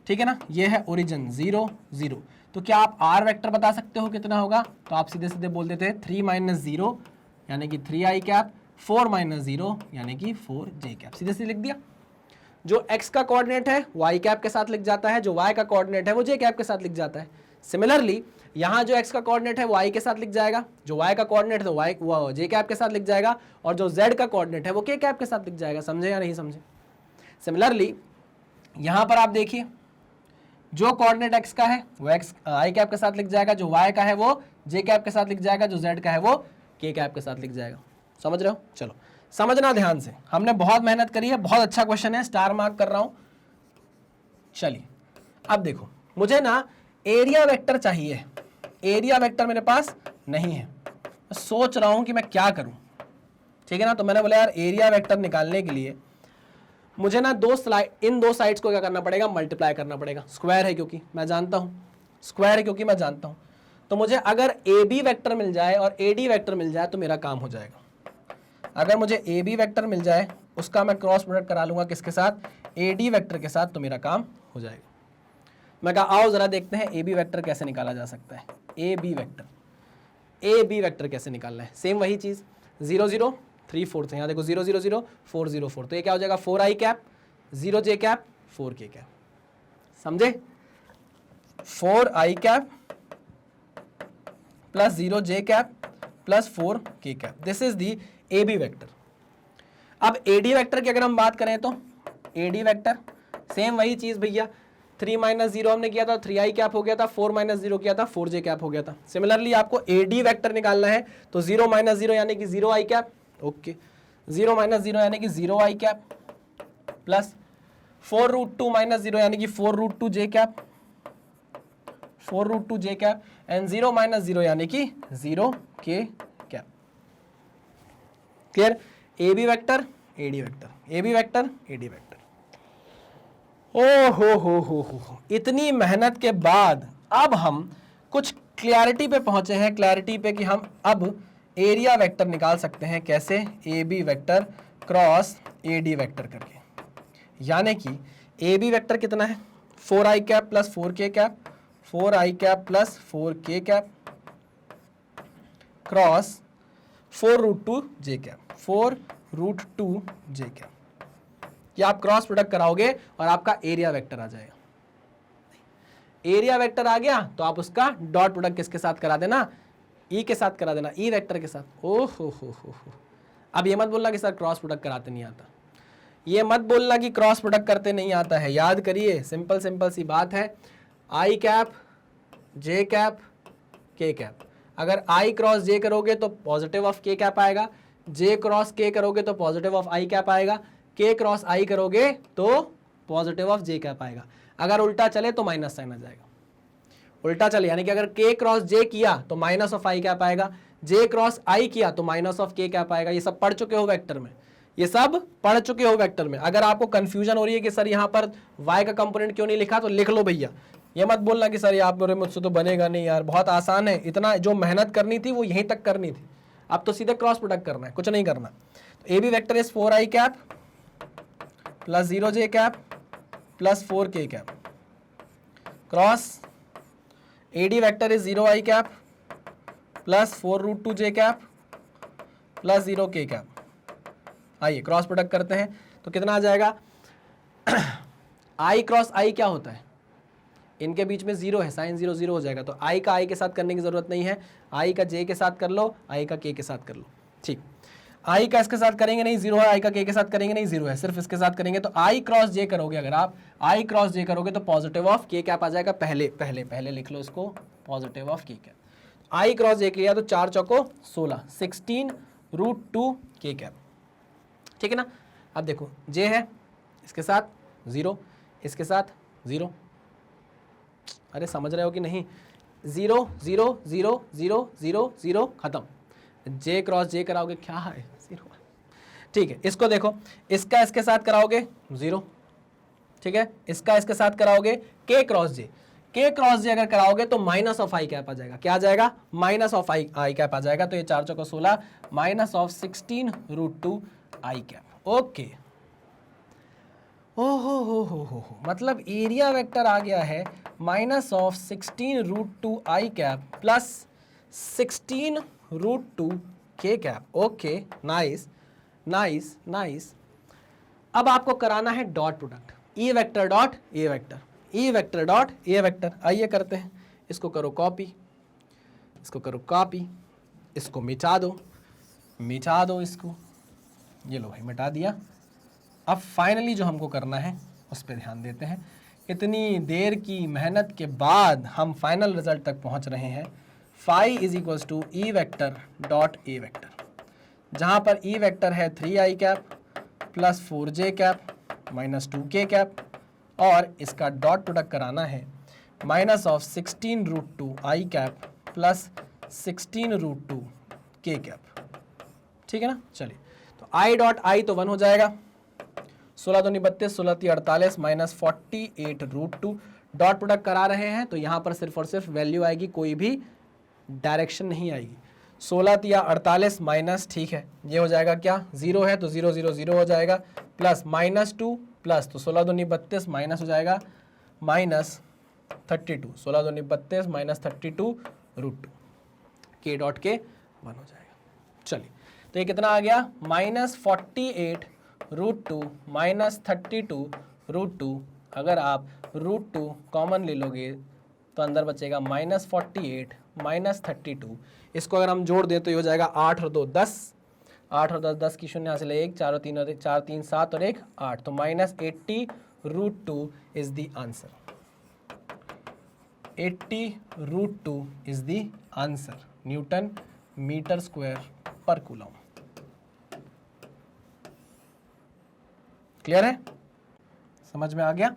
ठीक है ना, ये है ओरिजिन 0 0, तो क्या आप r वेक्टर बता सकते हो कितना होगा, तो आप सीधे सीधे बोल देते हैं 3 - 0 यानी कि 3i कैप, 4 - 0 यानी कि 4j कैप, सीधे सीधे लिख दिया। जो x का कोऑर्डिनेट है y कैप के साथ लिख जाता है, जो y का कोऑर्डिनेट है वो j कैप के साथ लिख जाता है। सिमिलरली यहाँ जो x का कोऑर्डिनेट है वो y के साथ लिख जाएगा, जो y का कोऑर्डिनेट है तो y वो j कैप के साथ लिख जाएगा, और जो z का कोऑर्डिनेट है वो k कैप के साथ लिख जाएगा। समझे या नहीं समझे। सिमिलरली यहाँ पर आप देखिए जो कोऑर्डिनेट x का है वो x i कैप के साथ लिख जाएगा, जो y का है वो j कैप के साथ लिख जाएगा, जो z का है वो k कैप के साथ लिख जाएगा। समझ रहे हो, चलो समझना ध्यान से, हमने बहुत मेहनत करी है, बहुत अच्छा क्वेश्चन है, स्टार मार्क कर रहा हूं। चलिए अब देखो, मुझे ना एरिया वेक्टर चाहिए, एरिया वेक्टर मेरे पास नहीं है, मैं सोच रहा हूं कि मैं क्या करूं, ठीक है ना। तो मैंने बोला यार एरिया वेक्टर निकालने के लिए मुझे ना इन दो साइड्स को क्या करना पड़ेगा, मल्टीप्लाई करना पड़ेगा। स्क्वायर है क्योंकि मैं जानता हूं, स्क्वायर है क्योंकि मैं जानता हूं, तो मुझे अगर ए बी वेक्टर मिल जाए और ए डी वेक्टर मिल जाए तो मेरा काम हो जाएगा। अगर मुझे ए बी वेक्टर मिल जाए उसका मैं क्रॉस प्रोडक्ट करा लूंगा किसके साथ, ए डी वेक्टर के साथ, तो मेरा काम हो जाएगा। मैं कहा आओ जरा देखते हैं ए बी वेक्टर कैसे निकाला जा सकता है। ए बी वेक्टर कैसे निकालना है, सेम वही चीज़ 0 0 3 4 यहाँ देखो 0 0 0 4 0 4, तो ये क्या हो जाएगा 4i cap 0j cap 4k cap, समझे, 4i cap plus 0j cap plus 4k cap, this is the A B vector. अब ए डी वेक्टर की अगर हम बात करें तो ए डी वेक्टर सेम वही चीज़ भैया, 3 - 0 हमने किया था 3i कैप हो गया था, 4 - 0 किया था 4j कैप हो गया था। सिमिलरली आपको ए डी वेक्टर निकालना है तो 0 - 0 यानी कि 0i कैप, ओके, 0 - 0 यानी कि 0i कैप प्लस 4√2 - 0 यानी कि 4√2j cap, 4√2j cap and 0 - 0 यानी कि 0k cap. Clear, A B vector A D vector, A B vector A D vector. ओ हो, इतनी मेहनत के बाद अब हम कुछ क्लैरिटी पे पहुंचे हैं, क्लैरिटी पे कि हम अब एरिया वेक्टर निकाल सकते हैं कैसे, A B vector cross A D vector करके। यानी कि ए बी वेक्टर कितना है 4i cap plus 4k cap, 4i cap plus 4k cap cross 4√2j cap, 4√2j cap. ये आप क्रॉस प्रोडक्ट कराओगे और आपका एरिया वेक्टर आ जाएगा। एरिया वेक्टर आ गया तो आप उसका डॉट प्रोडक्ट किसके साथ करा देना, ई के साथ करा देना, ई वेक्टर के साथ। ओ हो। अब ये मत बोलना कि सर क्रॉस प्रोडक्ट कराते नहीं आता, ये मत बोलना कि क्रॉस प्रोडक्ट करते नहीं आता है। याद करिए, सिंपल सी बात है, आई कैप जे कैप के कैप, अगर आई क्रॉस जे करोगे तो पॉजिटिव ऑफ के कैप आएगा, जे क्रॉस के करोगे तो पॉजिटिव ऑफ आई कैप आएगा, के क्रॉस आई करोगे तो पॉजिटिव ऑफ जे कैप आएगा। अगर उल्टा चले तो माइनस साइन आ जाएगा। उल्टा चले यानी कि अगर के क्रॉस जे किया तो माइनस ऑफ आई कैप आएगा, जे क्रॉस आई किया तो माइनस ऑफ के कैप आएगा। ये सब पढ़ चुके हो वेक्टर में, ये सब पढ़ चुके हो वेक्टर में। अगर आपको कंफ्यूजन हो रही है कि सर यहाँ पर y का कंपोनेंट क्यों नहीं लिखा, तो लिख लो भैया। ये मत बोलना कि सर आप बोले मुझसे तो बनेगा नहीं यार, बहुत आसान है, इतना जो मेहनत करनी थी वो यहीं तक करनी थी, अब तो सीधे क्रॉस प्रोडक्ट करना है, कुछ नहीं करना। तो A B vector is 4i cap plus 0j cap plus 4k cap cross A D vector is 0i cap plus 4√2j cap plus 0k cap. आइए क्रॉस प्रोडक्ट करते हैं तो कितना आ जाएगा, i क्रॉस i क्या होता है, इनके बीच में 0 है, साइन 0 0 हो जाएगा, तो i का i के साथ करने की जरूरत नहीं है, i का j के साथ कर लो, i का k के साथ कर लो। ठीक, आई का इसके साथ करेंगे नहीं, जीरो है, आई का के साथ करेंगे नहीं, जीरो है, सिर्फ इसके साथ करेंगे। तो आई क्रॉस जे करोगे, अगर आप आई क्रॉस जे करोगे तो पॉजिटिव ऑफ के कैप आ जाएगा। पहले पहले पहले लिख लो इसको, पॉजिटिव ऑफ के कैप। आई क्रॉस जे किया तो 4 चौको 16, 16√2 के कैप, ठीक है ना। अब देखो जे है, इसके साथ जीरो, इसके साथ जीरो, अरे समझ रहे हो कि नहीं, 0 0 0 0 0 0 खत्म। जे क्रॉस जे कराओगे क्या है, जीरो, ठीक है। इसको देखो, इसका इसके साथ कराओगे जीरो, ठीक है, इसका इसके साथ कराओगे के क्रॉस जे, के क्रॉस जे अगर कराओगे तो माइनस ऑफ आई कैप आ जाएगा। क्या आ जाएगा, माइनस ऑफ आई कैप आ जाएगा। तो ये 4 चौको 16 minus of 16√2 i cap. Okay, हो, मतलब एरिया वेक्टर आ गया है minus of 16√2 i cap plus 16√2 k cap. Okay, nice nice nice. अब आपको कराना है dot product, E vector dot A vector, E vector dot A vector. आइए करते हैं, इसको करो कॉपी, इसको करो कॉपी, इसको मिटा दो इसको, ये लो भाई मिटा दिया। अब फाइनली जो हमको करना है उस पर ध्यान देते हैं। इतनी देर की मेहनत के बाद हम फाइनल रिजल्ट तक पहुंच रहे हैं। Phi is equals to E vector dot A vector, जहाँ पर ई वेक्टर है 3i cap plus 4j cap minus 2k cap, और इसका डॉट प्रोडक्ट कराना है minus of 16√2 i cap plus 16√2 k cap, ठीक है ना। चलिए, तो आई डॉट आई तो 1 हो जाएगा, 16 दूनी 32, 16 × 48 माइनस 48√2। डॉट प्रोडक्ट करा रहे हैं तो यहाँ पर सिर्फ और सिर्फ वैल्यू आएगी, कोई भी डायरेक्शन नहीं आएगी। 16 × 48 माइनस, ठीक है, ये हो जाएगा क्या, 0 है तो 0 0 0 हो जाएगा, प्लस माइनस 2 प्लस, तो 16 दूनी 32 माइनस हो जाएगा माइनस 32, 16 दूनी 32 माइनस 32√2, के डॉट के 1 हो जाएगा। चलिए, तो ये कितना आ गया, माइनस 48√2 माइनस 32√2। अगर आप √2 कॉमन ले लोगे तो अंदर बचेगा माइनस 48 माइनस 32। इसको अगर हम जोड़ दें तो ये हो जाएगा 8 और 2 10, 8 और 10 10 की शून्य हासिल 1, 4 और 3 और 4 3 7 और 1 8, तो minus 80√2 is the answer. 80√2 is the answer, newton metre square per coulomb. Clear है, समझ में आ गया।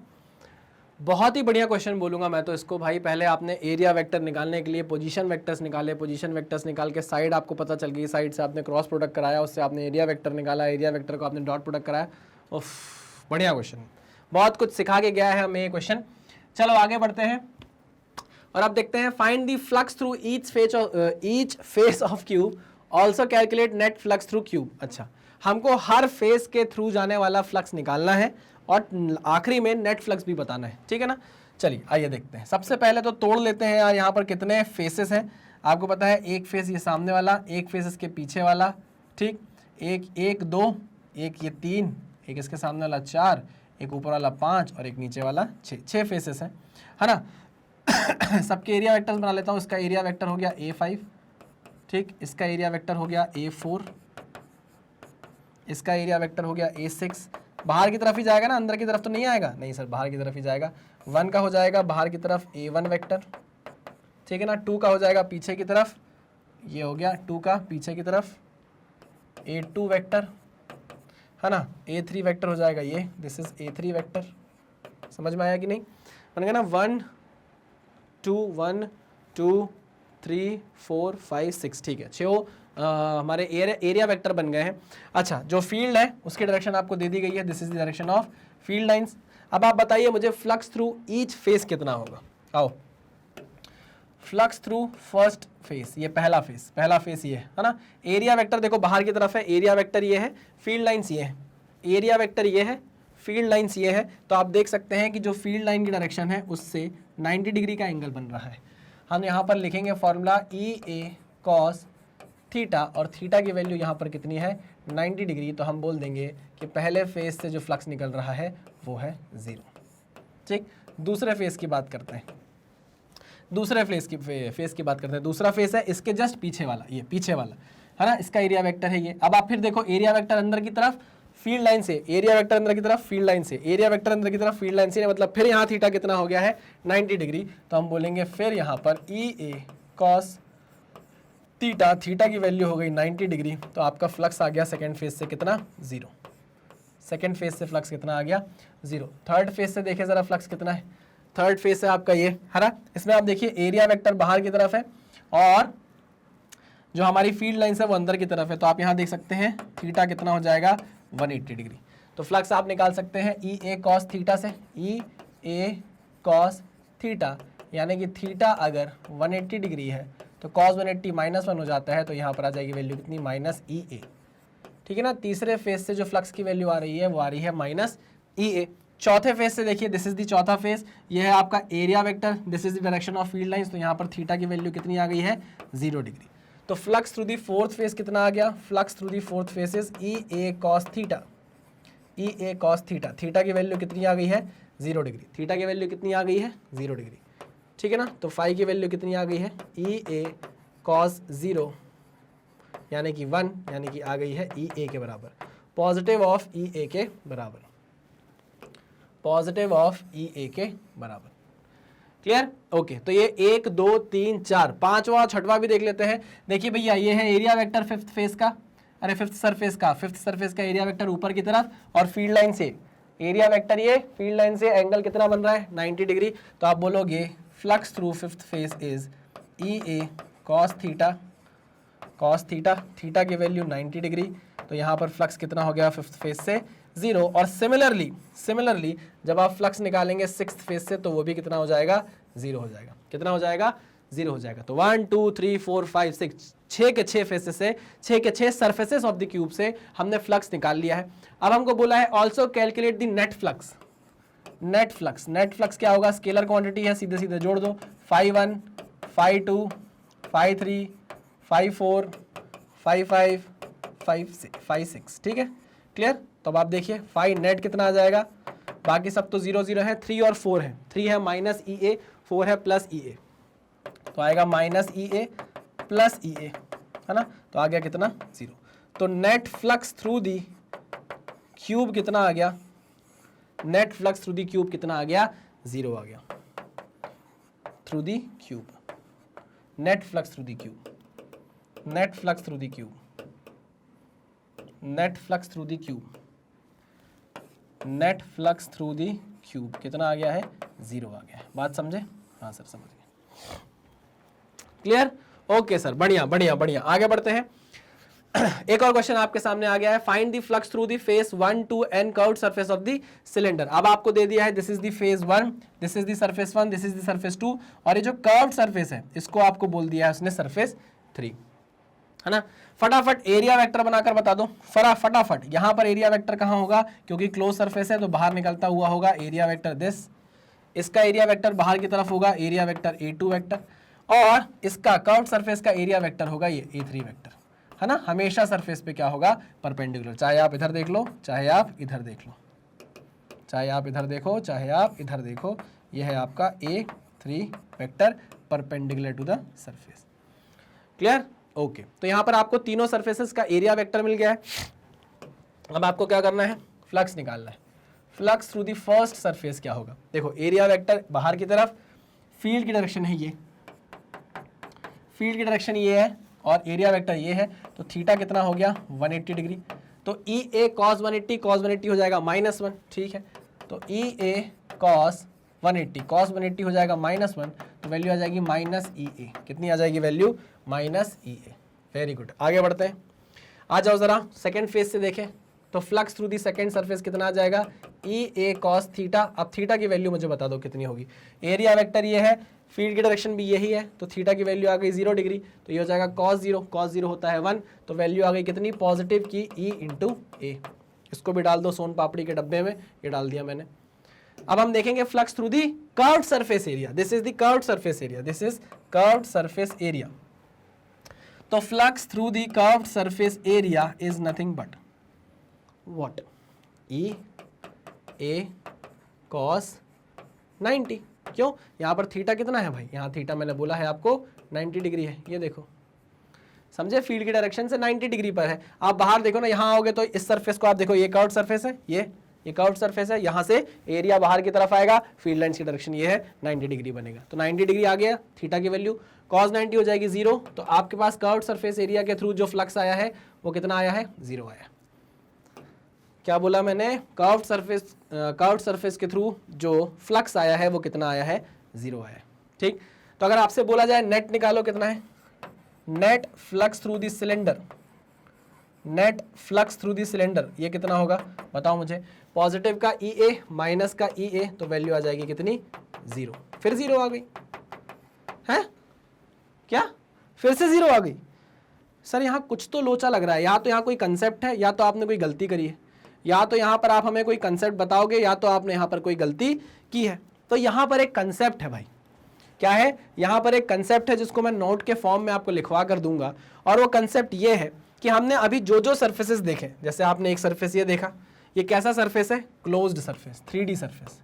बहुत ही बढ़िया क्वेश्चन बोलूंगा मैं तो इसको भाई। पहले आपने एरिया वेक्टर निकालने के लिए पोजीशन वेक्टर्स निकाले, पोजीशन वेक्टर्स निकाल के साइड आपको पता चल गई, साइड से आपने क्रॉस प्रोडक्ट कराया, उससे आपने एरिया वेक्टर निकाला, एरिया वेक्टर को आपने डॉट प्रोडक्ट कराया। उफ, बढ़िया क्वेश्चन, बहुत कुछ सिखा के गया है हमें ये क्वेश्चन। चलो आगे बढ़ते हैं और अब देखते हैं, find the flux through each face of cube, also calculate net flux through cube. अच्छा, हमको हर फेस के थ्रू जाने वाला फ्लक्स निकालना है और आखिरी में नेट फ्लक्स भी बताना है, ठीक है ना। चलिए आइए देखते हैं। सबसे पहले तो तोड़ लेते हैं यार, यहाँ पर कितने फेसेस हैं आपको पता है। एक फेस ये सामने वाला, एक फेस इसके पीछे वाला, ठीक, एक 2, एक ये 3, एक इसके सामने वाला 4, एक ऊपर वाला 5 और एक नीचे वाला 6 फेसेस हैं, है ना। सबके एरिया वेक्टर्स बना लेता हूँ। इसका एरिया वेक्टर हो गया A5, ठीक, इसका एरिया वेक्टर हो गया A4, इसका एरिया वेक्टर हो गया A6। बाहर की तरफ ही जाएगा ना, अंदर की तरफ तो नहीं आएगा, नहीं सर बाहर की तरफ ही जाएगा। 1 का हो जाएगा बाहर की तरफ A1 वेक्टर, ठीक है ना। 2 का हो जाएगा पीछे की तरफ, ये हो गया 2 का पीछे की तरफ A2 वेक्टर, है ना। A3 वेक्टर हो जाएगा ये, दिस इज A3 वेक्टर। समझ में आया कि नहीं, बन गया ना। 1 2 1 2 3 4 5 6, ठीक है, 6 हमारे एरिया वेक्टर बन गए हैं। अच्छा, जो फील्ड है उसकी डायरेक्शन आपको दे दी गई है, this is the direction of field lines. अब आप बताइए मुझे फ्लक्स थ्रू ईच फेस कितना होगा। आओ, फ्लक्स थ्रू फर्स्ट फेस, ये पहला फेस ये है ना। एरिया वेक्टर देखो बाहर की तरफ है, एरिया वेक्टर ये है, फील्ड लाइंस ये है, एरिया वेक्टर ये है, फील्ड लाइंस ये है। तो आप देख सकते हैं कि जो फील्ड लाइन की डायरेक्शन है उससे 90 डिग्री का एंगल बन रहा है। हम यहाँ पर लिखेंगे फॉर्मूला EA cos थीटा, और थीटा की वैल्यू यहाँ पर कितनी है, 90 डिग्री। तो हम बोल देंगे कि पहले फेस से जो फ्लक्स निकल रहा है वो है 0, ठीक। दूसरे फेस की बात करते हैं, दूसरे फेस की बात करते हैं। दूसरा फेस है इसके जस्ट पीछे वाला, ये पीछे वाला, है ना, इसका एरिया वेक्टर है ये। अब आप फिर देखो एरिया वेक्टर अंदर की तरफ फील्ड लाइन से, एरिया वेक्टर अंदर की तरफ फील्ड लाइन से, एरिया वेक्टर अंदर की तरफ फील्ड लाइन से, मतलब फिर यहाँ थीटा कितना हो गया है 90 डिग्री। तो हम बोलेंगे फिर यहाँ पर ई ए कॉस थीटा, थीटा की वैल्यू हो गई 90 डिग्री। तो आपका फ्लक्स आ गया सेकेंड फेज से कितना 0, सेकेंड फेज से फ्लक्स कितना आ गया 0। थर्ड फेज से देखिए जरा फ्लक्स कितना है, थर्ड फेज से आपका ये है ना, इसमें आप देखिए एरिया वेक्टर बाहर की तरफ है और जो हमारी फील्ड लाइन है वो अंदर की तरफ है। तो आप यहाँ देख सकते हैं थीटा कितना हो जाएगा 180 डिग्री। तो फ्लक्स आप निकाल सकते हैं ई ए कॉस थीटा से, ई ए कॉस थीटा, यानी कि थीटा अगर 180 डिग्री है तो कॉस 180 -1 हो जाता है। तो यहाँ पर आ जाएगी वैल्यू कितनी माइनस ई ए, ठीक है ना। तीसरे फेज से जो फ्लक्स की वैल्यू आ रही है वो आ रही है माइनस ई ए। चौथे फेज से देखिए, दिस इज द चौथा फेज, ये है आपका area vector, this is the direction of field lines. तो यहाँ पर थीटा की वैल्यू कितनी आ गई है 0 डिग्री। तो flux through the fourth phase कितना आ गया, flux through the fourth phase is E A cos theta, E A cos theta, theta की वैल्यू कितनी आ गई है 0 डिग्री, थीटा की वैल्यू कितनी आ गई है 0 डिग्री, ठीक है ना। तो फाई की वैल्यू कितनी आ गई है ई ए कॉस 0 यानी कि 1, यानी कि आ गई है ई ए के बराबर, पॉजिटिव ऑफ ई ए के बराबर, पॉजिटिव ऑफ ई ए के बराबर। Clear, okay. तो ये 1 2 3 4 5वां 6वां भी देख लेते हैं। देखिए भैया ये है एरिया वेक्टर फिफ्थ फेज का, अरे फिफ्थ सरफेस का एरिया वेक्टर ऊपर की तरफ, और फील्ड लाइन से एरिया वेक्टर ये फील्ड लाइन से एंगल कितना बन रहा है 90 डिग्री। तो आप बोलोगे flux through fifth phase is E A cos theta, cos theta, theta की वैल्यू 90 डिग्री। तो यहाँ पर फ्लक्स कितना हो गया फिफ्थ फेज से 0। और सिमिलरली जब आप फ्लक्स निकालेंगे सिक्स्थ फेज से तो वो भी कितना हो जाएगा 0 हो जाएगा, कितना हो जाएगा 0 हो जाएगा। तो 1 2 3 4 5 6, 6 के 6 फेसेस से, 6 के 6 सरफेसेस ऑफ द क्यूब से हमने फ्लक्स निकाल लिया है। अब हमको बोला है also calculate the net flux. Net flux क्या होगा, स्केलर क्वांटिटी है, सीधे सीधे जोड़ दो, φ1 φ2 φ3 φ4 φ5 φ6, ठीक है क्लियर। तो अब आप देखिए फाई नेट कितना आ जाएगा, बाकी सब तो 0 0 है, 3 और 4 है, 3 है माइनस ई ए, 4 है प्लस ई ए, तो आएगा माइनस ई ए प्लस ई ए, है ना। तो आ गया कितना 0। तो नेट फ्लक्स थ्रू दी क्यूब कितना आ गया, नेट फ्लक्स थ्रू दी क्यूब कितना आ गया 0 आ गया, through the cube, net flux through the cube, net flux through the cube, net flux through the cube, net flux through the cube कितना आ गया है 0 आ गया है। बात समझे, हाँ सर समझ गए, क्लियर, ओके सर, बढ़िया बढ़िया बढ़िया। आगे बढ़ते हैं। एक और क्वेश्चन आपके सामने आ गया है, find the flux through the face 1 to n curved surface of the cylinder. अब आपको दे दिया है this is the face 1, this is the surface 1, this is the surface 2, और ये जो कर्व्ड सरफेस है इसको आपको बोल दिया है उसने सरफेस 3, है ना। फटाफट एरिया वेक्टर बनाकर बता दो, फटाफट। यहां पर एरिया वेक्टर कहां होगा, क्योंकि क्लोज सरफेस है तो बाहर निकलता हुआ होगा एरिया वेक्टर दिस, इसका एरिया वेक्टर बाहर की तरफ होगा एरिया वेक्टर A2 वेक्टर, और इसका कर्व्ड सरफेस का एरिया वेक्टर होगा ये A3 वेक्टर, है ना। हमेशा सरफेस पे क्या होगा परपेंडिकुलर, चाहे आप इधर देख लो चाहे आप इधर देख लो, चाहे आप इधर देखो चाहे आप इधर देखो, ये है आपका A3 vector perpendicular to the surface. Clear, okay. तो यहां पर आपको तीनों सरफेसेस का एरिया वेक्टर मिल गया है। अब आपको क्या करना है, फ्लक्स निकालना है। Flux through the first surface क्या होगा, देखो एरिया वेक्टर बाहर की तरफ, फील्ड की डायरेक्शन है ये, फील्ड की डायरेक्शन ये है और एरिया वेक्टर ये है, तो थीटा कितना हो गया 180 डिग्री। तो ई ए कॉस 180 हो जाएगा -1, ठीक है। तो ई ए कॉस 180 हो जाएगा -1, तो वैल्यू आ जाएगी माइनस ई ए, कितनी आ जाएगी वैल्यू माइनस ई ए। वेरी गुड, आगे बढ़ते हैं। आ जाओ जरा सेकेंड फेज से देखें, तो flux through the second surface कितना आ जाएगा ई ए कॉस थीटा। अब थीटा की वैल्यू मुझे बता दो कितनी होगी, एरिया वेक्टर ये है, फील्ड की डायरेक्शन भी यही है, तो थीटा की वैल्यू आ गई 0 डिग्री, तो ये हो जाएगा cos 0 होता है 1, तो वैल्यू आ गई कितनी पॉजिटिव की E इंटू ए। इसको भी डाल दो सोन पापड़ी के डब्बे में, ये डाल दिया मैंने। अब हम देखेंगे flux through the curved surface area, this is the curved surface area, this is curved surface area. तो flux through the curved surface area is nothing but what, E A cos 90। क्यों, यहां पर थीटा कितना है भाई, यहां theta मैंने बोला है आपको 90 डिग्री है, ये देखो समझे, फील्ड की डायरेक्शन से 90 डिग्री पर है। आप बाहर देखो ना, यहाँ आओगे तो इस सरफेस को आप देखो, ये कर्व्ड सरफेस है, ये कर्व्ड सरफेस है, यहाँ से एरिया बाहर की तरफ आएगा, फील्ड लाइन्स की डायरेक्शन ये है, 90 डिग्री बनेगा। तो 90 डिग्री आ गया, थीटा की वैल्यू cos 90 हो जाएगी 0। तो आपके पास कर्व्ड सरफेस एरिया के थ्रू जो फ्लक्स आया है वो कितना आया है, 0 आया। क्या बोला मैंने, कर्व्ड सरफेस के थ्रू जो फ्लक्स आया है वो कितना आया है, 0 आया है। ठीक, तो अगर आपसे बोला जाए नेट निकालो, कितना है, net flux through the cylinder, net flux through the cylinder, ये कितना होगा बताओ मुझे। पॉजिटिव का EA माइनस का EA, तो वैल्यू आ जाएगी कितनी, 0। फिर 0 आ गई है क्या, फिर से 0 आ गई। सर यहाँ कुछ तो लोचा लग रहा है, या तो यहाँ कोई कंसेप्ट है, या तो आपने कोई गलती करी है, या तो यहाँ पर आप हमें कोई कंसेप्ट बताओगे, या तो आपने यहाँ पर कोई गलती की है। तो यहाँ पर एक कंसेप्ट है भाई, क्या है, यहाँ पर एक कंसेप्ट है जिसको मैं नोट के फॉर्म में आपको लिखवा कर दूंगा। और वो कंसेप्ट ये है कि हमने अभी जो जो सर्फेसेस देखे, जैसे आपने एक सरफेस ये देखा, ये कैसा सरफेस है, क्लोज्ड सरफेस, 3D सरफेस।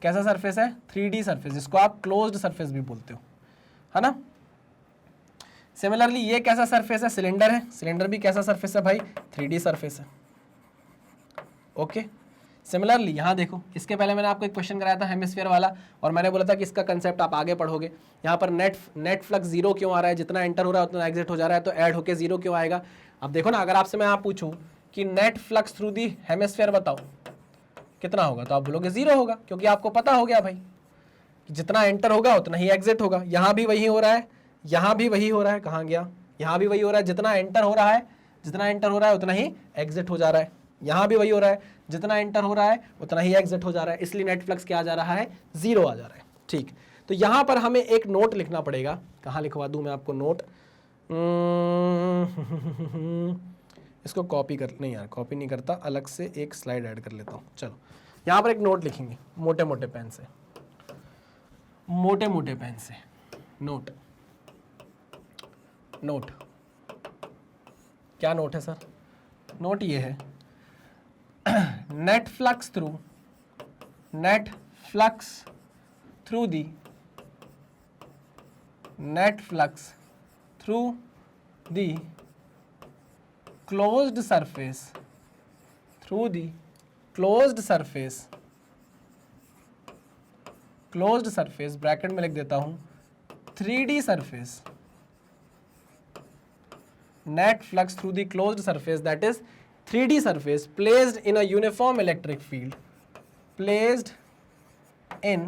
कैसा सरफेस है, 3D सरफेस, जिसको आप क्लोज्ड सरफेस भी बोलते हो, है ना। सिमिलरली ये कैसा सरफेस है, सिलेंडर है, सिलेंडर भी कैसा सरफेस है भाई, 3D सरफेस है। ओके, सिमिलरली यहाँ देखो, इसके पहले मैंने आपको एक क्वेश्चन कराया था हेमिस्फीयर वाला, और मैंने बोला था कि इसका कंसेप्ट आप आगे पढ़ोगे। यहाँ पर नेट फ्लक्स 0 क्यों आ रहा है, जितना एंटर हो रहा है उतना एग्जिट हो जा रहा है, तो ऐड होके 0 क्यों आएगा। अब देखो ना, अगर आपसे मैं आप पूछूं कि नेट फ्लक्स थ्रू दी हेमिस्फीयर बताओ कितना होगा, तो आप बोलोगे 0 होगा, क्योंकि आपको पता हो गया भाई कि जितना एंटर होगा उतना ही एग्जिट होगा। यहाँ भी वही हो रहा है, यहाँ भी वही हो रहा है, कहाँ गया, यहाँ भी वही हो रहा है, जितना एंटर हो रहा है, जितना एंटर हो रहा है उतना ही एग्जिट हो जा रहा है। यहाँ भी वही हो रहा है, जितना एंटर हो रहा है उतना ही एग्जिट हो जा रहा है, इसलिए नेट फ्लक्स क्या आ जा रहा है, 0 आ जा रहा है। ठीक, तो यहाँ पर हमें एक नोट लिखना पड़ेगा, कहाँ लिखवा दूँ मैं आपको नोट, इसको कॉपी कर, नहीं यार कॉपी नहीं करता, अलग से एक स्लाइड ऐड कर लेता हूँ। चलो यहाँ पर एक नोट लिखेंगे मोटे मोटे पेन से, मोटे मोटे पेन से नोट, नोट क्या नोट है सर, नोट ये है, net flux through the net flux through the closed surface, through the closed surface bracket में लिख देता हूं 3D surface, net flux through the closed surface, that is 3D surface placed in a uniform electric field, placed in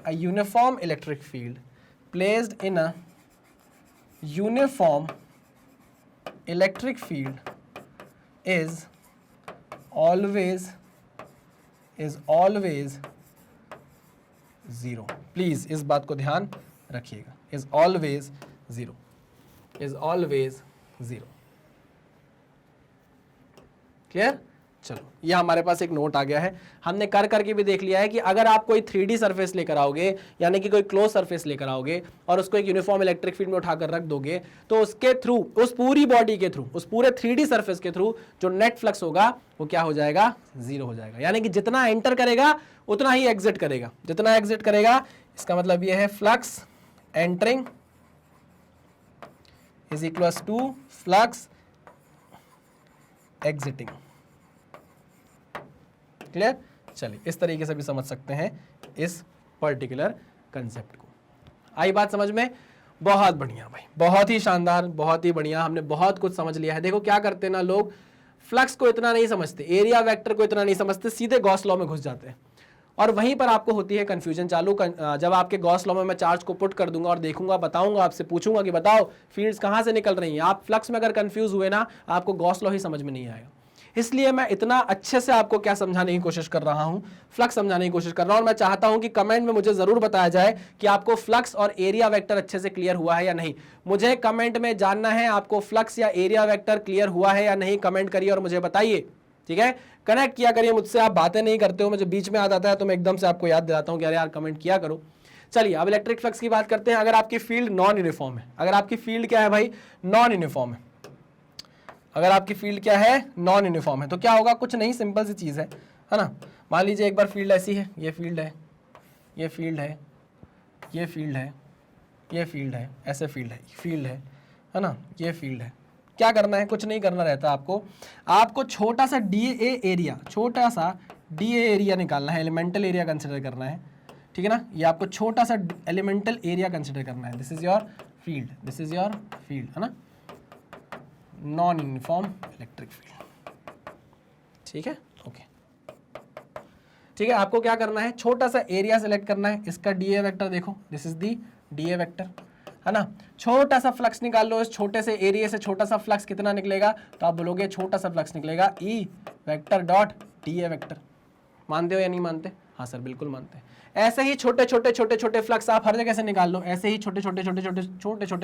a uniform electric field, placed in a uniform electric field is always 0। Please इस बात को ध्यान रखिएगा, is always 0, is always 0। Clear, चलो ये हमारे पास एक note आ गया है। हमने कर करके भी देख लिया है कि अगर आप कोई 3D सरफेस लेकर आओगे, यानी कि कोई क्लोज सरफेस लेकर आओगे और उसको एक यूनिफॉर्म इलेक्ट्रिक फील्ड में उठाकर रख दोगे, तो उसके थ्रू, उस पूरी बॉडी के थ्रू, उस पूरे 3D सरफेस के थ्रू जो नेट फ्लक्स होगा वो क्या हो जाएगा, 0 हो जाएगा। यानी कि जितना एंटर करेगा उतना ही एग्जिट करेगा, जितना एग्जिट करेगा, इसका मतलब यह है flux entering is equals to flux exiting। Clear, चलिए इस तरीके से भी समझ सकते हैं इस पर्टिकुलर कंसेप्ट को। आई बात समझ में, बहुत बढ़िया भाई, बहुत ही शानदार, बहुत ही बढ़िया, हमने बहुत कुछ समझ लिया है। देखो क्या करते हैं ना लोग, फ्लक्स को इतना नहीं समझते, एरिया वेक्टर को इतना नहीं समझते, सीधे गॉस लॉ में घुस जाते हैं और वहीं पर आपको होती है कंफ्यूजन चालू। जब आपके गॉस लॉ में मैं चार्ज को पुट कर दूंगा और देखूंगा, बताऊंगा, आपसे पूछूंगा कि बताओ फील्ड्स कहां से निकल रही हैं, आप फ्लक्स में अगर कंफ्यूज हुए ना, आपको गॉस लॉ ही समझ में नहीं आएगा। इसलिए मैं इतना अच्छे से आपको क्या समझाने की कोशिश कर रहा हूं, फ्लक्स समझाने की कोशिश कर रहा हूं, और मैं चाहता हूं कि कमेंट में मुझे जरूर बताया जाए कि आपको फ्लक्स और एरिया वेक्टर अच्छे से क्लियर हुआ है या नहीं। मुझे कमेंट में जानना है आपको फ्लक्स या एरिया वेक्टर क्लियर हुआ है या नहीं, कमेंट करिए और मुझे बताइए। ठीक है, कनेक्ट किया करिए मुझसे, आप बातें नहीं करते हो, मुझे बीच में आ जाता है तो मैं एकदम से आपको याद दिलाता हूं कि अरे यार कमेंट किया करो। चलिए अब इलेक्ट्रिक फ्लक्स की बात करते हैं। अगर आपकी फील्ड नॉन यूनिफॉर्म है, अगर आपकी फील्ड क्या है भाई, नॉन यूनिफॉर्म है, अगर आपकी फील्ड क्या है, नॉन यूनिफॉर्म है, तो क्या होगा, कुछ नहीं, सिंपल सी चीज है ना। मान लीजिए एक बार फील्ड ऐसी है, ये फील्ड है, ये फील्ड है, ये फील्ड है, ये फील्ड है, ऐसे फील्ड है, है ना, ये फील्ड है। क्या करना है, कुछ नहीं करना रहता आपको छोटा सा डीए एरिया, छोटा सा डीए एरिया निकालना है, एलिमेंटल एरिया कंसिडर करना है, ठीक है ना। ये आपको छोटा सा एलिमेंटल एरिया कंसिडर करना है। This is your field, this is your field, है ना, नॉन यूनिफॉर्म इलेक्ट्रिक फील्ड, ठीक है, ओके, ठीक है। आपको क्या करना है, छोटा सा एरिया सेलेक्ट करना है, इसका डीए वेक्टर देखो, this is the DA vector, है ना। छोटा सा फ्लक्स निकाल लो, इस छोटे से एरिया से छोटा सा फ्लक्स कितना निकलेगा, तो आप बोलोगे छोटा सा फ्लक्स निकलेगा ई वेक्टर डॉट डीए वेक्टर। मानते हो या नहीं मानते? हाँ सर बिल्कुल मानते हैं। ऐसे ही छोटे छोटे फ्लक्स आप हर जगह से निकाल लो, ऐसे ही छोटे छोटे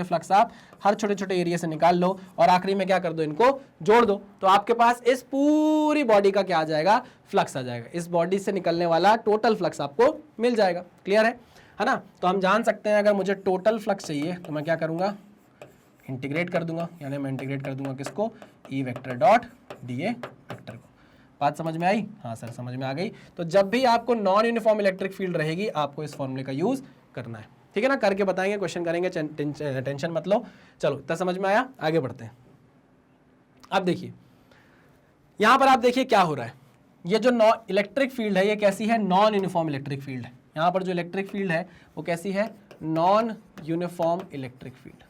फ्लक्स आप हर छोटे एरिया से निकाल लो, और आखिरी में क्या कर दो, इनको जोड़ दो, तो आपके पास इस पूरी बॉडी का क्या आ जाएगा, फ्लक्स आ जाएगा। इस बॉडी से निकलने वाला टोटल फ्लक्स आपको मिल जाएगा। क्लियर है ना। तो हम जान सकते हैं अगर मुझे टोटल फ्लक्स चाहिए तो मैं क्या करूंगा, इंटीग्रेट कर दूंगा, यानी मैं इंटीग्रेट कर दूंगा किसको, ई vector dot d A vector को। बात समझ में आई? हाँ सर समझ में आ गई। तो जब भी आपको नॉन यूनिफॉर्म इलेक्ट्रिक फील्ड रहेगी आपको इस फॉर्मूले का यूज करना है, ठीक है ना। करके बताएंगे, क्वेश्चन करेंगे, टेंशन मत लो। चलो इतना समझ में आया, आगे बढ़ते हैं। अब देखिए यहां पर आप देखिए क्या हो रहा है, ये जो इलेक्ट्रिक फील्ड है ये कैसी है, नॉन यूनिफॉर्म इलेक्ट्रिक फील्ड है। यहाँ पर जो इलेक्ट्रिक फील्ड है वो कैसी है, नॉन यूनिफॉर्म इलेक्ट्रिक फील्ड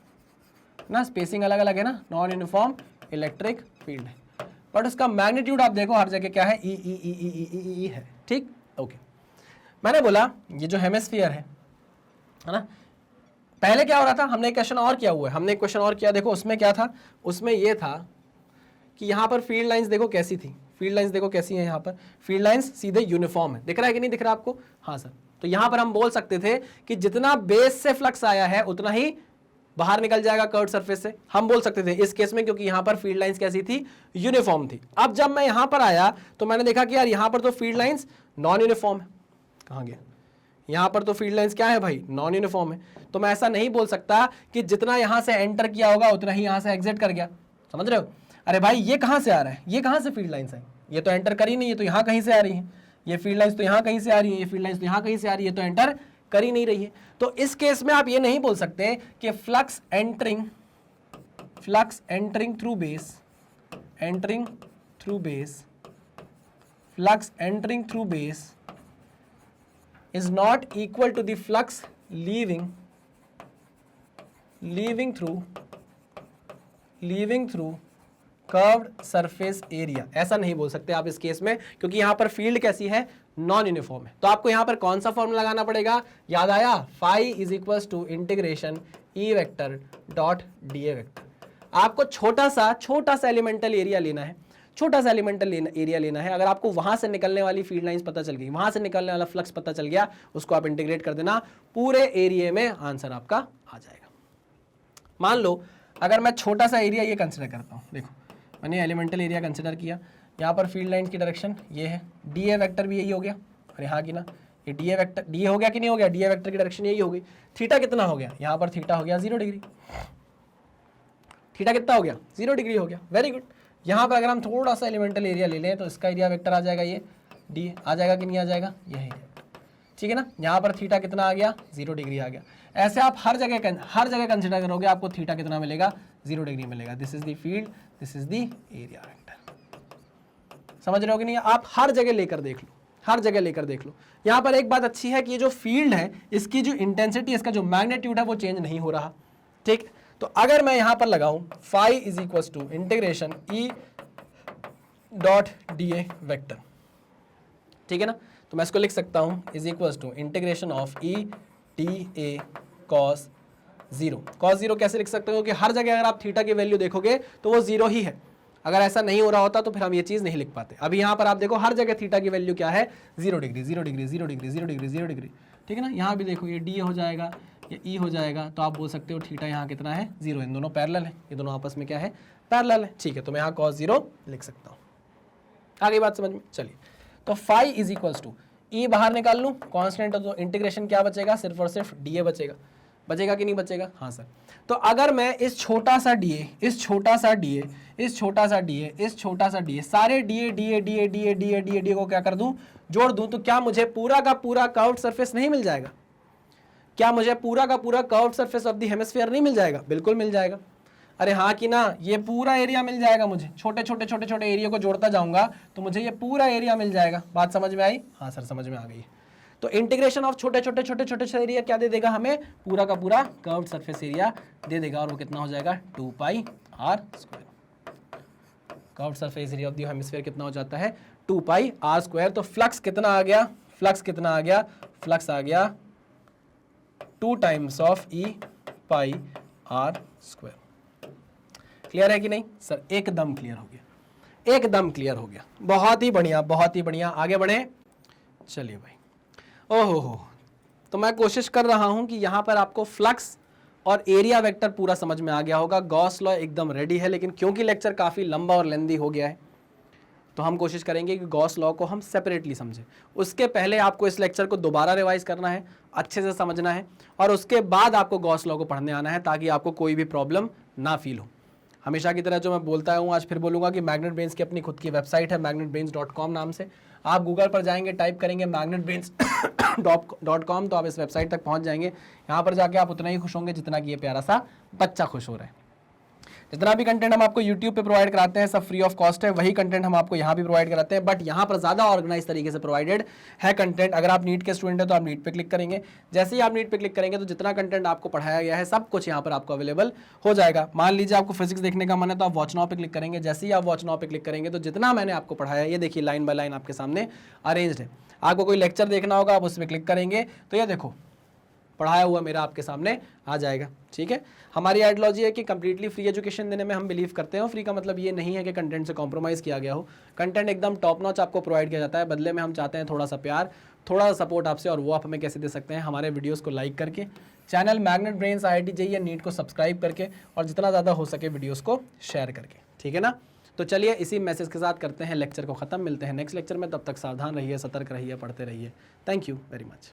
ना, स्पेसिंग अलग अलग है ना, नॉन यूनिफॉर्म इलेक्ट्रिक फील्ड है। बट उसका मैग्नीट्यूड आप देखो हर जगह क्या है, ई ई ई ई ई ई है, ठीक, ओके। मैंने बोला ये जो हेमिस्फीयर है ना, पहले क्या हो रहा था, हमने एक क्वेश्चन और किया हुआ है, हमने एक क्वेश्चन और किया, देखो उसमें क्या था, उसमें ये था कि यहाँ पर फील्ड लाइंस देखो कैसी थी, फील्ड लाइंस देखो कैसी है, यहाँ पर फील्ड लाइंस सीधे यूनिफॉर्म है, दिख रहा है कि नहीं दिख रहा आपको? हाँ सर। तो यहाँ पर हम बोल सकते थे कि जितना बेस से फ्लक्स आया है उतना ही बाहर निकल जाएगा कर्व्ड सरफेस से, हम बोल सकते थे इस केस में, क्योंकि यहाँ पर फील्ड लाइंस कैसी थी, यूनिफॉर्म थी। अब जब मैं यहाँ पर आया तो मैंने देखा कि यार यहाँ पर तो फील्ड लाइंस नॉन यूनिफॉर्म है, कहाँ गया, यहाँ पर तो फील्ड लाइंस क्या है भाई, नॉन यूनिफॉर्म है। तो मैं ऐसा नहीं बोल सकता कि जितना यहाँ से एंटर किया होगा उतना ही यहाँ से एग्जिट कर गया, समझ रहे हो? अरे भाई ये कहाँ से आ रहा है, ये कहाँ से फील्ड लाइंस है, ये तो एंटर करी नहीं है, तो यहाँ कहीं से आ रही है, ये फील्ड लाइंस तो यहाँ कहीं से आ रही है, ये फील्ड लाइंस तो यहाँ कहीं से आ रही है, तो एंटर कर ही नहीं रही है। तो इस केस में आप ये नहीं बोल सकते कि flux entering through base, flux entering through base is not equal to the flux leaving through curved surface area, ऐसा नहीं बोल सकते आप इस केस में, क्योंकि यहां पर फील्ड कैसी है, नॉन यूनिफॉर्म है। तो आपको यहां पर कौन सा फॉर्मूला लगाना पड़ेगा, याद आया, phi is equal to integration E vector dot d A vector. आपको छोटा सा एलिमेंटल एरिया लेना है, छोटा सा एलिमेंटल एरिया लेना है। अगर आपको वहां से निकलने वाली फील्ड लाइंस पता चल गई, वहां से निकलने वाला फ्लक्स पता चल गया, उसको आप इंटीग्रेट कर देना, पूरे एरिया में आंसर आपका आ जाएगा। मान लो अगर मैं छोटा सा एरिया ये कंसिडर करता हूँ, देखो मैंने एलिमेंटल एरिया कंसिडर किया, यहाँ पर फील्ड लाइन की डायरेक्शन ये है, डी ए वेक्टर भी यही हो गया, अरे हाँ कि ना, ये D A vector, D A हो गया कि नहीं हो गया, डी ए वेक्टर की डायरेक्शन यही हो गई। थीटा कितना हो गया, यहाँ पर थीटा हो गया 0 डिग्री, थीटा कितना हो गया, 0 डिग्री हो गया, वेरी गुड। यहाँ पर अगर हम थोड़ा सा एलिमेंटल एरिया ले लें तो इसका एरिया वेक्टर आ जाएगा, ये डी आ जाएगा कि नहीं आ जाएगा, यही, ठीक है ना। यहाँ पर थीटा कितना आ गया, 0 डिग्री आ गया। ऐसे आप हर जगह कंसिडर करोगे, आपको थीटा कितना मिलेगा, 0 डिग्री मिलेगा। This is the field, this is the area vector. समझ रहे हो कि नहीं? आप हर जगह लेकर देख लो, हर जगह लेकर देख लो। यहाँ पर एक बात अच्छी है कि ये जो फील्ड है इसकी जो इंटेंसिटी, इसका जो मैग्नीट्यूड है वो चेंज नहीं हो रहा, ठीक। तो अगर मैं यहां पर लगाऊं phi is equal to integration E dot d A vector, ठीक है ना, तो मैं इसको लिख सकता हूं is equal to integration of E d A cos 0। Cos 0 कैसे लिख सकते हो कि हर जगह अगर आप थीटा की वैल्यू देखोगे तो वो 0 ही है। अगर ऐसा नहीं हो रहा होता तो फिर हम ये चीज नहीं लिख पाते। अभी यहाँ पर आप देखो हर जगह थीटा की वैल्यू क्या है, 0 degree, 0 degree, 0 degree, 0 degree, 0 degree, ठीक है ना। यहाँ भी देखो ये डी हो जाएगा, ये ई हो जाएगा, तो आप बोल सकते हो थीटा यहाँ कितना है, 0। इन दोनों पैरेलल है, ये दोनों आपस में क्या है, पैरेलल है, ठीक है। तो मैं यहाँ cos 0 लिख सकता हूँ। आगे बात समझ में, चलिए। तो फाई इज इक्वल्स टू ई बाहर निकाल लूँ, कांस्टेंट, तो इंटीग्रेशन क्या बचेगा, सिर्फ और सिर्फ डी ए बचेगा। बचेगा कि नहीं बचेगा? हाँ सर। तो अगर मैं इस छोटा सा डी ए, इस छोटा सा डी ए, इस छोटा सा डी ए, इस छोटा सा डी ए, सारे D A D A D A D A D A D A D A को क्या कर दूं, जोड़ दूं, तो क्या मुझे पूरा का पूरा कर्व्ड सरफेस नहीं मिल जाएगा? क्या मुझे पूरा का पूरा curved surface of the hemisphere नहीं मिल जाएगा? बिल्कुल मिल जाएगा। अरे हाँ कि ना, ये पूरा एरिया मिल जाएगा मुझे, छोटे छोटे छोटे छोटे एरिया को जोड़ता जाऊंगा तो मुझे ये पूरा एरिया मिल जाएगा। बात समझ में आई? हाँ सर समझ में आ गई। तो इंटीग्रेशन ऑफ छोटे छोटे छोटे छोटे से एरिया क्या दे देगा हमें? पूरा का पूरा कर्व्ड सरफेस एरिया दे देगा, और वो कितना हो जाएगा? 2πr²। Curved surface area of the hemisphere कितना हो जाता है? 2πr²। तो फ्लक्स कितना आ गया? फ्लक्स कितना आ गया? फ्लक्स आ गया 2 times of E πr²। Clear है कि नहीं सर? एकदम क्लियर हो गया, एकदम क्लियर हो गया। बहुत ही बढ़िया, बहुत ही बढ़िया। आगे बढ़े, चलिए भाई। ओहो हो, तो मैं कोशिश कर रहा हूं कि यहां पर आपको फ्लक्स और एरिया वेक्टर पूरा समझ में आ गया होगा। गॉस लॉ एकदम रेडी है, लेकिन क्योंकि लेक्चर काफ़ी लंबा और लेंदी हो गया है तो हम कोशिश करेंगे कि गॉस लॉ को हम सेपरेटली समझें। उसके पहले आपको इस लेक्चर को दोबारा रिवाइज करना है, अच्छे से समझना है, और उसके बाद आपको गॉस लॉ को पढ़ने आना है, ताकि आपको कोई भी प्रॉब्लम ना फील हो। हमेशा की तरह जो मैं बोलता हूँ, आज फिर बोलूँगा कि मैग्नेट ब्रेन्स की अपनी खुद की वेबसाइट है, magnetbrains.com नाम से। आप गूगल पर जाएंगे, टाइप करेंगे magnetbrains.com, तो आप इस वेबसाइट तक पहुँच जाएंगे। यहाँ पर जाके आप उतना ही खुश होंगे जितना कि ये प्यारा सा बच्चा खुश हो रहा है। जितना भी कंटेंट हम आपको YouTube पे प्रोवाइड कराते हैं सब फ्री ऑफ कॉस्ट है, वही कंटेंट हम आपको यहाँ भी प्रोवाइड कराते हैं, बट यहाँ पर ज़्यादा ऑर्गेनाइज तरीके से प्रोवाइडेड है कंटेंट। अगर आप नीट के स्टूडेंट हैं तो आप नीट पे क्लिक करेंगे, जैसे ही आप नीट पे क्लिक करेंगे तो जितना कंटेंट आपको पढ़ाया गया है सब कुछ यहाँ पर आपको अवेलेबल हो जाएगा। मान लीजिए आपको फिजिक्स देखने का मन है तो आप वॉच नाउ पे क्लिक करेंगे, जैसे ही आप वॉच नाउ पे क्लिक करेंगे तो जितना मैंने आपको पढ़ाया, ये देखिए लाइन बाय लाइन आपके सामने अरेंज्ड है। आपको कोई लेक्चर देखना होगा, आप उस पर क्लिक करेंगे तो ये देखो पढ़ाया हुआ मेरा आपके सामने आ जाएगा। ठीक है, हमारी आइडियोलॉजी है कि कंप्लीटली फ्री एजुकेशन देने में हम बिलीव करते हैं। फ्री का मतलब ये नहीं है कि कंटेंट से कॉम्प्रोमाइज़ किया गया हो, कंटेंट एकदम टॉप नॉच आपको प्रोवाइड किया जाता है। बदले में हम चाहते हैं थोड़ा सा प्यार, थोड़ा सा सपोर्ट आपसे, और वो आप हमें कैसे दे सकते हैं? हमारे वीडियोज़ को लाइक करके, channel magnet brains IIT JEE या नीट को सब्सक्राइब करके, और जितना ज़्यादा हो सके वीडियोज़ को शेयर करके। ठीक है ना? तो चलिए इसी मैसेज के साथ करते हैं लेक्चर को ख़त्म। मिलते हैं नेक्स्ट लेक्चर में, तब तक सावधान रहिए, सतर्क रहिए, पढ़ते रहिए। Thank you very much.